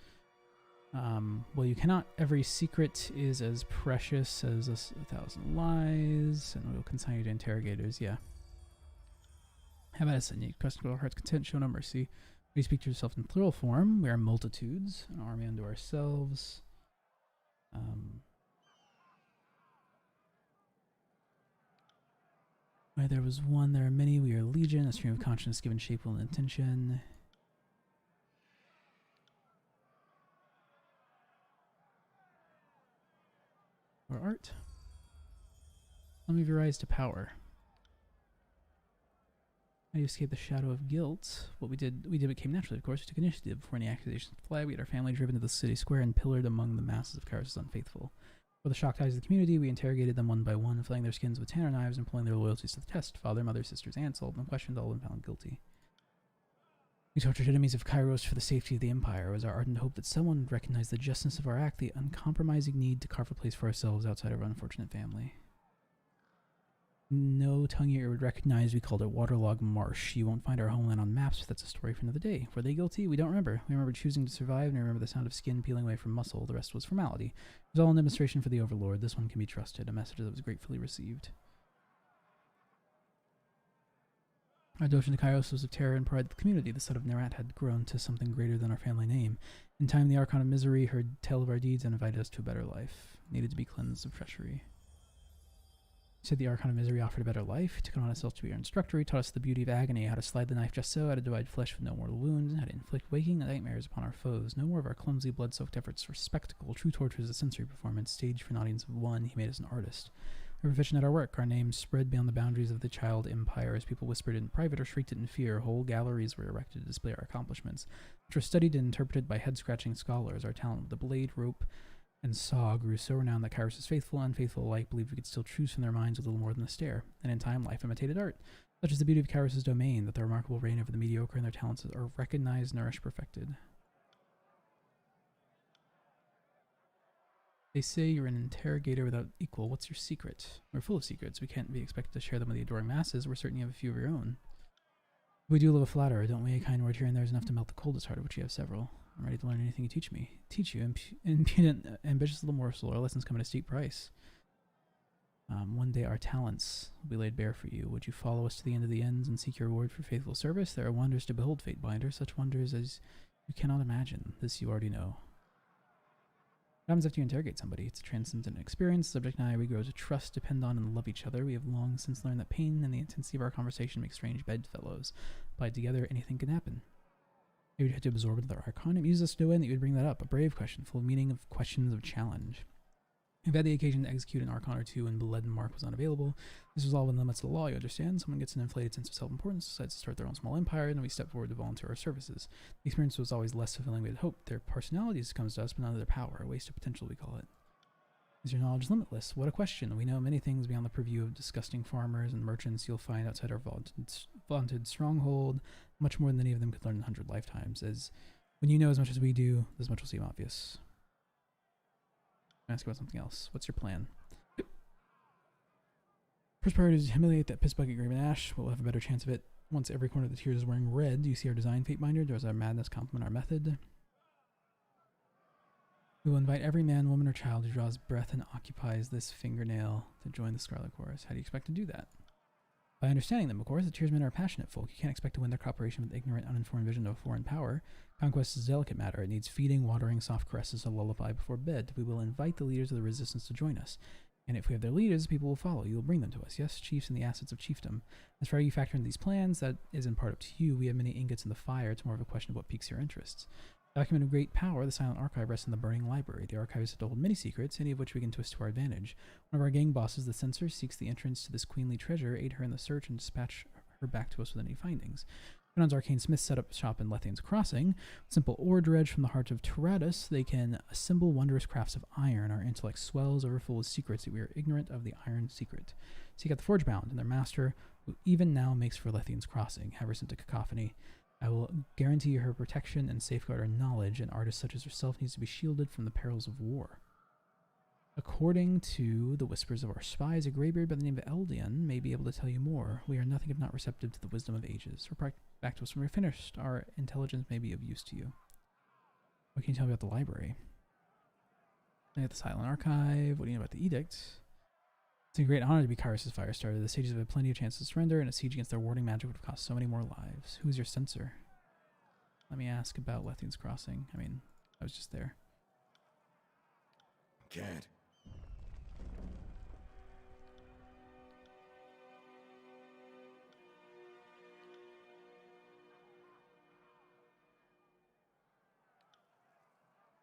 Well, you cannot. Every secret is as precious as a 1,000 lies, and we'll consign you to interrogators. Yeah. How about us? You trust our heart's content, show no mercy. We speak to yourself in plural form. We are multitudes, an army unto ourselves. Where there was one, there are many. We are legion, a stream of conscience given shape, will, and intention. Or art. Let me rise to power. How do you escape the shadow of guilt? What we did what came naturally, of course. We took initiative before any accusations fly. We had our family driven to the city square and pillared among the masses of Kairos' unfaithful. For the shocked eyes of the community, we interrogated them one by one, flaying their skins with tanner knives and pulling their loyalties to the test. Father, mother, sisters, aunts, all of them questioned, all of them found guilty. We tortured enemies of Kairos for the safety of the Empire. It was our ardent hope that someone would recognize the justness of our act, the uncompromising need to carve a place for ourselves outside of our unfortunate family. No tongue ear would recognize we called it Waterlog Marsh. You won't find our homeland on maps, but that's a story for another day. Were they guilty? We don't remember. We remember choosing to survive, and we remember the sound of skin peeling away from muscle. The rest was formality. It was all an demonstration for the Overlord. This one can be trusted, a message that was gratefully received. Our devotion to Kairos was of terror and pride of the community. The son of Nerat had grown to something greater than our family name. In time, the Archon of Misery heard tell of our deeds and invited us to a better life. Needed to be cleansed of treachery. He said the Archon of Misery offered a better life. He took it on himself to be our instructor. He taught us the beauty of agony, how to slide the knife just so, how to divide flesh with no mortal wounds, how to inflict waking nightmares upon our foes. No more of our clumsy, blood-soaked efforts for spectacle. True torture is a sensory performance, staged for an audience of one. He made us an artist. We were efficient at our work. Our names spread beyond the boundaries of the child empire as people whispered in private or shrieked it in fear. Whole galleries were erected to display our accomplishments, which were studied and interpreted by head-scratching scholars. Our talent with the blade, rope, and saw grew so renowned that Kairos' faithful and unfaithful alike believed we could still choose from their minds with little more than a stare. And in time, life imitated art. Such is the beauty of Kairos' domain, that their remarkable reign over the mediocre and their talents are recognized, nourished, perfected. They say you're an interrogator without equal. What's your secret? We're full of secrets. We can't be expected to share them with the adoring masses. We're certain you have a few of your own. We do love a flatterer, don't we? A kind word here and there is enough to melt the coldest heart, of which you have several. I'm ready to learn anything you teach me. Teach you, impudent, ambitious little morsel. Our lessons come at a steep price. One day our talents will be laid bare for you. Would you follow us to the end of the ends and seek your reward for faithful service? There are wonders to behold, Fatebinder, such wonders as you cannot imagine. This you already know. What happens after you interrogate somebody? It's a transcendent experience. Subject and I, we grow to trust, depend on, and love each other. We have long since learned that pain and the intensity of our conversation make strange bedfellows. Applied together, anything can happen. Maybe you had to absorb another Archon. It amuses us to no end that you would bring that up. A brave question, full of meaning, of questions of challenge. We've had the occasion to execute an Archon or two when Bledenmark was unavailable. This was all within the limits of the law, you understand. Someone gets an inflated sense of self-importance, decides to start their own small empire, and we step forward to volunteer our services. The experience was always less fulfilling than we had hoped. Their personalities comes to us, but none of their power. A waste of potential, we call it. Is your knowledge limitless? What a question. We know many things beyond the purview of disgusting farmers and merchants you'll find outside our vaunted stronghold, much more than any of them could learn in 100 lifetimes. As when you know as much as we do, this much will seem obvious. Ask about something else. What's your plan? First priority is to humiliate that piss bucket Graven Ash. We'll have a better chance of it once every corner of the tiers is wearing red. Do you see our design, Fatebinder? Does our madness complement our method? We will invite every man, woman, or child who draws breath and occupies this fingernail to join the Scarlet Chorus. How do you expect to do that? By understanding them, of course. The Tiersmen are passionate folk. You can't expect to win their cooperation with ignorant, uninformed vision of a foreign power. Conquest is a delicate matter. It needs feeding, watering, soft caresses, a lullaby before bed. We will invite the leaders of the resistance to join us. And if we have their leaders, people will follow. You will bring them to us. Yes, chiefs and the assets of chiefdom. As far as you factor in these plans, that is in part up to you. We have many ingots in the fire. It's more of a question of what piques your interests. Document of great power, the Silent Archive rests in the burning library. The archive is to hold many secrets, any of which we can twist to our advantage. One of our gang bosses, the Censor, seeks the entrance to this queenly treasure, aid her in the search, and dispatch her back to us with any findings. Conan's Arcane Smith set up shop in Lethane's Crossing. Simple ore dredge from the heart of Taratus, they can assemble wondrous crafts of iron. Our intellect swells overfull with secrets that we are ignorant of the iron secret. Seek out the Forgebound and their master, who even now makes for Lethane's Crossing. Have her sent to Cacophony. I will guarantee her protection and safeguard her knowledge. An artist such as herself needs to be shielded from the perils of war. According to the whispers of our spies, a graybeard by the name of Eldian may be able to tell you more. We are nothing if not receptive to the wisdom of ages. Report back to us when we're finished. Our intelligence may be of use to you. What can you tell me about the library? I got the Silent Archive. What do you know about the Edict? It's a great honor to be Kyrus' Firestarter. The sages have had plenty of chances to surrender, and a siege against their warding magic would have cost so many more lives. Who's your censor? Let me ask about Lethian's Crossing. I mean, I was just there. Can't.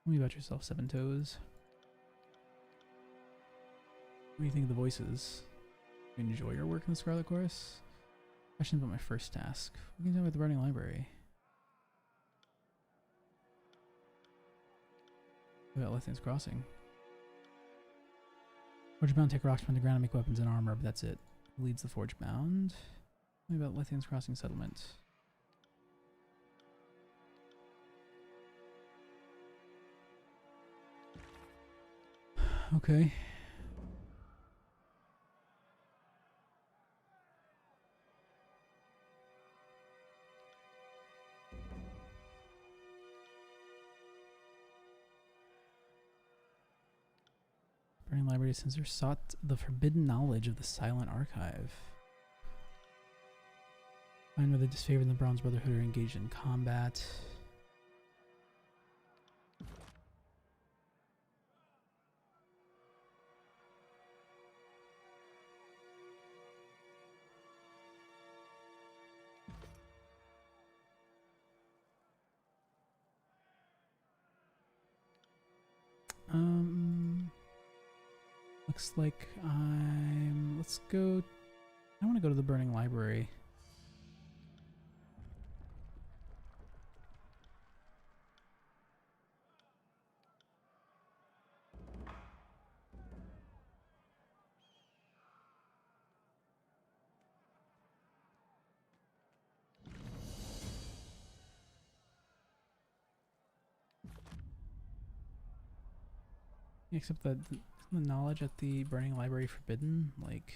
Tell me about yourself, Seven Toes. What do you think of the voices? Do you enjoy your work in the Scarlet Chorus? Questions about my first task. What can you tell me about the Burning Library? What about Lethian's Crossing? Forge Bound take rocks from the ground and make weapons and armor, but that's it. Who leads the Forge Bound? Tell me about Lethian's Crossing settlement. Okay. Burning Library Censor sought the forbidden knowledge of the Silent Archive. Find whether the disfavored and the Bronze Brotherhood are engaged in combat. Looks like let's go. I want to go to the Burning Library. Except that the knowledge at the Burning Library forbidden, like...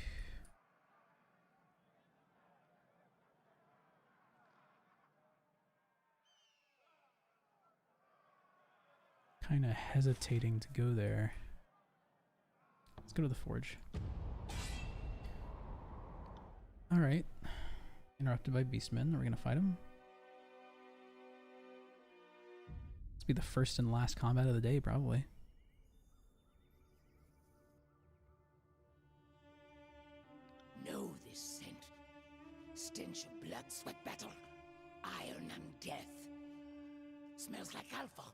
Kinda hesitating to go there. Let's go to the Forge. Alright. Interrupted by Beastmen. Are we gonna fight him? This will be the first and last combat of the day, probably. Know this scent. Stench of blood, sweat, battle, iron and death. Smells like alpha.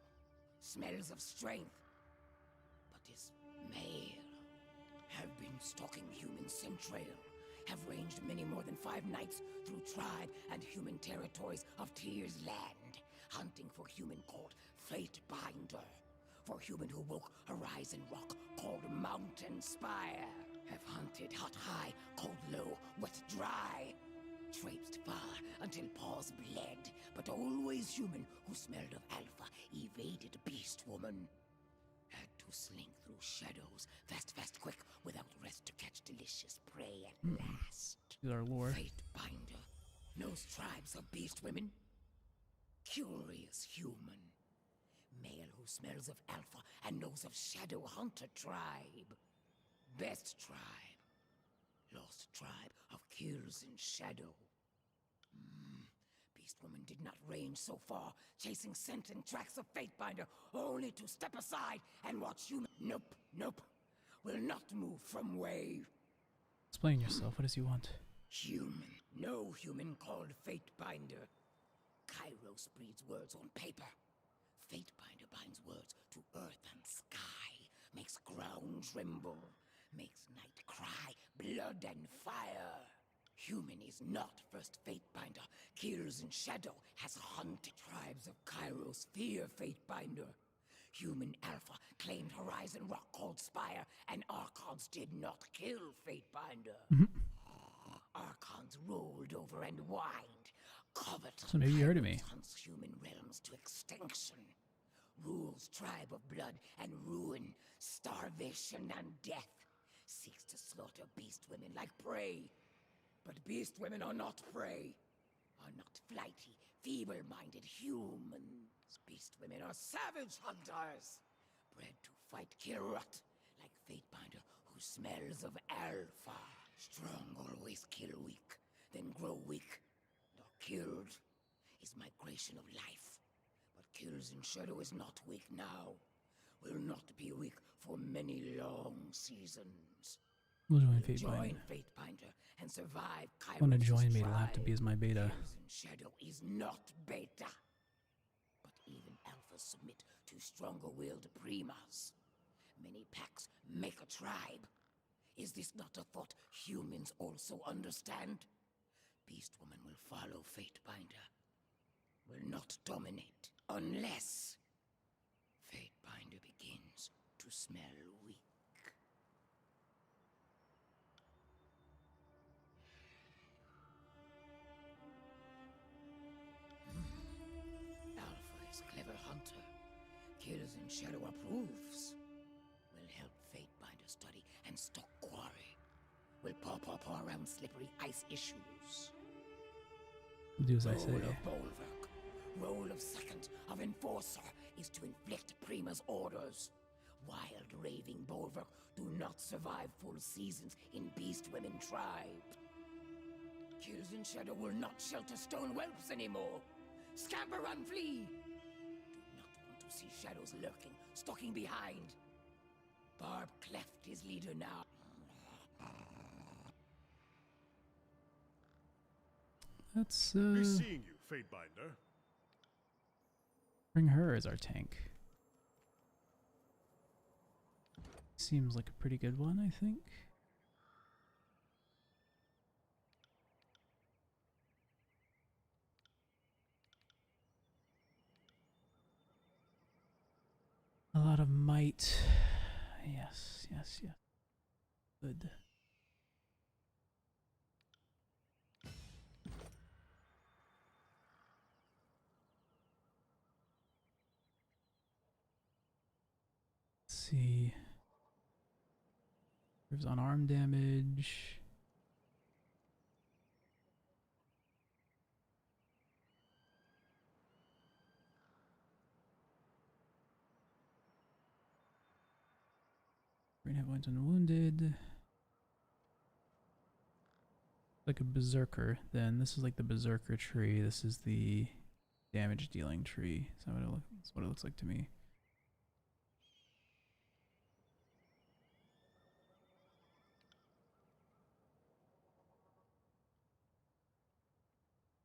Smells of strength. But is male. Have been stalking human centrail. Have ranged many more than 5 nights through tribe and human territories of Tyr's land. Hunting for human called Fate Binder. For human who woke Horizon Rock called Mountain Spire. Have hunted hot high, cold low, wet dry. Traipsed far until paws bled, but always human who smelled of alpha, evaded beast woman. Had to slink through shadows, fast, fast, quick, without rest to catch delicious prey at last. Is our lore. Fate Binder knows tribes of beast women. Curious human. Male who smells of alpha and knows of shadow hunter tribe. Best tribe. Lost tribe of kills in shadow. Beast woman did not range so far, chasing scent and tracks of Fatebinder, only to step aside and watch human. Nope, nope. Will not move from way. Explain yourself. What does he want? Human. No human called Fatebinder. Kairos breeds words on paper. Fatebinder binds words to earth and sky. Makes ground tremble. Makes night cry, blood and fire. Human is not first Fatebinder. Kills in shadow, has hunted tribes of Kairos fear Fatebinder. Human Alpha claimed Horizon Rock called Spire, and Archons did not kill Fatebinder. Archons rolled over and whined. Covet So maybe you heard of me. hunts human realms to extinction. Rules its tribe of blood and ruin, starvation and death, seeks to slaughter beast women like prey. But beast women are not prey, are not flighty, feeble-minded humans. Beast women are savage hunters, bred to fight, kill, rot, like Fatebinder, who smells of alpha. Strong always kill weak, then grow weak, nor killed is migration of life. But kills in shadow is not weak now, will not be weak for many long seasons. We'll join Join Fatebinder. Fatebinder and survive Kairos' Want to join me? tribe. It'll have to be as my beta. Kills in shadow is not beta. But even alphas submit to stronger-willed primas. Many packs make a tribe. Is this not a thought humans also understand? Beast Woman will follow Fatebinder. Will not dominate unless Fatebinder begins to smell weak. Alpha is clever hunter. Kills in shadow approves. Will help Fatebinder study and stock quarry. Will paw around slippery ice issues. Do as I say. Role of bulwark. Role of second of enforcer is to inflict Prima's orders. Wild raving bulwark do not survive full seasons in Beast Women tribe. Kills in shadow will not shelter stone whelps anymore. Scamper, run, flee! Do not want to see shadows lurking, stalking behind. Barb Cleft is leader now. Let's Be seeing you, Fatebinder. bring her as our tank. Seems like a pretty good one, I think. A lot of might. Yes, yes, yes. Good. Let's see. Moves on arm damage. Green hit points when wounded. Like a berserker, then this is like the berserker tree. This is the damage dealing tree. So that's what it looks like to me.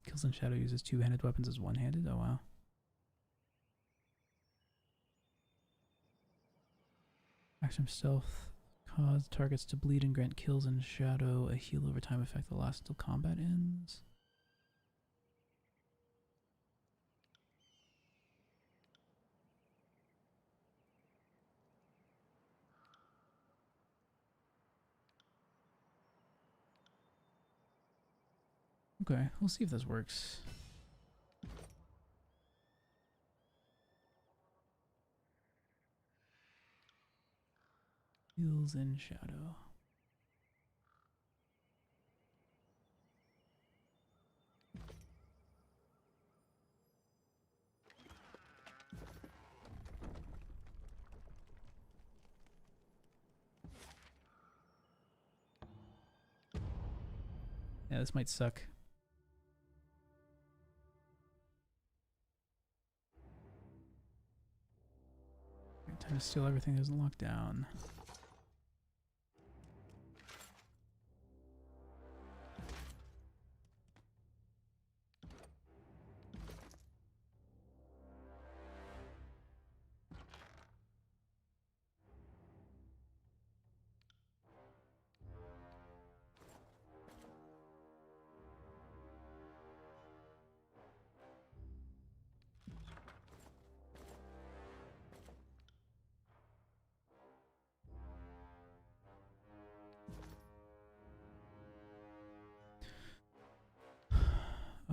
Kills in Shadow uses two-handed weapons as one-handed. Oh wow. Action stealth cause targets to bleed and grant kills in shadow a heal over time effect that lasts till combat ends. Okay, we'll see if this works. Heals in shadow. Yeah, this might suck. Time to steal everything that isn't locked down.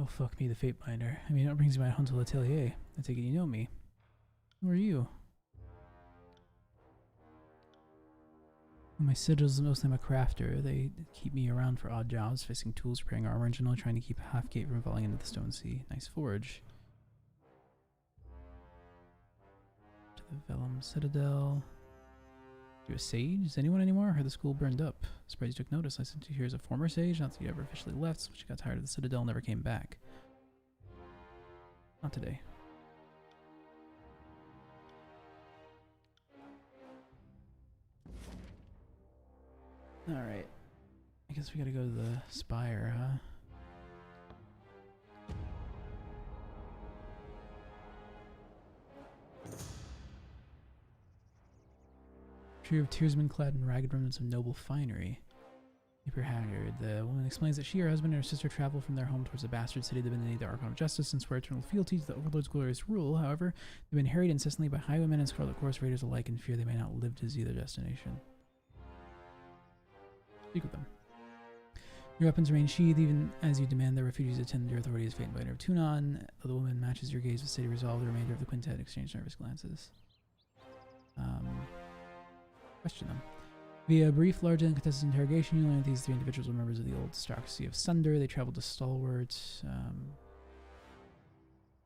Oh, fuck me, the Fatebinder. I mean, that brings me my Hunter Atelier. I take it you know me. Who are you? My sigils, mostly I'm a crafter. They keep me around for odd jobs, fixing tools, repairing armor, and generally trying to keep Halfgate from falling into the stone sea. Nice forge. To the Vellum Citadel. You a sage? Is anyone anymore? I heard the school burned up. Surprised you took notice. I sent you here as a former sage, not that you ever officially left, but you got tired of the Citadel and never came back. Not today. Alright. I guess we gotta go to the spire, huh? Trio of tearsmen clad in ragged remnants of noble finery. Paper Haggard. The woman explains that she, her husband, and her sister travel from their home towards the bastard city they've been beneath the Archon of Justice and swear eternal fealty to the Overlord's glorious rule. However, they've been harried incessantly by highwaymen and Scarlet Horse raiders alike in fear they may not live to see their destination. Speak with them. Your weapons remain sheathed even as you demand their refugees attend your authority as fate and biter of Tunon. Though the woman matches your gaze with steady resolve, the remainder of the quintet exchange nervous glances. Question them. Via a brief, large, and contested interrogation, you learn that these three individuals were members of the old aristocracy of Sunder. They traveled to Stalwart.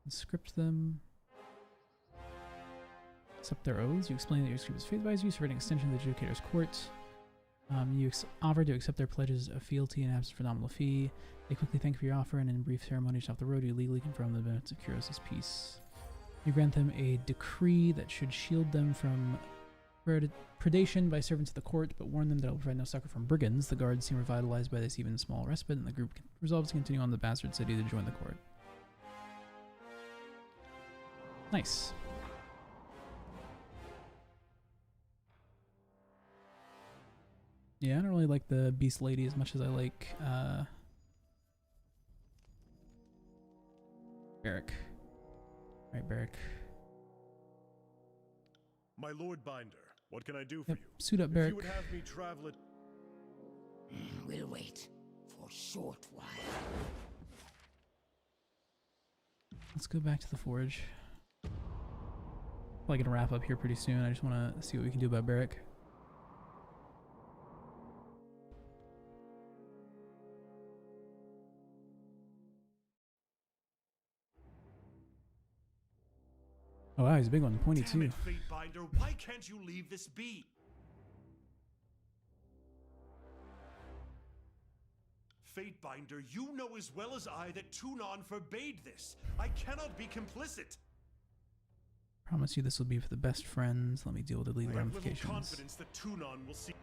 Script them. Accept their oaths. You explain that your script is faith advised you, serve an extension of the Adjudicator's court. You offer to accept their pledges of fealty and absence for nominal fee. They quickly thank you for your offer, and in brief ceremonies off the road, you legally confirm the benefits of Kuros' peace. You grant them a decree that should shield them from predation by servants of the court, but warn them that it will provide no succor from brigands. The guards seem revitalized by this even small respite, and the group resolves to continue on the bastard city to join the court. Nice. Yeah, I don't really like the Beast Lady as much as I like Barrick. Right, Barrick. My Lord Binder, what can I do for you? Suit up, If Barrick. you would have me travel it. We'll wait for a short while. Let's go back to the forge. Probably gonna wrap up here pretty soon. I just want to see what we can do about Barrick. Oh wow, he's a big one, pointy Damn too. it, Fate Binder, why can't you leave this be? Fate Binder, you know as well as I that Tunon forbade this. I cannot be complicit. Promise you this will be for the best friends. Let me deal with the legal I have little ramifications. confidence that Tunon will see.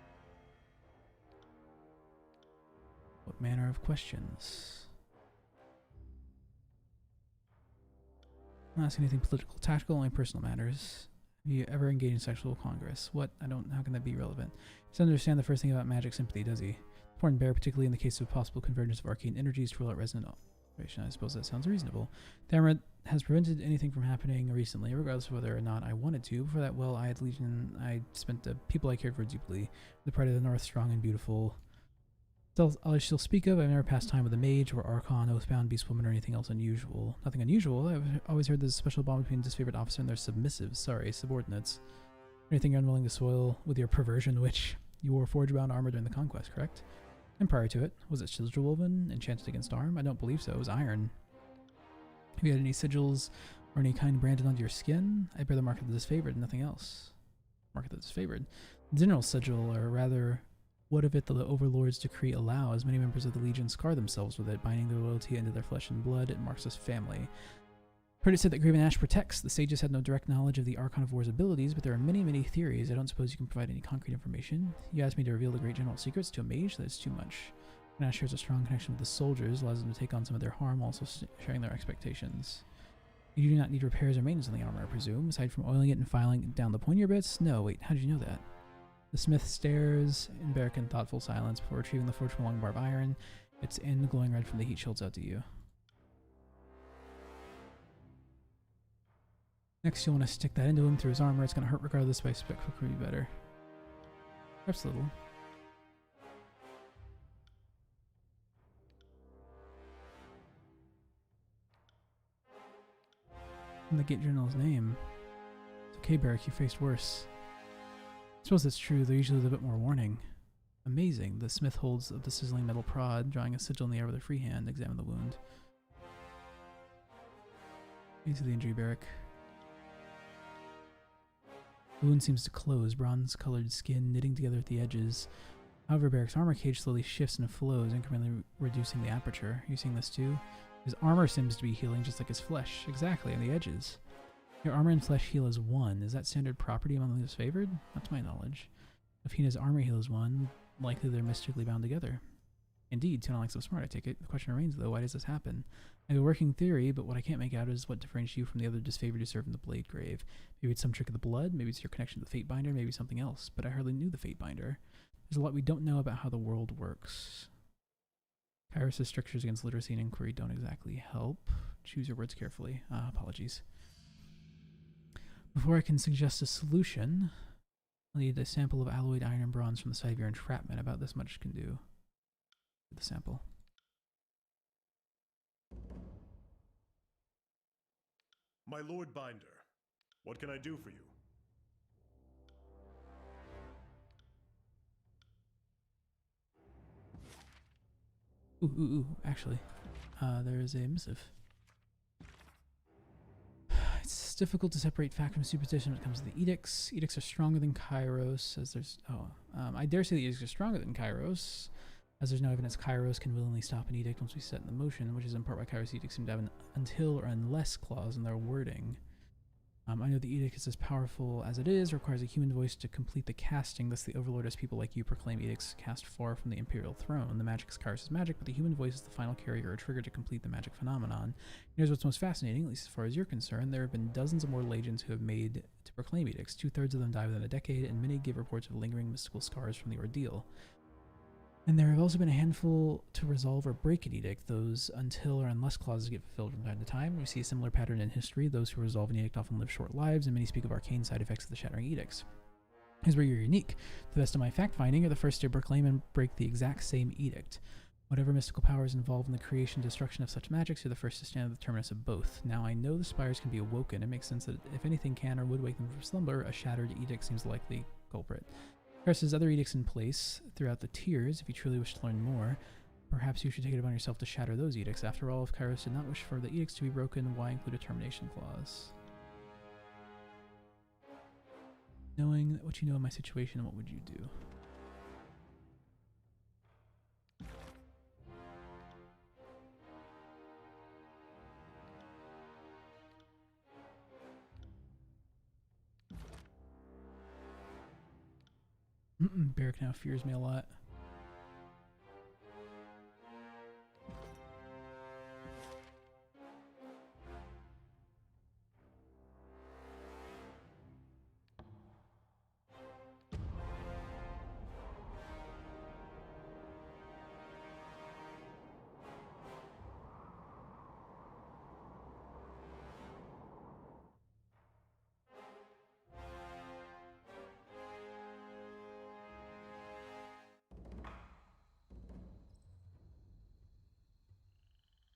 What manner of questions? I'm not asking anything political, tactical, only personal matters. Have you ever engaged in sexual congress? What? How can that be relevant? He doesn't understand the first thing about magic sympathy, does he? Important bear, particularly in the case of possible convergence of arcane energies to rule out resonant operation. I suppose that sounds reasonable. The Amaranth has prevented anything from happening recently, regardless of whether or not I wanted to. Before that, well, I had Legion. I spent the people I cared for deeply. The pride of the North, strong and beautiful. I shall speak of. I've never passed time with a mage or archon, oathbound, beastwoman, or anything else unusual. Nothing unusual. I've always heard there's a special bond between disfavored officer and their subordinates. Anything you're unwilling to soil with your perversion, which you wore forge-bound armor during the conquest, correct? And prior to it, was it sigil woven, enchanted against harm? I don't believe so. It was iron. Have you had any sigils or any kind branded onto your skin? I bear the mark of the disfavored and nothing else. Mark of the disfavored. The general sigil, or rather, what of it the Overlord's decree allows? Many members of the Legion scar themselves with it, binding their loyalty into their flesh and blood. It marks us family. Heard it said that Graven Ash protects. The sages had no direct knowledge of the Archon of War's abilities, but there are many, many theories. I don't suppose you can provide any concrete information. You asked me to reveal the great general secrets to a mage? That is too much. Graven Ash shares a strong connection with the soldiers, allows them to take on some of their harm, also sharing their expectations. You do not need repairs or maintenance on the armor, I presume, aside from oiling it and filing it down the pointier bits? No, wait, how did you know that? The smith stares in Barrick in thoughtful silence before retrieving the forge from a long bar of iron. Its end glowing red from the heat shields out to you. Next, you'll want to stick that into him through his armor. It's going to hurt regardless, but I expect quick would be better. Perhaps a little. I'm the Gate General's name. It's okay, Barrick, you faced worse. I suppose that's true, though usually with a bit more warning. Amazing. The smith holds up the sizzling metal prod, drawing a sigil in the air with a free hand. Examine the wound. Into the injury barrack. The wound seems to close, bronze-colored skin knitting together at the edges. However, Barrack's armor cage slowly shifts and flows, incrementally reducing the aperture. Are you seeing this too? His armor seems to be healing just like his flesh. Exactly, on the edges. Your armor and flesh heal as one. Is that standard property among the disfavored? Not to my knowledge. If Hina's armor heal as one, likely they're mystically bound together. Indeed, Tuna likes so smart, I take it. The question remains, though, why does this happen? I have a working theory, but what I can't make out is what differentiates you from the other disfavored who serve in the Blade Grave. Maybe it's some trick of the blood, maybe it's your connection to the Fatebinder, maybe something else, but I hardly knew the Fatebinder. There's a lot we don't know about how the world works. Kairos' strictures against literacy and inquiry don't exactly help. Choose your words carefully. Apologies. Before I can suggest a solution, I'll need a sample of alloyed iron and bronze from the site of your entrapment. About this much can do. The sample. My Lord Binder, what can I do for you? Actually, there is a missive. It's difficult to separate fact from superstition when it comes to the edicts. Edicts are stronger than Kairos, as there's... I dare say the edicts are stronger than Kairos, as there's no evidence Kairos can willingly stop an edict once we set it in motion, which is in part why Kairos edicts seem to have an until or unless clause in their wording. I know the edict is as powerful as it is, requires a human voice to complete the casting, thus the Overlord, as people like you proclaim edicts cast far from the Imperial throne. The magic is Kairos' magic, but the human voice is the final carrier or trigger to complete the magic phenomenon. Here's what's most fascinating, at least as far as you're concerned. There have been dozens of mortal agents who have made to proclaim edicts. 2/3 of them die within a decade, and many give reports of lingering mystical scars from the ordeal. And there have also been a handful to resolve or break an edict. Those until or unless clauses get fulfilled from time to time. We see a similar pattern in history. Those who resolve an edict often live short lives, and many speak of arcane side effects of the shattering edicts. Here's where you're unique. To the best of my fact-finding, you're the first to proclaim and break the exact same edict. Whatever mystical power is involved in the creation and destruction of such magics, you're the first to stand at the terminus of both. Now, I know the spires can be awoken. It makes sense that if anything can or would wake them from slumber, a shattered edict seems the likely culprit. Kairos has other edicts in place throughout the tiers. If you truly wish to learn more, perhaps you should take it upon yourself to shatter those edicts. After all, if Kairos did not wish for the edicts to be broken, why include a termination clause? Knowing what you know of my situation, what would you do? Barrack now fears me a lot.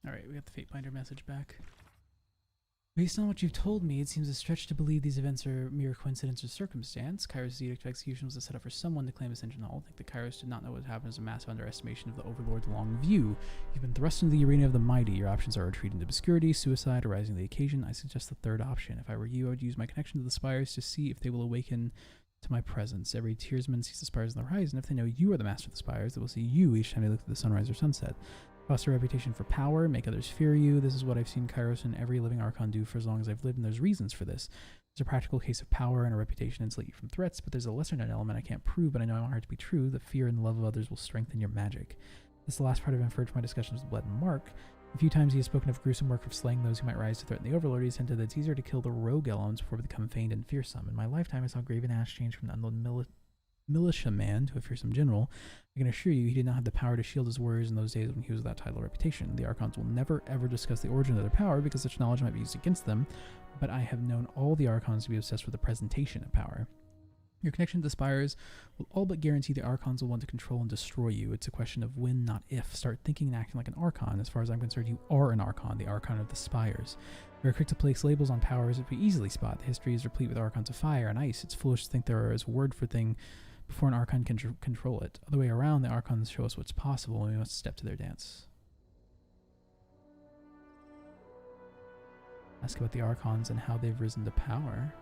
Alright, we got the Fatebinder message back. Based on what you've told me, it seems a stretch to believe these events are mere coincidence or circumstance. Kairos' edict of execution was a setup for someone to claim Ascension Hall. I think the Kairos did not know what happened as a massive underestimation of the Overlord's long view. You've been thrust into the arena of the mighty. Your options are retreat into obscurity, suicide, or rising to the occasion. I suggest the third option. If I were you, I would use my connection to the spires to see if they will awaken to my presence. Every tiersman sees the spires on the horizon. If they know you are the master of the spires, they will see you each time they look at the sunrise or sunset. Foster a reputation for power, make others fear you. This is what I've seen Kairos and every living Archon do for as long as I've lived, and there's reasons for this. There's a practical case of power and a reputation to insulate you from threats, but there's a lesser-known element I can't prove, but I know in my heart to be true. The fear and the love of others will strengthen your magic. This is the last part I've inferred from my discussions with Bled and Mark. A few times he has spoken of gruesome work of slaying those who might rise to threaten the Overlord. He's hinted that it's easier to kill the rogue elements before they become feigned and fearsome. In my lifetime, I saw Graven Ash change from an unknown militiaman to a fearsome general. I can assure you he did not have the power to shield his warriors in those days when he was without title or reputation. The Archons will never ever discuss the origin of their power because such knowledge might be used against them, but I have known all the Archons to be obsessed with the presentation of power. Your connection to the Spires will all but guarantee the Archons will want to control and destroy you. It's a question of when, not if. Start thinking and acting like an Archon. As far as I'm concerned, you are an Archon, the Archon of the Spires. We are quick to place labels on powers that we easily spot. The history is replete with Archons of fire and ice. It's foolish to think there is a word for thing before an Archon can control it. Other way around, the Archons show us what's possible, and we must step to their dance. Ask about the Archons and how they've risen to power.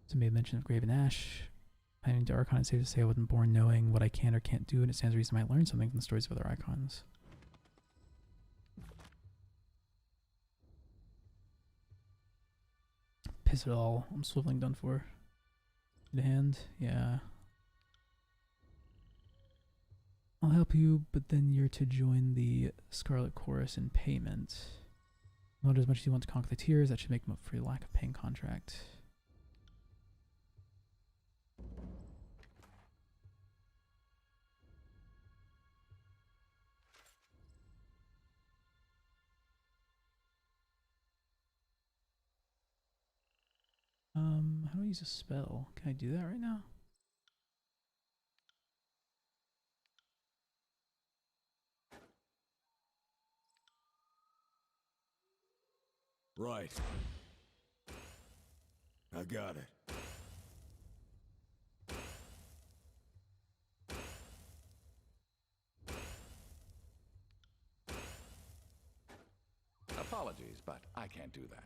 So made mention of Graven Ash. Planning to Archon, it's safe to say I wasn't born knowing what I can or can't do, and it stands to reason I might learn something from the stories of other Archons. Piss it all. I'm swiveling done for. Good hand? Yeah. I'll help you, but then you're to join the Scarlet Chorus in payment. Not as much as you want to conquer the tears, that should make them up for your lack of paying contract. How do I use a spell? Can I do that right now? Right. I got it. Apologies, but I can't do that.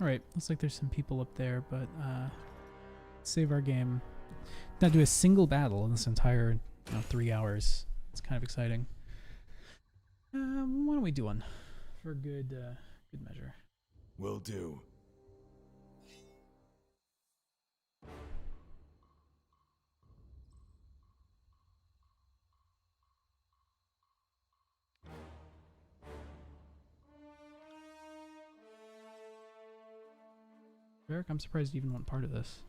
Alright, looks like there's some people up there, but save our game. Not do a single battle in this entire 3 hours. It's kind of exciting. Why don't we do one for good measure? Will do. Eric, I'm surprised you even want part of this.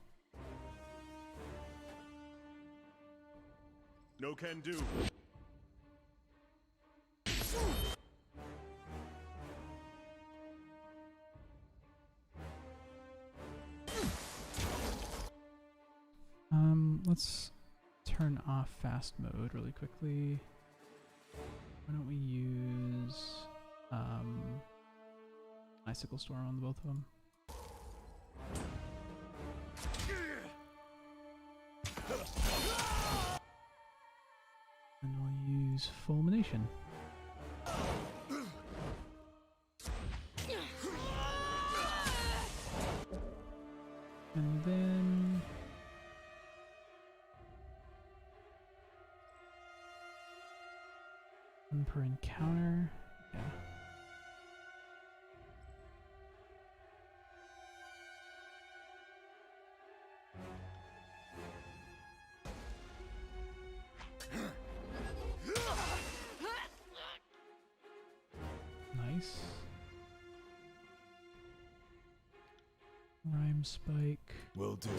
No can do. Let's turn off fast mode really quickly. Why don't we use Icicle Storm on both of them? And we'll use Fulmination. And then one per encounter. Yeah. Nice. Rhyme Spike. Will do.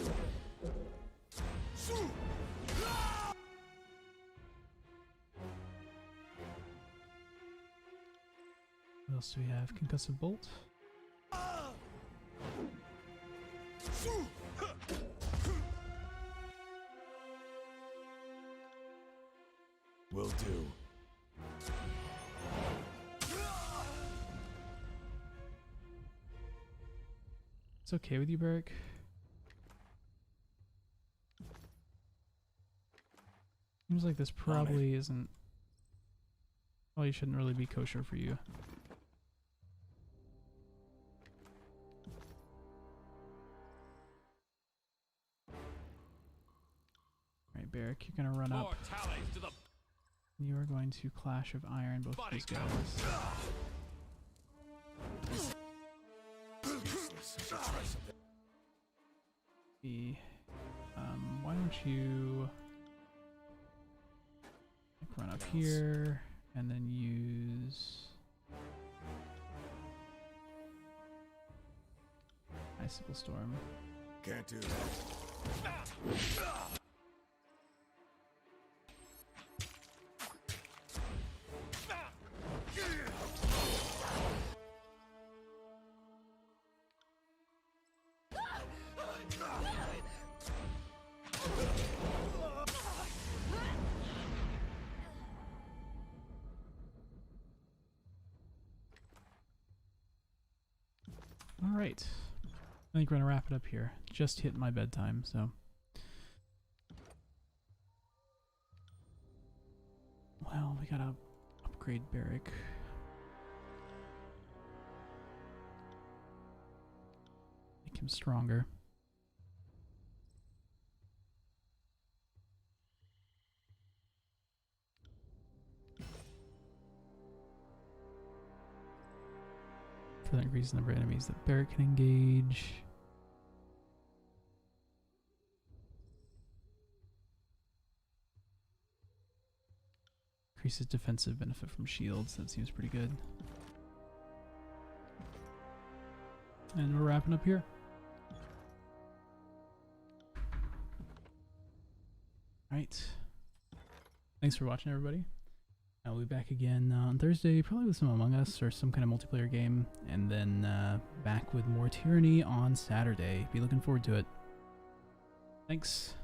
What else do we have? Concussive Bolt. Will do. It's okay with you, Beric? Seems like this probably isn't... Probably shouldn't really be kosher for you. Alright, Beric, you're gonna run up. You are going to Clash of Iron both of these guys. Why don't you run up here and then use Icicle Storm. Can't do that. Alright. I think we're gonna wrap it up here. Just hit my bedtime, so. Well, we gotta upgrade Barrack. Make him stronger. Further increase the number of enemies that Barrack can engage. Increases defensive benefit from shields. That seems pretty good. And we're wrapping up here. Alright. Thanks for watching, everybody. I'll be back again on Thursday, probably with some Among Us or some kind of multiplayer game. And then back with more Tyranny on Saturday. Be looking forward to it. Thanks.